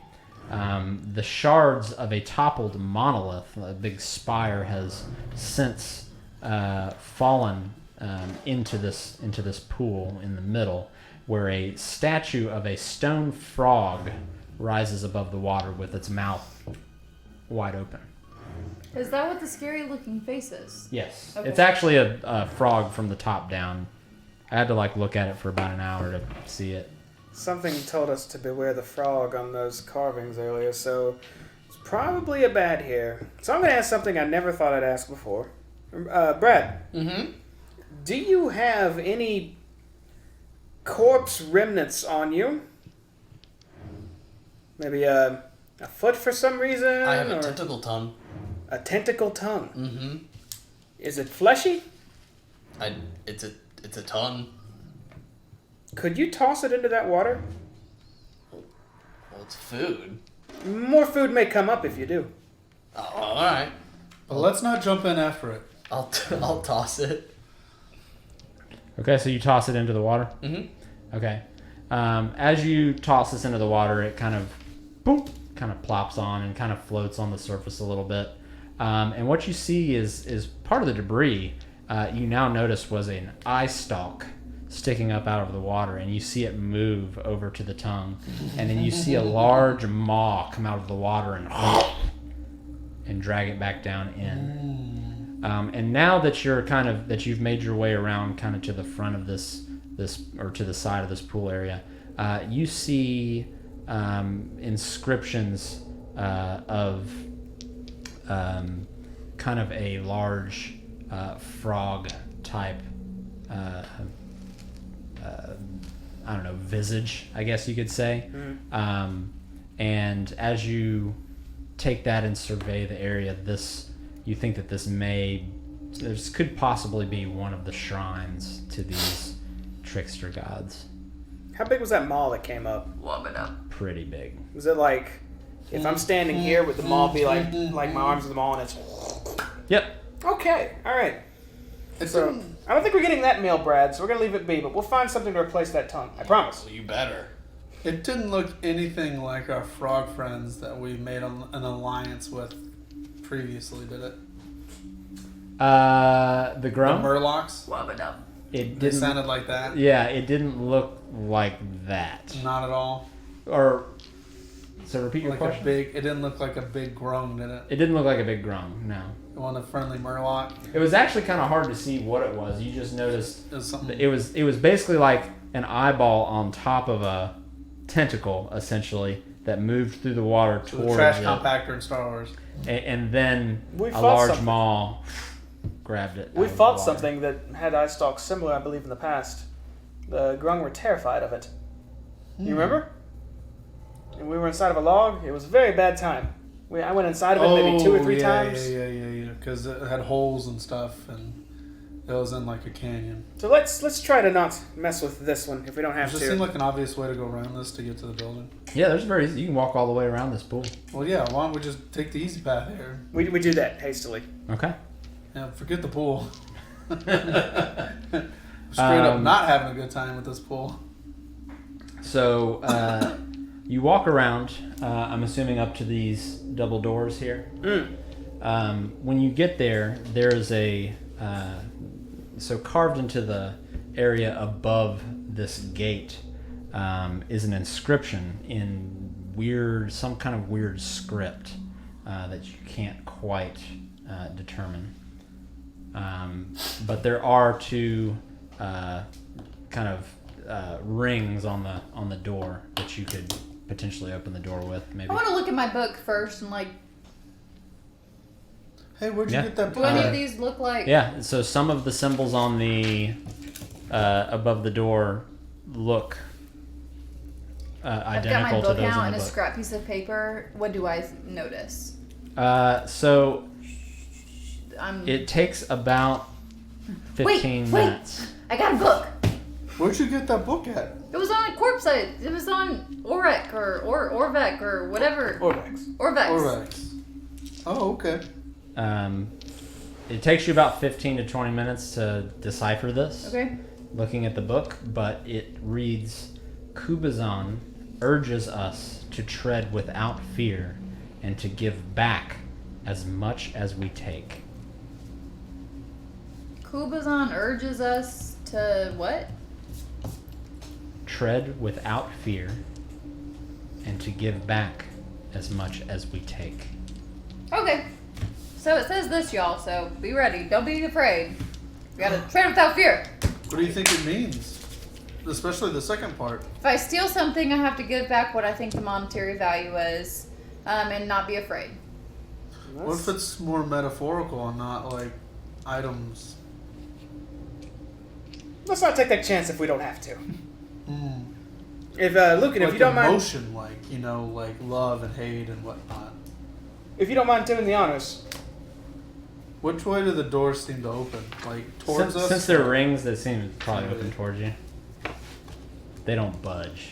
The shards of a toppled monolith, a big spire, has since fallen into this pool in the middle, where a statue of a stone frog rises above the water with its mouth wide open. Is that what the scary looking face is? Yes. Okay. It's actually a frog from the top down. I had to look at it for about an hour to see it. Something told us to beware the frog on those carvings earlier, so it's probably a bad here. So I'm going to ask something I never thought I'd ask before. Brad, do you have any corpse remnants on you? Maybe a foot for some reason? I have a or tentacle tongue. a tentacle tongue. Mm-hmm. Is it fleshy? It's a tongue. Could you toss it into that water? Well, it's food. More food may come up if you do. Oh, all right. But let's not jump in after it. I'll toss it. Okay, so you toss it into the water? Mm-hmm. Okay. As you toss this into the water, it kind of plops on and kind of floats on the surface a little bit. And what you see is part of the debris you now notice was an eye stalk sticking up out of the water, and you see it move over to the tongue, and then you see a large maw come out of the water and drag it back down in. And now that you've made your way around kind of to the front of this or to the side of this pool area, you see inscriptions of kind of a large frog type visage, I guess you could say. And as you take that and survey the area, you think that this may This could possibly be one of the shrines to these trickster gods. How big was that maw that came up? Love it up. Pretty big. Was it like, if I'm standing here, would the maw be like my arms are the maw and it's... Yep. Okay, alright. It's So, I don't think we're getting that meal, Brad, so we're going to leave it be, but we'll find something to replace that tongue. I promise. You better. It didn't look anything like our frog friends that we made an alliance with previously, did it? The The groan? Murlocs? Love it up. It They didn't. sounded like that? Yeah, it didn't look like that. Not at all. Or so repeat your Like question. it didn't look like a big groan, did it? It didn't look like a big groan. No. It wasn't a friendly Murloc. It was actually kind of hard to see what it was. You just noticed It was something. it was basically like an eyeball on top of a tentacle, essentially, that moved through the water The towards trash it, compactor in Star Wars. and then We a fought large something. maw grabbed it. We out of the fought water. something that had eye stalks similar, I believe, in the past. The Grung were terrified of it. You remember? And we were inside of a log. It was a very bad time. I went inside of it maybe 2 or 3 times. Yeah. Because it had holes and stuff, and it was in like a canyon. So let's try to not mess with this one if we don't have Does to. it seem like an obvious way to go around this to get to the building? Yeah, there's very easy. You can walk all the way around this pool. Well, yeah. Why don't we just take the easy path here? we do that hastily. Okay. Yeah, forget the pool. Straight up not having a good time with this pool. So you walk around. I'm assuming up to these double doors here. When you get there, there's a so carved into the area above this gate is an inscription in some kind of weird script that you can't quite determine. But there are 2 kind of rings on the door that you could potentially open the door with. Maybe. I want to look at my book first and like, Hey, where'd you Yeah. get that? do any of these look like? Yeah. So some of the symbols on the above the door look I've got my identical to book those out in and the a book. scrap piece of paper. What do I notice? So I'm. it takes about 15 wait. minutes. I got a book. Where'd you get that book at? It was on a corpse site. It was on Orek or Orvek or whatever. Orvex. Orvex. Orvex. Oh, okay. It takes you about 15 to 20 minutes to decipher this. Okay. Looking at the book, but it reads, Kubazan urges us to tread without fear and to give back as much as we take. Kubazan urges us to what? Tread without fear and to give back as much as we take. Okay. So it says this, y'all, so be ready. Don't be afraid. We gotta tread without fear. What do you think it means? Especially the second part. If I steal something, I have to give back what I think the monetary value is, and not be afraid. What if it's more metaphorical and not like items? Let's not take that chance if we don't have to. Mm. If Lucan, Like if you don't mind, emotion, like like love and hate and whatnot. if you don't mind doing the honors. Which way do the doors seem to open? Like towards us? Since they're rings, they seem to probably open towards you. They don't budge.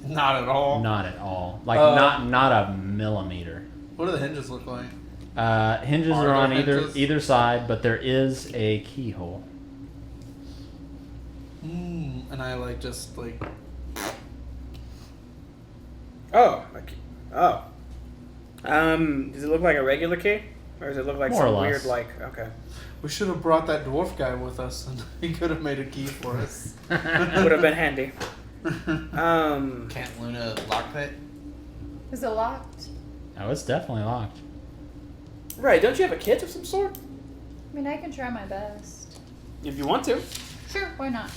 Not at all. Not at all. Like not a millimeter. What do the hinges look like? Hinges Are are on there hinges? either side, but there is a keyhole. And I just Oh. Does it look like a regular key? Or does it look like More or some less. weird, okay. we should have brought that dwarf guy with us, and he could have made a key for us. Would have been handy. Can't Luna lock it? Is it locked? Oh, it's definitely locked. Right, don't you have a kit of some sort? I mean, I can try my best. If you want to. Sure, why not?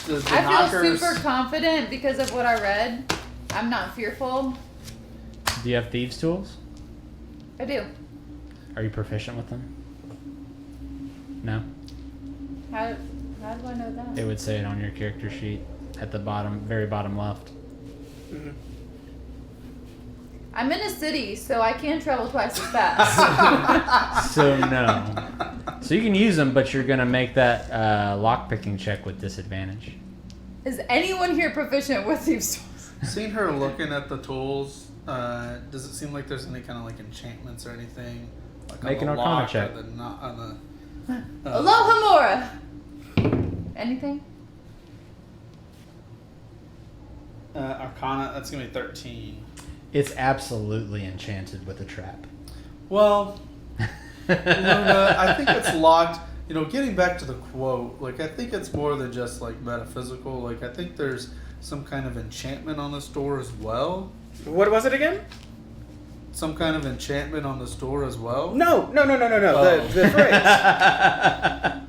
The I feel knockers- super confident because of what I read. I'm not fearful. Do you have thieves' tools? I do. Are you proficient with them? No. How do I know that? It would say it on your character sheet at the bottom, very bottom left. Mm-hmm. I'm in a city, so I can travel twice as fast. So no. So you can use them, but you're gonna make that lockpicking check with disadvantage. Is anyone here proficient with these tools? Seeing her looking at the tools, does it seem like there's any kind of like enchantments or anything? Like Make on an the Arcana lock check. or the not on the. Aloha Mora! Anything? Arcana, that's gonna be 13. It's absolutely enchanted with a trap. Well, Luna, I think it's locked. You know, getting back to the quote, like, I think it's more than just, like, metaphysical. Like, I think there's some kind of enchantment on this door as well. What was it again? Some kind of enchantment on this door as well. No. Oh. The phrase.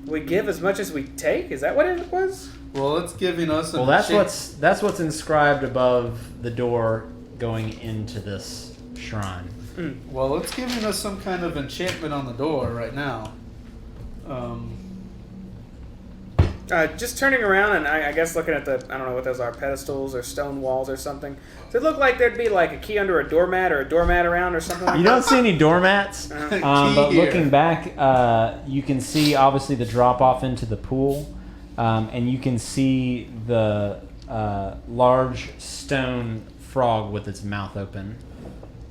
We give as much as we take? Is that what it was? Well, it's giving us an Well, that's what's inscribed above the door going into this shrine. Well, it's giving us some kind of enchantment on the door right now. Just turning around and I guess looking at the, I don't know what those are, pedestals or stone walls or something. Does it look like there'd be like a key under a doormat or a doormat around or something like You that? don't see any doormats, but Key here. looking back, you can see obviously the drop off into the pool, and you can see the large stone frog with its mouth open.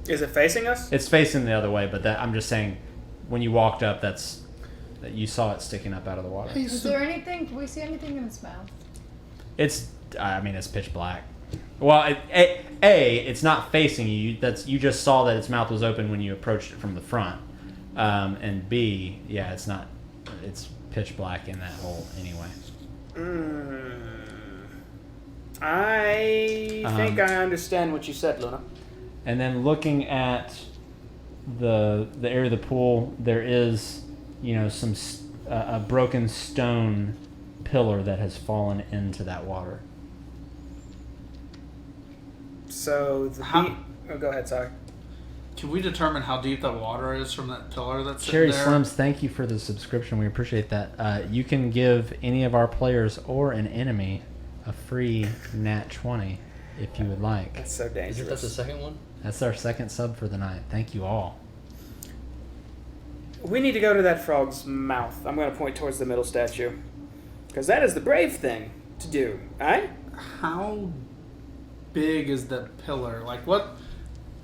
Is it facing us? It's facing the other way, but I'm just saying, when you walked up, that you saw it sticking up out of the water. Is there anything? Can we see anything in its mouth? It's pitch black. Well, it's not facing you. You just saw that its mouth was open when you approached it from the front. And B, yeah, it's not. It's pitch black in that hole anyway. I think I understand what you said, Luna. And then looking at the area of the pool, there is, some a broken stone pillar that has fallen into that water. So How- go ahead, sorry. Can we determine how deep the water is from that pillar that's Cherry sitting there? Slims, thank you for the subscription. We appreciate that. You can give any of our players or an enemy a free nat 20 if you would like. That's so dangerous. Isn't that the second one? That's our second sub for the night. Thank you all. We need to go to that frog's mouth. I'm going to point towards the middle statue. Because that is the brave thing to do, right? How big is the pillar? Like, what?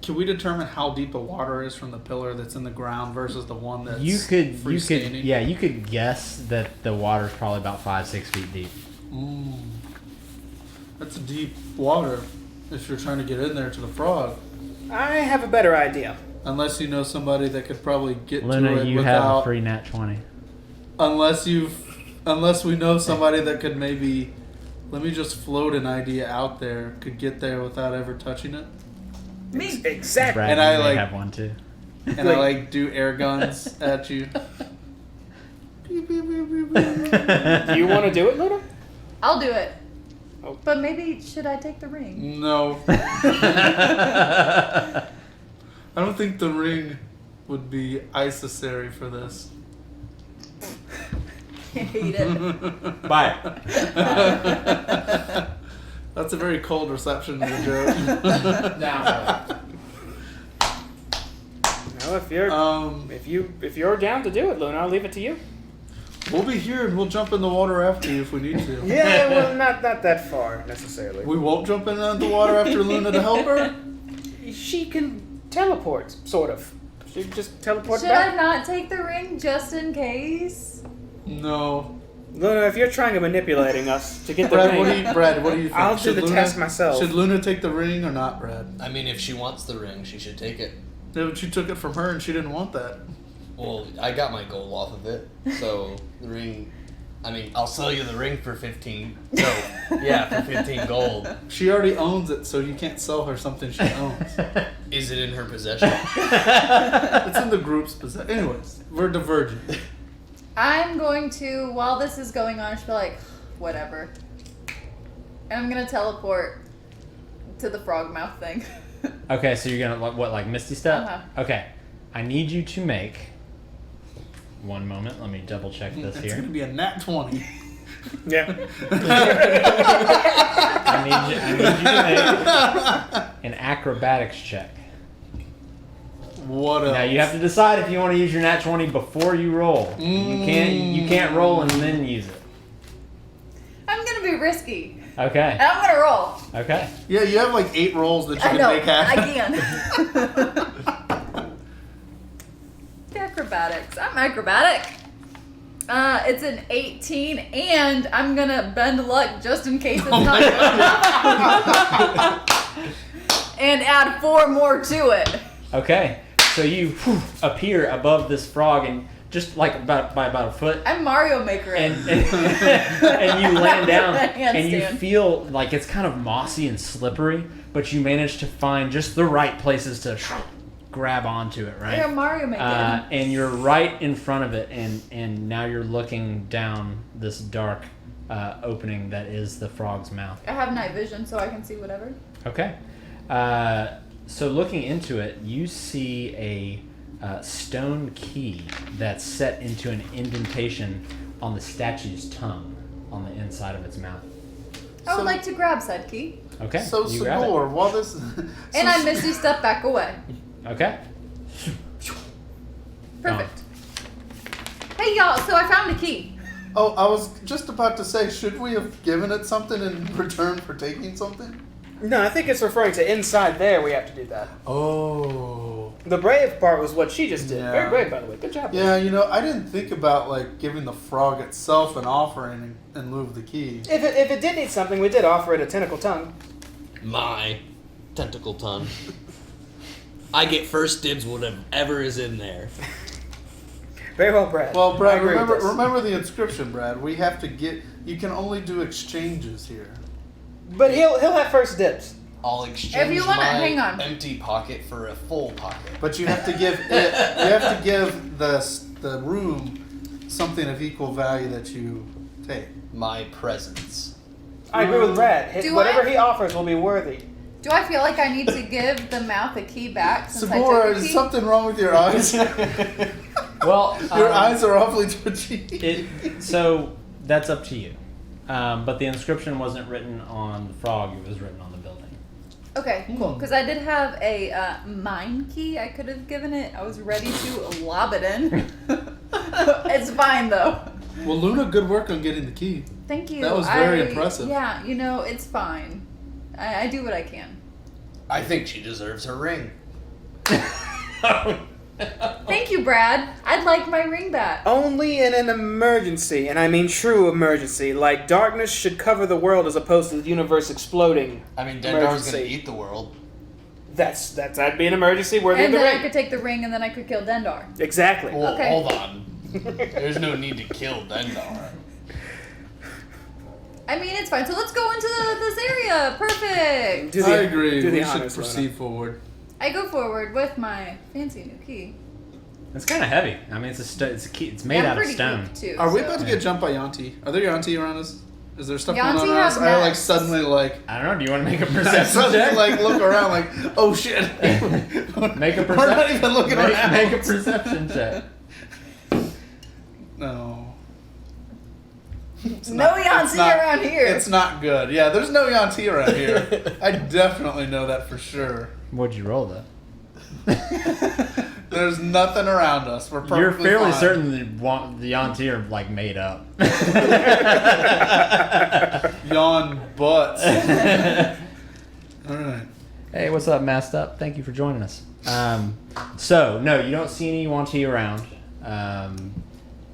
Can we determine how deep the water is from the pillar that's in the ground versus the one that's freestanding? You could guess that the water's probably about 5-6 feet deep. That's deep water if you're trying to get in there to the frog. I have a better idea. Unless you know somebody that could probably get Luna, to it you have without. a free nat 20. Unless we know somebody that could maybe. Let me just float an idea out there. Could get there without ever touching it. Me. Exactly. Brad, And you I, may like- have one too. And I do air guns at you. Beep, beep, beep, beep, beep. Do you want to do it, Luna? I'll do it. Oh. But maybe should I take the ring? No. I don't think the ring would be necessary for this. I hate it. Bye. That's a very cold reception to the joke. Now. No, if you're down to do it, Luna, I'll leave it to you. We'll be here and we'll jump in the water after you if we need to. Yeah, well, not that far necessarily. We won't jump in the water after Luna to help her? She can teleport, sort of. She can just teleport Should back. I not take the ring just in case? No. Luna, if you're trying to manipulating us to get the Brad, ring, what do you think? I'll do the test myself. Should Luna take the ring or not, Brad? I mean, if she wants the ring, she should take it. No, but you took it from her and she didn't want that. Well, I got my gold off of it, so the ring. I mean, I'll sell you the ring for 15. So yeah, for 15 gold. She already owns it, so you can't sell her something she owns. Is it in her possession? It's in the group's possession. Anyways, we're diverging. I'm going to, while this is going on, I should be like, whatever. And I'm going to teleport to the frog mouth thing. Okay, so you're gonna like Misty Step? Uh-huh. Okay, I need you to make. One moment, let me double check this It's here. going to be a nat 20. yeah. I need you to make an acrobatics check. What else? Now you have to decide if you want to use your nat 20 before you roll. You can't roll and then use it. I'm gonna be risky. Okay. And I'm gonna roll. Okay. Yeah, you have like 8 rolls that you I can know. make happen. I can. Acrobatics. I'm acrobatic. It's an 18, and I'm gonna bend luck just in case it's not good enough. And add 4 more to it. Okay. So you appear above this frog and just like by about a foot. I'm Mario Maker. And you land down and you Handstand. feel like it's kind of mossy and slippery, but you manage to find just the right places to grab onto it, right? Yeah, Mario Maker. And you're right in front of it, and now you're looking down this dark opening that is the frog's mouth. I have night vision, so I can see whatever. Okay. So looking into it, you see a stone key that's set into an indentation on the statue's tongue on the inside of its mouth. I would like to grab said key. Okay. So you grab it. Sigour, while this... And I misty step back away. Okay. Perfect. Hey y'all, so I found a key. Oh, I was just about to say, should we have given it something in return for taking something? No, I think it's referring to inside there. We have to do that. Oh. The brave part was what she just did. Yeah. Very brave, by the way. Good job. Yeah, you know, I didn't think about, like, giving the frog itself an offering in lieu of the key. If it did need something, we did offer it a tentacle tongue. My tentacle tongue. I get first dibs whatever is in there. Very well, Brad. Well, I Brad, agree with this. remember the inscription, Brad. We have to get... You can only do exchanges here. But he'll have first dibs. I'll exchange If you wanna- my hang on. empty pocket for a full pocket. But you have to give it... You have to give the room something of equal value that you take. My presence. I agree with Brad. Do Whatever I? he offers will be worthy. Do I feel like I need to give the mouth a key back since I Sigour, took the is key? something wrong with your eyes? Well, Your eyes are awfully twitchy. So that's up to you. But the inscription wasn't written on the frog; it was written on the building. Okay, cool. Because I did have a mine key I could have given it. I was ready to lob it in. It's fine, though. Well, Luna, good work on getting the key. Thank you. That was very impressive. Yeah, you know, it's fine. I do what I can. I think she deserves her ring. Thank you, Brad. I'd like my ring back. Only in an emergency, and I mean true emergency, like darkness should cover the world as opposed to the universe exploding. I mean, Dendar's Emergency. gonna eat the world. That'd be an emergency worthy And of the then I ring. could take the ring and then I could kill Dendar. Exactly. Well, Okay. hold on. There's no need to kill Dendar. I mean, it's fine. So let's go into this area. Perfect. Do I agree. do the We should honors, Luna. proceed forward. I go forward with my fancy new key. It's kind of heavy. I mean, it's a key. It's made I'm out of pretty stone. weak, too. Are we so- about to get jumped by Yanti? Are there Yanti around us? Is there stuff Yanti going on around us? have I like nests. suddenly like I don't know. Do you want to make a I perception suddenly check? like look around like, oh shit. Make a We're not even looking make, around. Make a perception check. No. No Yanti It's not- around here. It's not good. Yeah, there's no Yanti around here. I definitely know that for sure. What'd you roll though? There's nothing around us. We're perfectly You're fairly fine. certain the Yanti are like made up. Yawn butts. All right. Hey, what's up, Masked Up? Thank you for joining us. So, no, you don't see any Yuan-Ti around.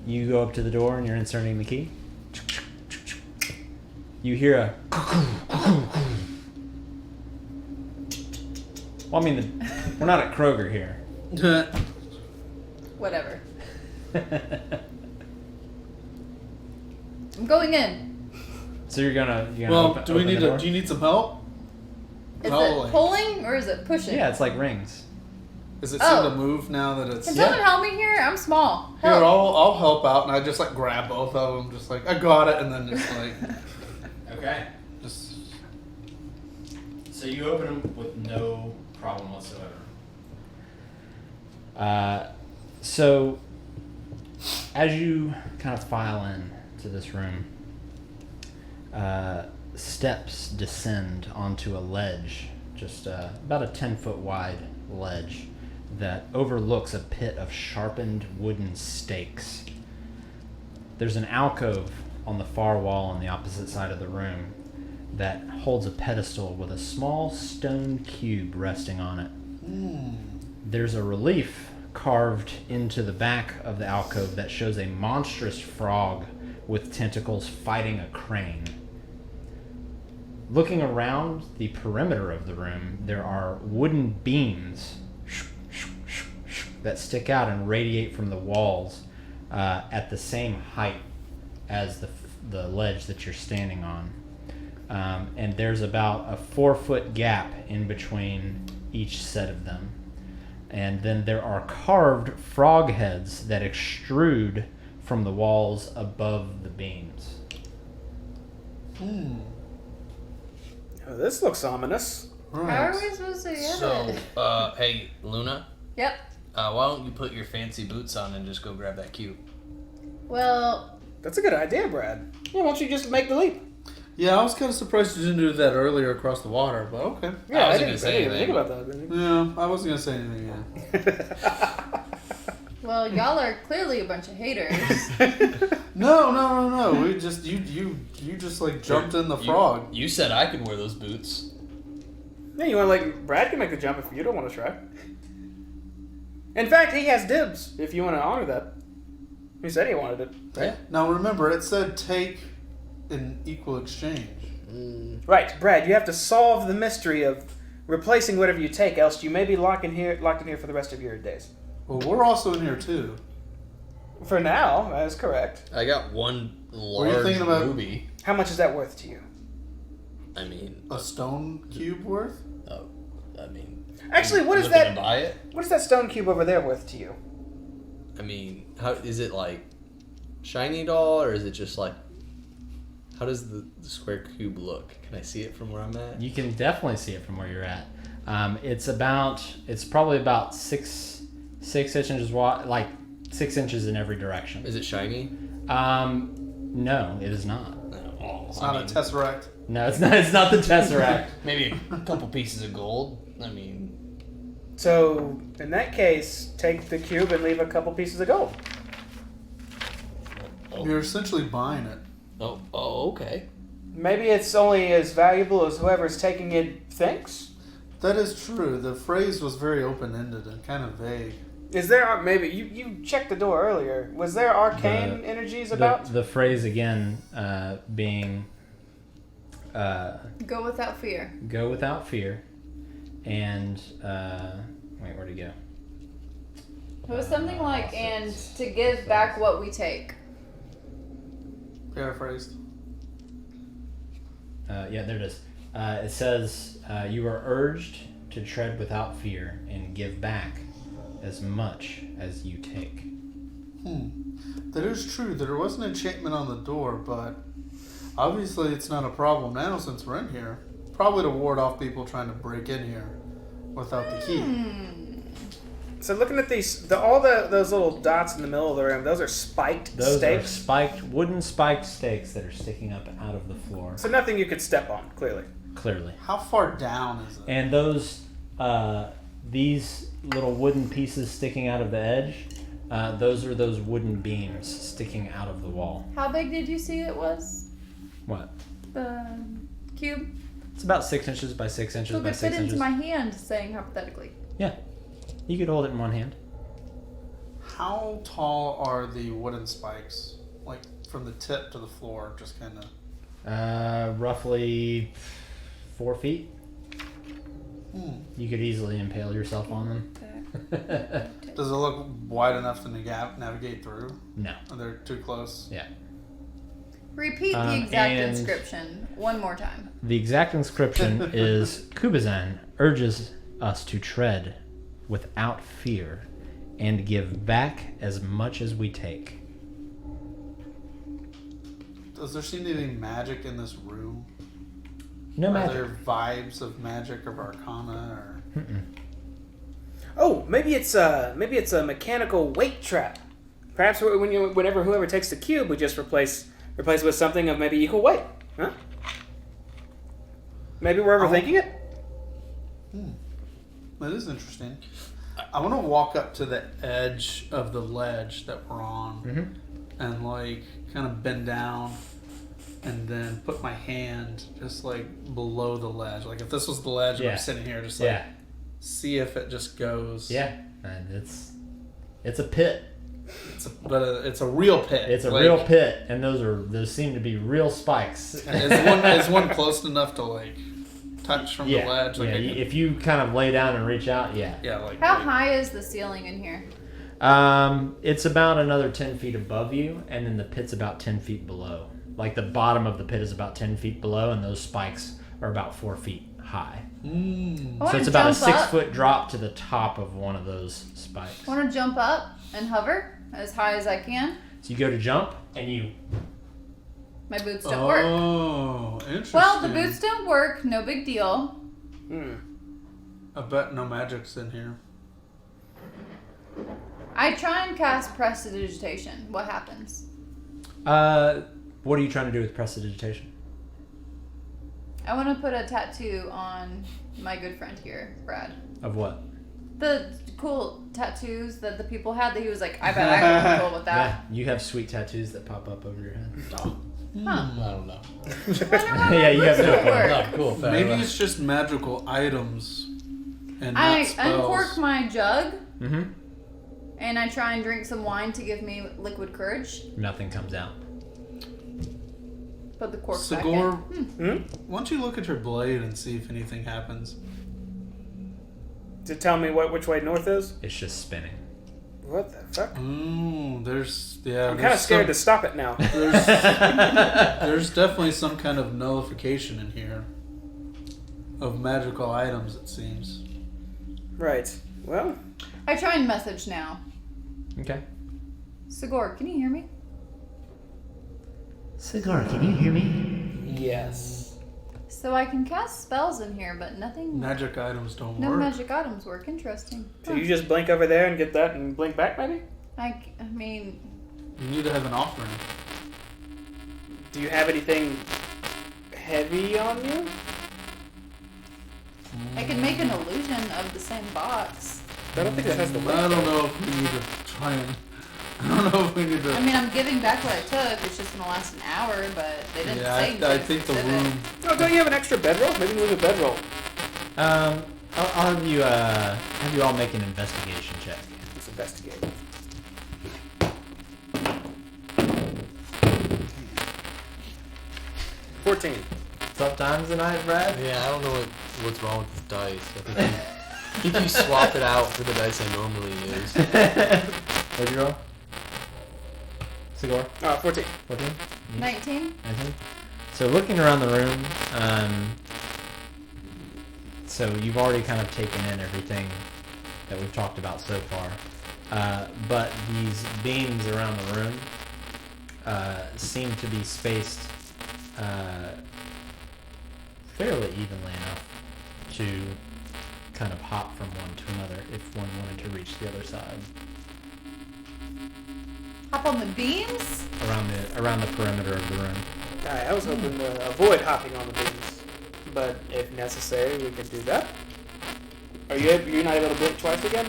You go up to the door and you're inserting the key. You hear a... Well, I mean, we're not at Kroger here. Whatever. I'm going in. So you're gonna Well, open, do we open need the door? do you need some help? Is Probably. it pulling or is it pushing? Yeah, it's like rings. Is it Oh. seem to move now that it's Can Yeah. someone help me here? I'm small. Here, Help. I'll help out, and I just like grab both of them, just like I got it, and then just like Okay. just So you open them with no problem whatsoever. So as you kind of file in to this room, steps descend onto a ledge, just about a 10-foot wide ledge that overlooks a pit of sharpened wooden stakes. There's an alcove on the far wall on the opposite side of the room that holds a pedestal with a small stone cube resting on it. There's a relief carved into the back of the alcove that shows a monstrous frog with tentacles fighting a crane. Looking around the perimeter of the room, there are wooden beams that stick out and radiate from the walls at the same height as the ledge that you're standing on. And there's about a 4-foot gap in between each set of them. And then there are carved frog heads that extrude from the walls above the beams. Oh, this looks ominous. How are we supposed to get it? So, hey, Luna, Yep. why don't you put your fancy boots on and just go grab that cube? Well, That's a good idea, Brad. Yeah, why don't you just make the leap? Yeah, I was kind of surprised you didn't do that earlier across the water, but okay. Yeah, wasn't gonna I say didn't even anything. think about that. Yeah, I wasn't gonna say anything yet. well, y'all are clearly a bunch of haters. No. We just you just like jumped in the frog. You said I could wear those boots. Yeah, you want to like Brad can make the jump if you don't want to try. In fact, he has dibs if you want to honor that. He said he wanted it. Yeah. Now remember, it said take in equal exchange. Right, Brad. You have to solve the mystery of replacing whatever you take, else you may be locked in here for the rest of your days. Well, we're also in here too. For now, that is correct. I got one you large thinking about- ruby. How much is that worth to you? I mean, A stone cube worth? Actually, what is looking that? to buy it? What is that stone cube over there worth to you? I mean, how is it like shiny doll, or is it just like? How does the square cube look? Can I see it from where I'm at? You can definitely see it from where you're at. It's probably about six inches wide, like 6 inches in every direction. Is it shiny? No, it is not. It's not a tesseract. No, it's not. It's not the Tesseract. Maybe a couple pieces of gold. I mean, So, in that case, take the cube and leave a couple pieces of gold. You're essentially buying it. okay. Maybe it's only as valuable as whoever's taking it thinks. That is true. The phrase was very open-ended and kind of vague. Is there maybe you checked the door earlier? Was there arcane energies about? The phrase again being Go without fear. go without fear, and wait, where'd he go? It was something like, and to give back what we take. Paraphrased. Yeah, there it is. It says, you are urged to tread without fear and give back as much as you take. That is true. There was an enchantment on the door, but obviously it's not a problem now since we're in here. Probably to ward off people trying to break in here without the key. So looking at those little dots in the middle of the room, those are spiked Those stakes. are wooden spiked stakes that are sticking up out of the floor, So nothing you could step on, clearly. clearly. How far down is it? And those, these little wooden pieces sticking out of the edge, those are those wooden beams sticking out of the wall. How big did you see it was? What? The cube? It's about 6 inches by 6 inches So it by could 6 fit inches. into my hand, saying hypothetically. Yeah. You could hold it in one hand. How tall are the wooden spikes? Like from the tip to the floor, just kind of. Roughly 4 feet. You could easily impale yourself on them. Does it look wide enough to navigate through? No. Are they too close? Yeah. Repeat the exact and- inscription one more time. The exact inscription is Kubazan urges us to tread without fear and give back as much as we take. Does there seem to be magic in this room? No Are magic. there vibes of magic or arcana or? Oh, maybe it's a mechanical weight trap. Perhaps whenever whoever takes the cube, we just replace it with something of maybe equal weight. Huh? Maybe we're overthinking it. That is interesting. I want to walk up to the edge of the ledge that we're on, and like kind of bend down, and then put my hand just like below the ledge. Like if this was the ledge, and I'm sitting here, just like see if it just goes. Yeah, and it's a pit. But it's a real pit. It's a real pit, and those seem to be real spikes. Is one close enough to like touch from the ledge? Like if you kind of lay down and reach out, like How high is the ceiling in here? It's about another 10 feet above you, and then the pit's about 10 feet below. Like the bottom of the pit is about 10 feet below, and those spikes are about 4 feet high. So it's about a 6-foot drop to the top of one of those spikes. I want to jump up and hover as high as I can. So you go to jump, and My boots don't work. Oh, interesting. Well, the boots don't work. No big deal. I bet no magic's in here. I try and cast prestidigitation. What happens? What are you trying to do with prestidigitation? I want to put a tattoo on my good friend here, Brad. Of what? The cool tattoos that the people had that he was like, I bet I could be cool with that. Yeah, you have sweet tattoos that pop up over your head. Huh. I don't know. Yeah, you have no clue. Not cool. Fair Maybe enough. it's just magical items and not I spells. uncork my jug Mm-hmm. and I try and drink some wine to give me liquid courage. Nothing comes out. Put the cork Sigor, back in. why don't you look at your blade and see if anything happens? To tell me which way north is? It's just spinning. What the fuck? There's I'm kind of scared to stop it now. There's definitely some kind of nullification in here of magical items, it seems. Right. Well, I try and message now. Okay. Sigor, can you hear me? Cigar, can you hear me? yes. So I can cast spells in here, but nothing. Magic items don't No work. magic items work. Interesting. So you just blink over there and get that and blink back, maybe? I mean, You need to have an offering. Do you have anything heavy on you? I can make an illusion of the same box. I don't think that has the I don't know if we need to try and. I don't know if we need to. I mean, I'm giving back what I took. It's just gonna last an hour, but they didn't say. I think the room. Oh, don't you have an extra bedroll? Maybe move a bedroll. I'll have you all make an investigation check. Let's investigate. $14. Tough times tonight, Brad? Yeah, I don't know what's wrong with the dice. I think you swap it out for the dice I normally use. What'd you roll? Cigar? 14. 14? 19. 19? So looking around the room, so you've already kind of taken in everything that we've talked about so far. But these beams around the room seem to be spaced fairly evenly enough to kind of hop from one to another if one wanted to reach the other side. Hop on the beams. Around the perimeter of the room. Alright, I was hoping to avoid hopping on the beams. But if necessary, we could do that. You're not able to blink twice again?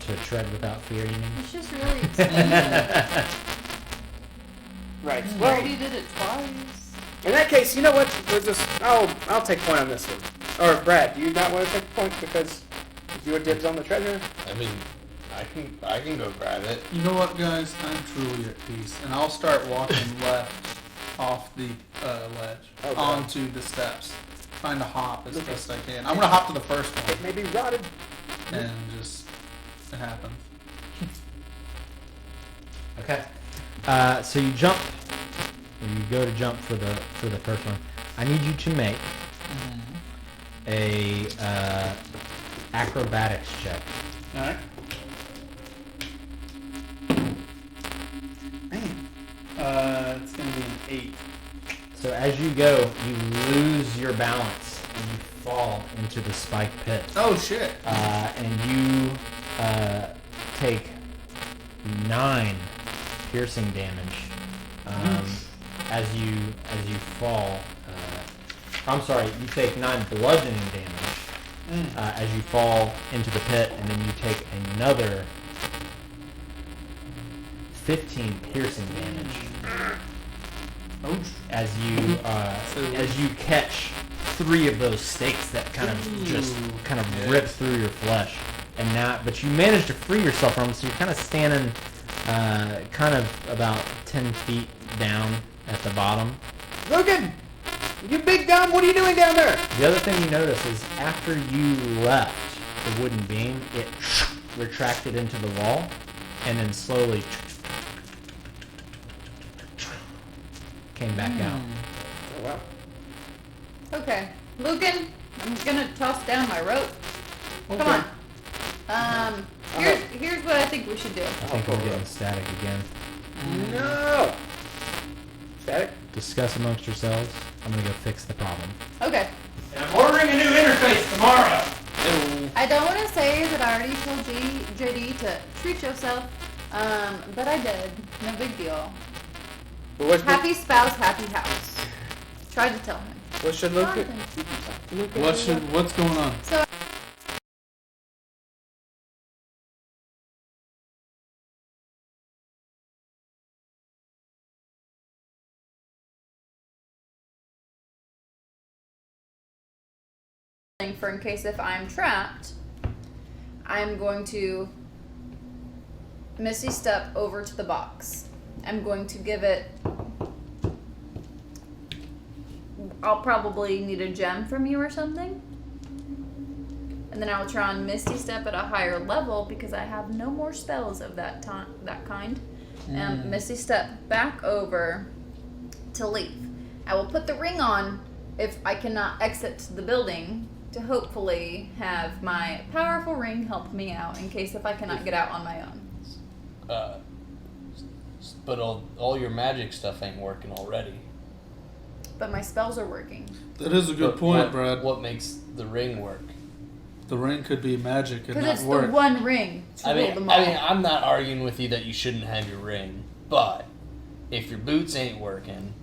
To tread without fear, you mean? It's just really expensive. Right. I Well, already did it twice. in that case, you know what? I'll take point on this one. Or Brad, do you not want to take point because your dibs on the treasure? I mean, I can go grab it. You know what, guys? I'm truly at peace, and I'll start walking left off the ledge Okay. onto the steps, trying to hop as best I can. I'm gonna hop to the first one, It may be rotted. and just it happens. Okay. So you jump. You go to jump for the first one. I need you to make a acrobatics check. All right. Man, it's gonna be an 8. So as you go, you lose your balance and you fall into the spike pit. Oh shit! And you take 9 piercing damage as you fall. I'm sorry, you take 9 bludgeoning damage as you fall into the pit, and then you take another 15 piercing damage as you catch 3 of those stakes that kind of rip through your flesh. And now, but you manage to free yourself from them, so you're kind of standing kind of about 10 feet down at the bottom. Logan, you big dumb, what are you doing down there? The other thing you notice is after you left the wooden beam, it retracted into the wall and then slowly came back out. Oh, wow. Okay, Lucan, I'm gonna toss down my rope. Come on. Here's what I think we should do. I think we're getting static again. No. Static? Discuss amongst yourselves. I'm gonna go fix the problem. Okay. And I'm ordering a new interface tomorrow. I don't want to say that I already told JD to treat yourself, but I did. No big deal. Happy spouse, happy house. Tried to tell him. What should Lucan? What's going on? So. For in case if I'm trapped, I'm going to Misty Step over to the box. I'm going to give it. I'll probably need a gem from you or something. And then I'll try and Misty Step at a higher level because I have no more spells of that kind. Misty Step back over to leave. I will put the ring on if I cannot exit the building to hopefully have my powerful ring help me out in case if I cannot get out on my own. But all your magic stuff ain't working already. But my spells are working. That is a good point, Brad. What makes the ring work? The ring could be magic and because not it's work. the one ring to rule them all. I mean, I'm not arguing with you that you shouldn't have your ring, but if your boots ain't working,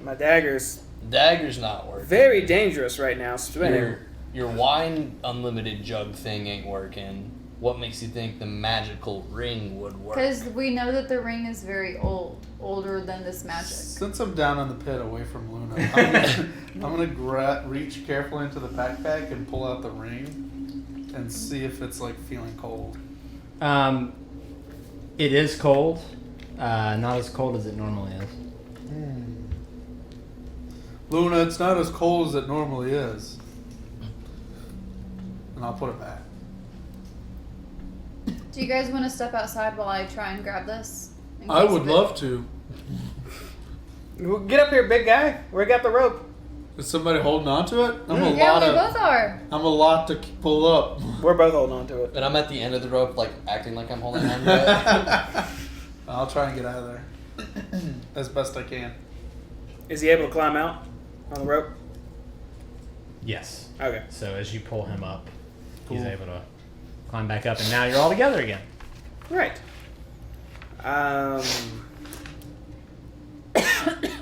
My dagger's not working. very dangerous right now. Spinning. Your wine unlimited jug thing ain't working. What makes you think the magical ring would work? Because we know that the ring is very old, older than this magic. Since I'm down in the pit away from Luna, I'm gonna reach carefully into the backpack and pull out the ring and see if it's like feeling cold. It is cold. Not as cold as it normally is. Luna, it's not as cold as it normally is. And I'll put it back. Do you guys want to step outside while I try and grab this? I would love to. Get up here, big guy. We got the rope. Is somebody holding on to it? Yeah, we both are. I'm a lot to pull up. We're both holding on to it. And I'm at the end of the rope, like acting like I'm holding on to it. I'll try and get out of there as best I can. Is he able to climb out on the rope? Yes. Okay. So as you pull him up, Cool. he's able to climb back up, and now you're all together again. Right.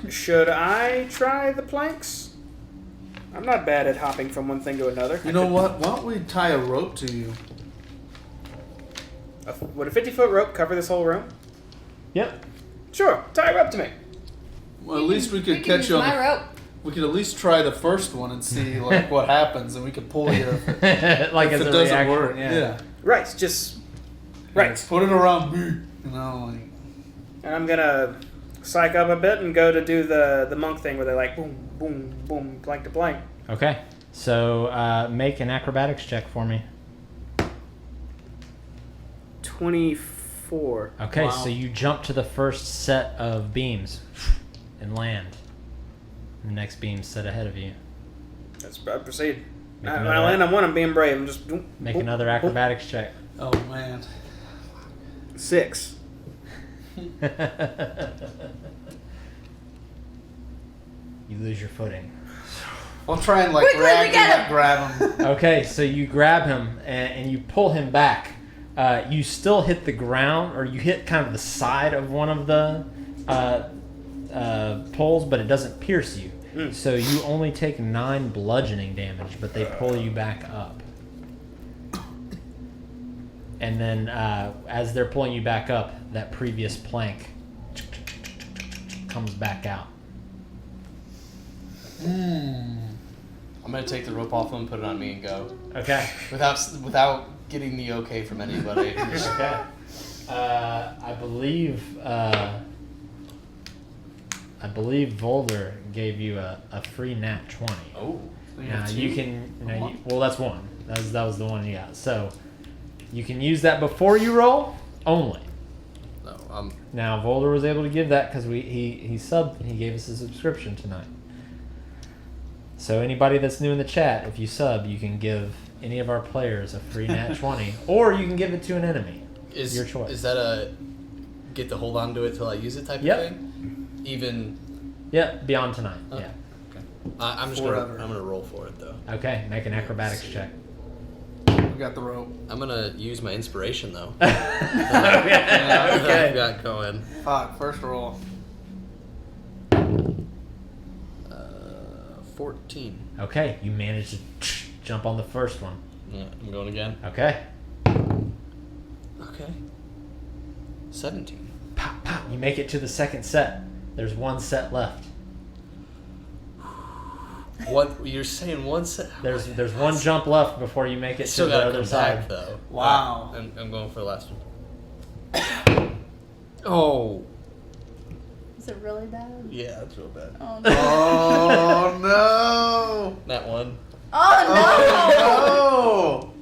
Should I try the planks? I'm not bad at hopping from one thing to another. You know what? Why don't we tie a rope to you? Would a 50-foot rope cover this whole room? Yep. Sure. Tie a rope to me. Well, at least we could catch use you on my the, rope. We could at least try the first one and see like what happens, and we could pull you Like if as it a doesn't reaction. work. Yeah. Right. Just right. Put it around me. You know, like. And I'm gonna psych up a bit and go to do the monk thing where they like boom, boom, boom, plank to plank. Okay. So make an acrobatics check for me. 24. Okay. Wow. So you jump to the first set of beams and land. The next beam's set ahead of you. I proceed. Make When another- I land on one, I'm being brave. I'm just boom, Make boom, another boom. acrobatics check. Oh man. 6. You lose your footing. I'll try and like Quickly, drag get him, him! grab him. Okay, so you grab him and you pull him back. You still hit the ground, or you hit kind of the side of one of the poles, but it doesn't pierce you. So you only take 9 bludgeoning damage, but they pull you back up. And then as they're pulling you back up, that previous plank comes back out. I'm gonna take the rope off him, put it on me, and go. Okay. Without getting the okay from anybody. Okay. I believe Volder gave you a free nat 20. Oh. Now you can. Well, that's one. That was the one you got. So you can use that before you roll only. No, Now Volder was able to give that because he subbed. He gave us a subscription tonight. So anybody that's new in the chat, if you sub, you can give any of our players a free nat 20, or you can give it to an enemy. Your choice. Is that a get to hold on to it till I use it type Yep. of thing? Even. Yeah, beyond tonight. Oh. Yeah. I'm gonna roll for it though. Okay, make an acrobatics check. We got the rope. I'm gonna use my inspiration though. Okay. I've got going. Fuck, first roll. 14. Okay, you managed to jump on the first one. Yeah, I'm going again. Okay. Okay. 17. Pop, pop. You make it to the second set. There's one set left. What you're saying? One set. There's one jump left before you make it to Still the gotta other come side. back though. Wow. I'm going for the last one. Oh. Is it really bad? Yeah, that's real bad. Oh no. Oh no! That one. Oh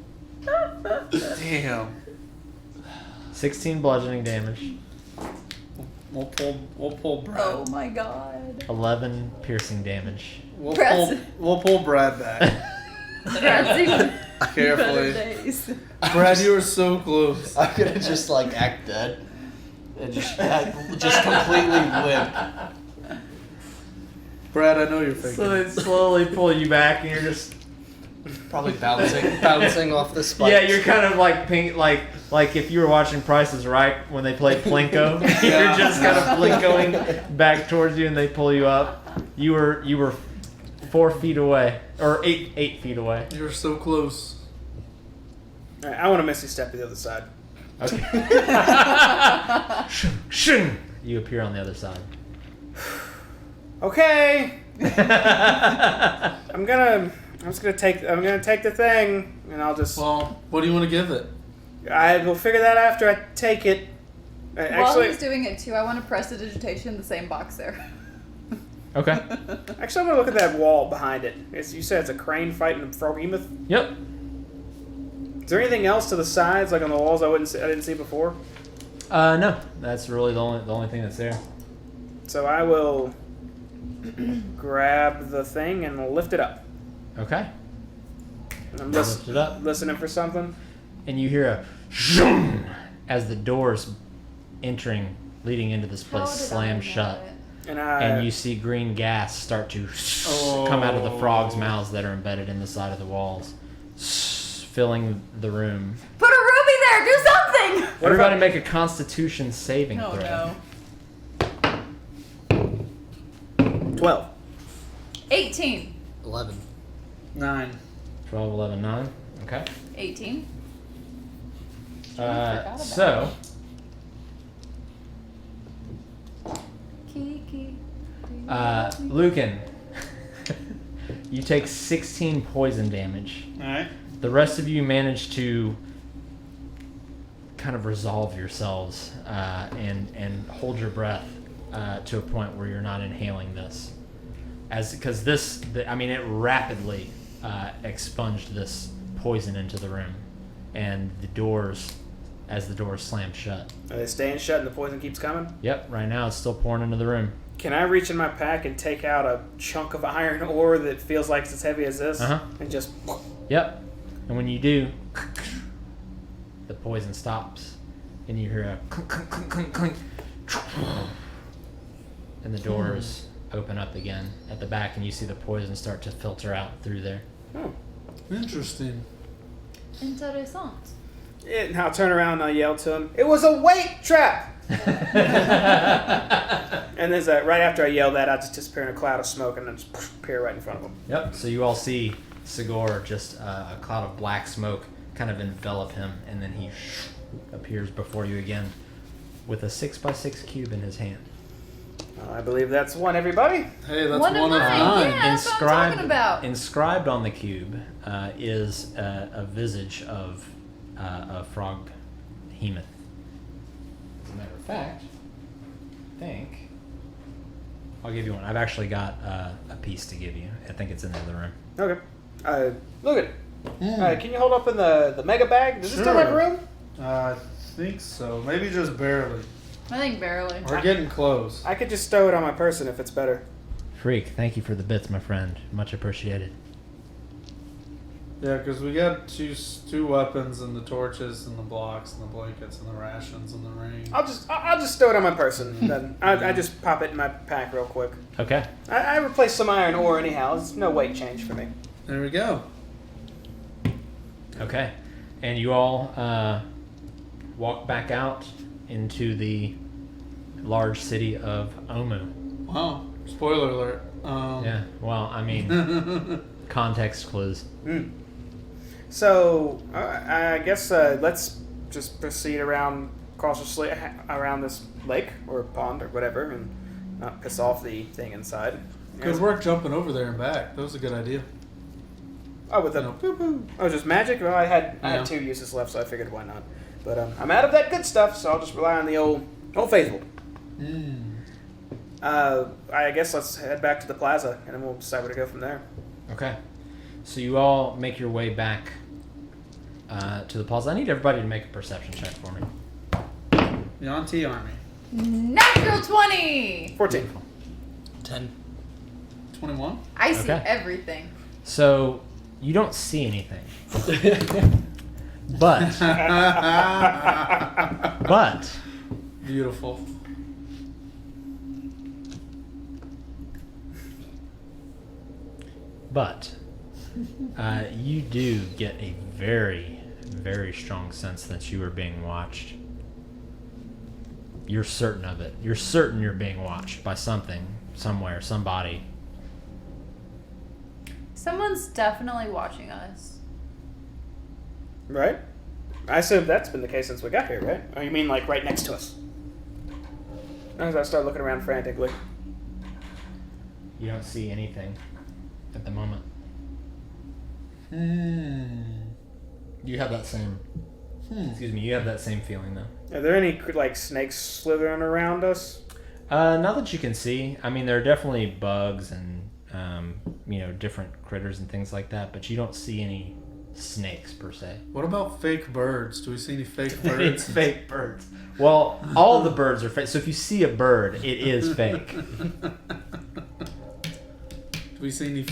Oh! Damn. 16 bludgeoning damage. We'll pull no! Brad. Oh my god. 11 piercing damage. We'll pull Brad back. Brad's even Carefully. better days. Brad, you were so close. I'm gonna just like act dead and just completely limp. Brad, I know you're faking. So they slowly pull you back, and you're just Probably bouncing off the spikes. yeah, you're kind of like pink, like if you were watching Price is Right when they played Plinko. You're just kind of Plinkoing back towards you, and they pull you up. You were 4 feet away, or 8 feet away. You're so close. All right, I want to Misty Step to the other side. Okay. Shing! You appear on the other side. Okay. I'm gonna take the thing, and I'll just. Well, what do you want to give it? I will figure that after I take it. While Actually, he's doing it too, I want to prestidigitation in the same box there. Okay. actually, I'm gonna look at that wall behind it. You said it's a crane fighting a froghemoth. Yep. Is there anything else to the sides, like on the walls, I didn't see before? No, that's really the only thing that's there. So I will grab the thing and lift it up. Okay. And I'm Lift it up. listening for something. And you hear a zoom as the doors leading into this place slam shut. And you see green gas start to come out of the frogs' mouths that are embedded in the side of the walls, filling the room. Put a ruby there. Do something. Everybody make a Constitution saving Oh throw. no. 12. 18. 11. 9. 12, 11, 9. Okay. 18. So, Kiki. Lucan, you take 16 poison damage. Alright. The rest of you manage to kind of resolve yourselves and hold your breath to a point where you're not inhaling this, because it rapidly expunged this poison into the room, and as the doors slammed shut. Are they staying shut and the poison keeps coming? Yep, right now it's still pouring into the room. Can I reach in my pack and take out a chunk of iron ore that feels like it's as heavy as this? Uh-huh. And just... Yep, and when you do, the poison stops, and you hear a clink, clink, clink, clink, clink, and the doors open up again at the back, and you see the poison start to filter out through there. Interesting. Interessant. And I'll turn around and I'll yell to him, "It was a weight trap!" And there's right after I yell that, I just disappear in a cloud of smoke and then just appear right in front of him. Yep, so you all see Sigor, just a cloud of black smoke kind of envelop him, and then he appears before you again with a 6x6 cube in his hand. I believe that's one, everybody. Hey, that's One one, of of mine, nine. yeah. That's what I'm talking about. Inscribed on the cube is a visage of a frog hemoth. As a matter of fact, I think I'll give you one. I've actually got a piece to give you. I think it's in the other room. Okay. Look at it. Can you hold up in the mega bag? Does it still have room? I think so. Maybe just barely. I think barely. We're getting close. I could just stow it on my person if it's better. Freak, thank you for the bits, my friend. Much appreciated. Yeah, because we got two weapons and the torches and the blocks and the blankets and the rations and the ring. I'll just stow it on my person. Then I just pop it in my pack real quick. Okay. I replaced some iron ore anyhow. It's no weight change for me. There we go. Okay. And you all walk back out into the large city of Omu. Wow. Spoiler alert. Yeah. Well, I mean, context clues. So I guess let's just proceed around cautiously around this lake or pond or whatever, and not piss off the thing inside. Good work jumping over there and back. That was a good idea. Oh, with the oh, just magic. Well, I had 2 uses left, so I figured why not. But I'm out of that good stuff, so I'll just rely on the old faithful. I guess let's head back to the plaza, and then we'll decide where to go from there. Okay. So you all make your way back to the plaza. I need everybody to make a perception check for me. Yanti Army. Natural 20! 14. 10. 21? I see Okay. everything. So you don't see anything. But Beautiful. you do get a very, very strong sense that you are being watched. You're certain of it. You're certain you're being watched by something, somewhere, somebody. Someone's definitely watching us. Right? I assume that's been the case since we got here, right? Oh, you mean like right next to us? As I start looking around frantically. You don't see anything at the moment. You have that same. Excuse me. You have that same feeling though. Are there any like snakes slithering around us? Not that you can see. I mean, there are definitely bugs and different critters and things like that, but you don't see any snakes per se. What about fake birds? Do we see any fake It's birds? fake birds. Well, all the birds are fake. So if you see a bird, it is fake. Do we see any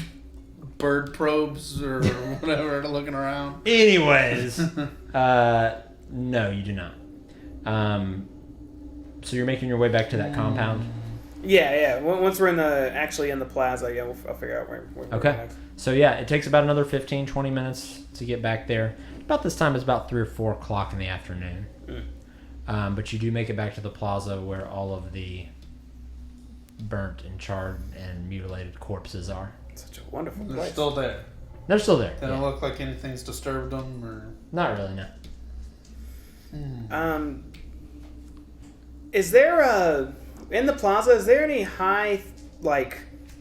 bird probes or whatever looking around? Anyways, no, you do not. So you're making your way back to that compound. Yeah. Once we're actually in the plaza, yeah, I'll figure out where we're Okay. next. So yeah, it takes about another 15, 20 minutes to get back there. About this time, it's about 3 or 4 o'clock in the afternoon. But you do make it back to the plaza where all of the burnt and charred and mutilated corpses are. Such a wonderful They're place. still there. They're still there. They don't Yeah. look like anything's disturbed them or... Not really, no. Is there in the plaza? Is there any high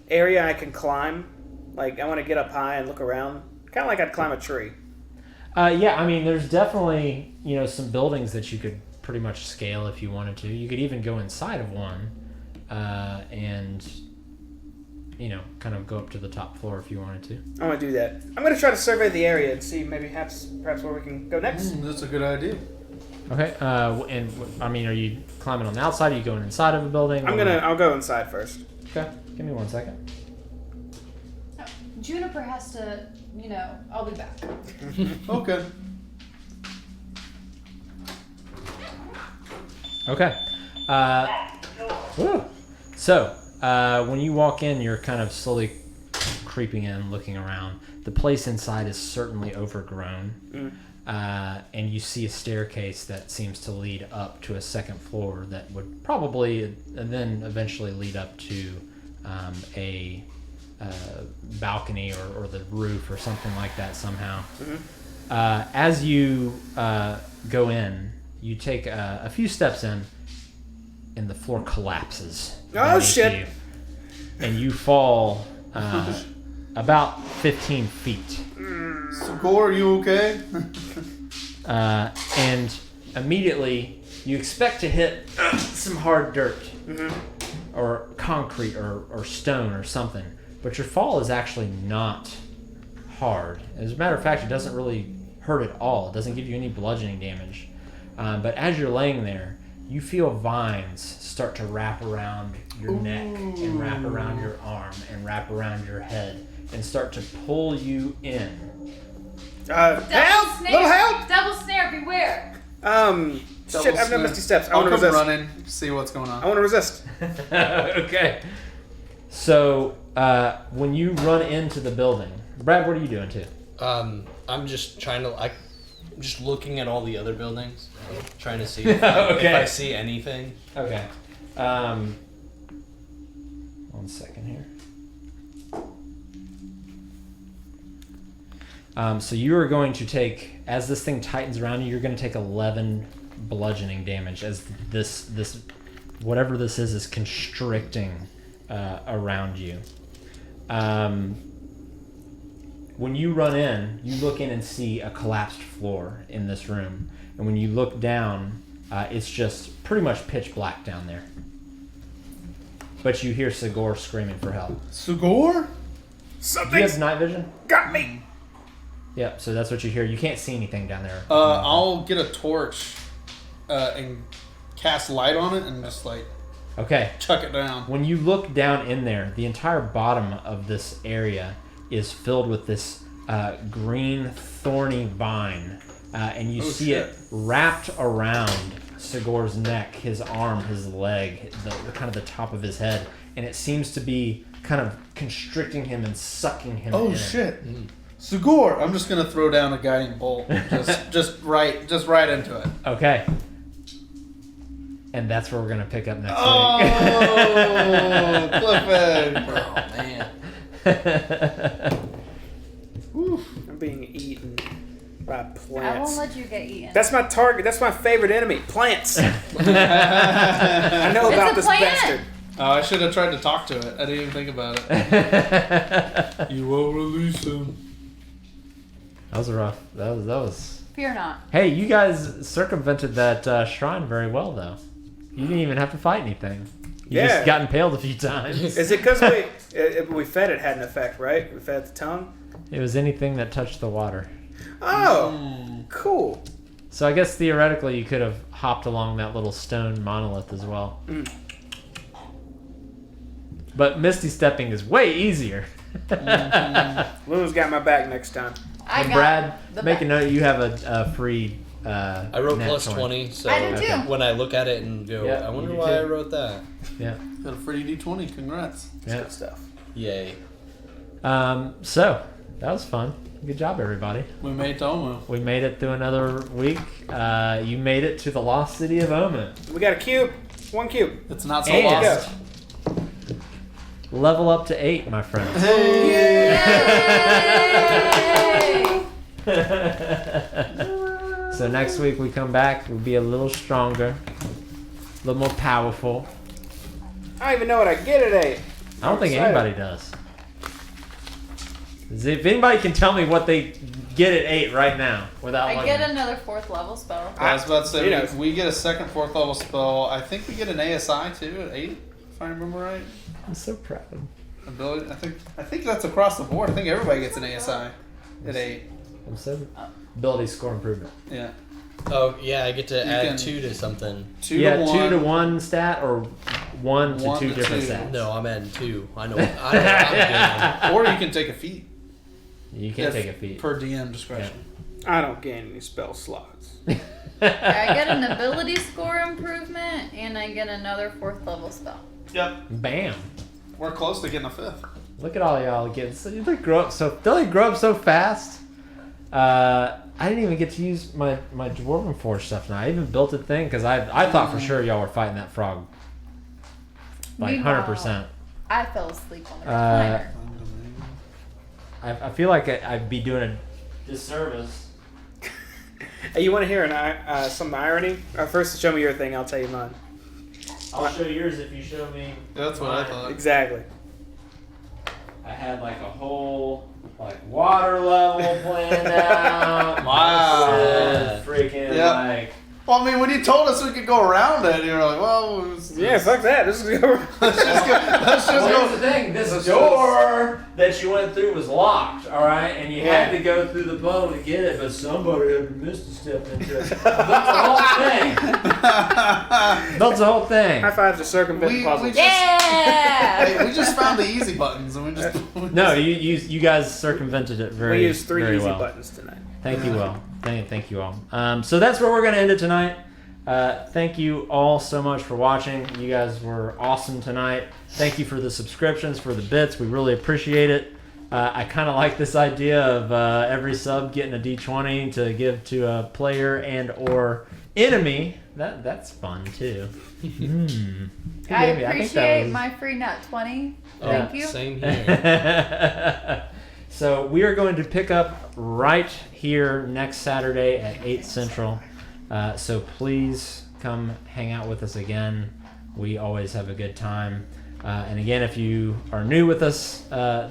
area I can climb? Like I want to get up high and look around, kind of like I'd climb a tree. Yeah, I mean, there's definitely some buildings that you could pretty much scale if you wanted to. You could even go inside of one, and kind of go up to the top floor if you wanted to. I want to do that. I'm going to try to survey the area and see perhaps where we can go next. that's a good idea. Okay. I mean, are you climbing on the outside? Are you going inside of a building? I'll go inside first. Okay. Give me 1 second. Oh, Juniper has to, I'll be back. Okay. Okay. Woo. So, when you walk in, you're kind of slowly creeping in, looking around. The place inside is certainly overgrown. And you see a staircase that seems to lead up to a second floor that would probably and then eventually lead up to a balcony or the roof or something like that somehow. As you go in, you take a few steps in, and the floor collapses. Oh, beneath shit. you, and you fall about 15 feet. Sagor, are you okay? And immediately you expect to hit some hard dirt or concrete or stone or something, but your fall is actually not hard. As a matter of fact, it doesn't really hurt at all. It doesn't give you any bludgeoning damage. But as you're laying there, you feel vines start to wrap around your neck and wrap around your arm and wrap around your head and start to pull you in. Help! Little help! Double snare, beware! Shit, I have no misty steps. I I'll want to come resist. running, see what's going I on. want to resist. Okay. So when you run into the building, Brad, what are you doing too? I'm just trying to. I'm just looking at all the other buildings, trying to see if Okay. I see anything. Okay. 1 second here. So you are going to take, as this thing tightens around you, you're going to take 11 bludgeoning damage as this whatever this is constricting around you. When you run in, you look in and see a collapsed floor in this room. And when you look down, it's just pretty much pitch black down there. But you hear Sagor screaming for help. Sagor? Do you Something's have night vision? got me. Yep, so that's what you hear. You can't see anything down there. I'll get a torch and cast light on it and just like Okay. chuck it down. When you look down in there, the entire bottom of this area is filled with this green, thorny vine. And you see it wrapped around Sagor's neck, his arm, his leg, the kind of the top of his head. And it seems to be kind of constricting him and sucking him in. Oh shit. Sagor! I'm just gonna throw down a guiding bolt. just right into it. Okay. And that's where we're going to pick up next Oh, Clifford! Oh man. I'm being eaten by I won't plants. let you get eaten. That's my target. That's my favorite enemy. Plants. I know It's about a this plant. bastard. Oh, I should have tried to talk to it. I didn't even think about it. You will release him. That was rough. That was. Fear not. Hey, you guys circumvented that shrine very well, though. You didn't even have to fight anything. You Yeah. just got impaled a few times. Is it because we fed it had an effect, right? We fed the tongue. It was anything that touched the water. Oh, cool. So I guess theoretically you could have hopped along that little stone monolith as well. But Misty stepping is way easier. Lou's got my back next time. I And got Brad, the make a back. note you have a free. I wrote nat plus 20, so I did too. when I look at it and go, Yeah, I wonder you do why I too. wrote that. Yeah. Got a free D20. Congrats. That's Yeah. good stuff. Yay. So that was fun. Good job, everybody. We made Tomo. We made it through another week. You made it to the lost city of Omen. We got a cube. 1 cube. It's not so And lost. level up to 8, my friends. Yay! So next week we come back, we'll be a little stronger, a little more powerful. I don't even know what I get at 8. I don't think Excited. anybody does. If anybody can tell me what they get at 8 right now, without I looking. get another 4th level spell. I was about to say, You know. we get a second, 4th level spell. I think we get an ASI too at 8, if I remember right. I'm so proud. Ability. I think that's across the board. I think everybody gets an ASI at 8. I'm so ability score improvement. Yeah. Oh yeah, I get to add can- 2 to something. 2 yeah, to 1. 2 to 1 stat or 1 to 1 2 to different 2. stats. No, I'm adding 2. I know what I'm Or you can take a feat. You can't If- take a feat. Per DM discretion. I don't gain any spell slots. I get an ability score improvement, and I get another 4th level spell. Yep. Bam. We're close to getting a 5th. Look at all y'all getting. So you grow up so. Don't they grow up so fast? I didn't even get to use my Dwarven Forge stuff now. I even built a thing because I thought for sure y'all were fighting that frog. Like Meanwhile, 100%. I fell asleep on the Uh, recliner. I feel like I'd be doing a disservice Hey, you want to hear some irony? Or first, show me your thing. I'll tell you mine. I'll show yours if you show me. That's what I mine. thought. Exactly. I had like a whole water level planned out. Wow. Freaking Yep. like. Well, I mean, when you told us we could go around it, you were like, well, Yeah, fuck that. Let's just go. let's just Well, go. here's the thing. This door that you went through was locked, all right, and you had to go through the boat to get it, but somebody had missed a step into it. That's the whole thing. That's the whole thing. High five to circumvent We- puzzles. we Yeah! Hey, we just found the easy buttons, and we just. No, you guys circumvented it very. We used 3 very easy well. buttons tonight. Thank you all. Thank you all. So that's where we're going to end it tonight. Thank you all so much for watching. You guys were awesome tonight. Thank you for the subscriptions, for the bits. We really appreciate it. I kind of like this idea of every sub getting a D20 to give to a player and or enemy. That's fun too. I appreciate my free nut 20. Thank you. Same here. So we are going to pick up right here next Saturday at 8 Central. So please come hang out with us again. We always have a good time. And again, if you are new with us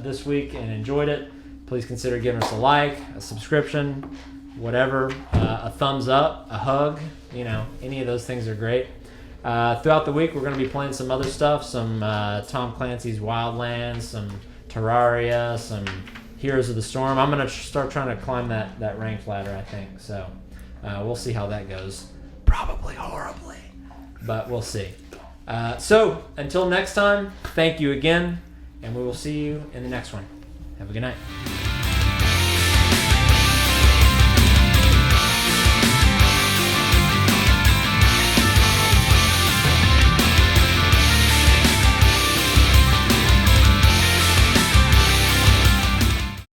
this week and enjoyed it, please consider giving us a like, a subscription, whatever, a thumbs up, a hug. Any of those things are great. Throughout the week, we're going to be playing some other stuff, some Tom Clancy's Wildlands, some Terraria, some Heroes of the Storm. I'm going to start trying to climb that ranked ladder, I think. So we'll see how that goes. Probably horribly, but we'll see. So until next time, thank you again, and we will see you in the next one. Have a good night.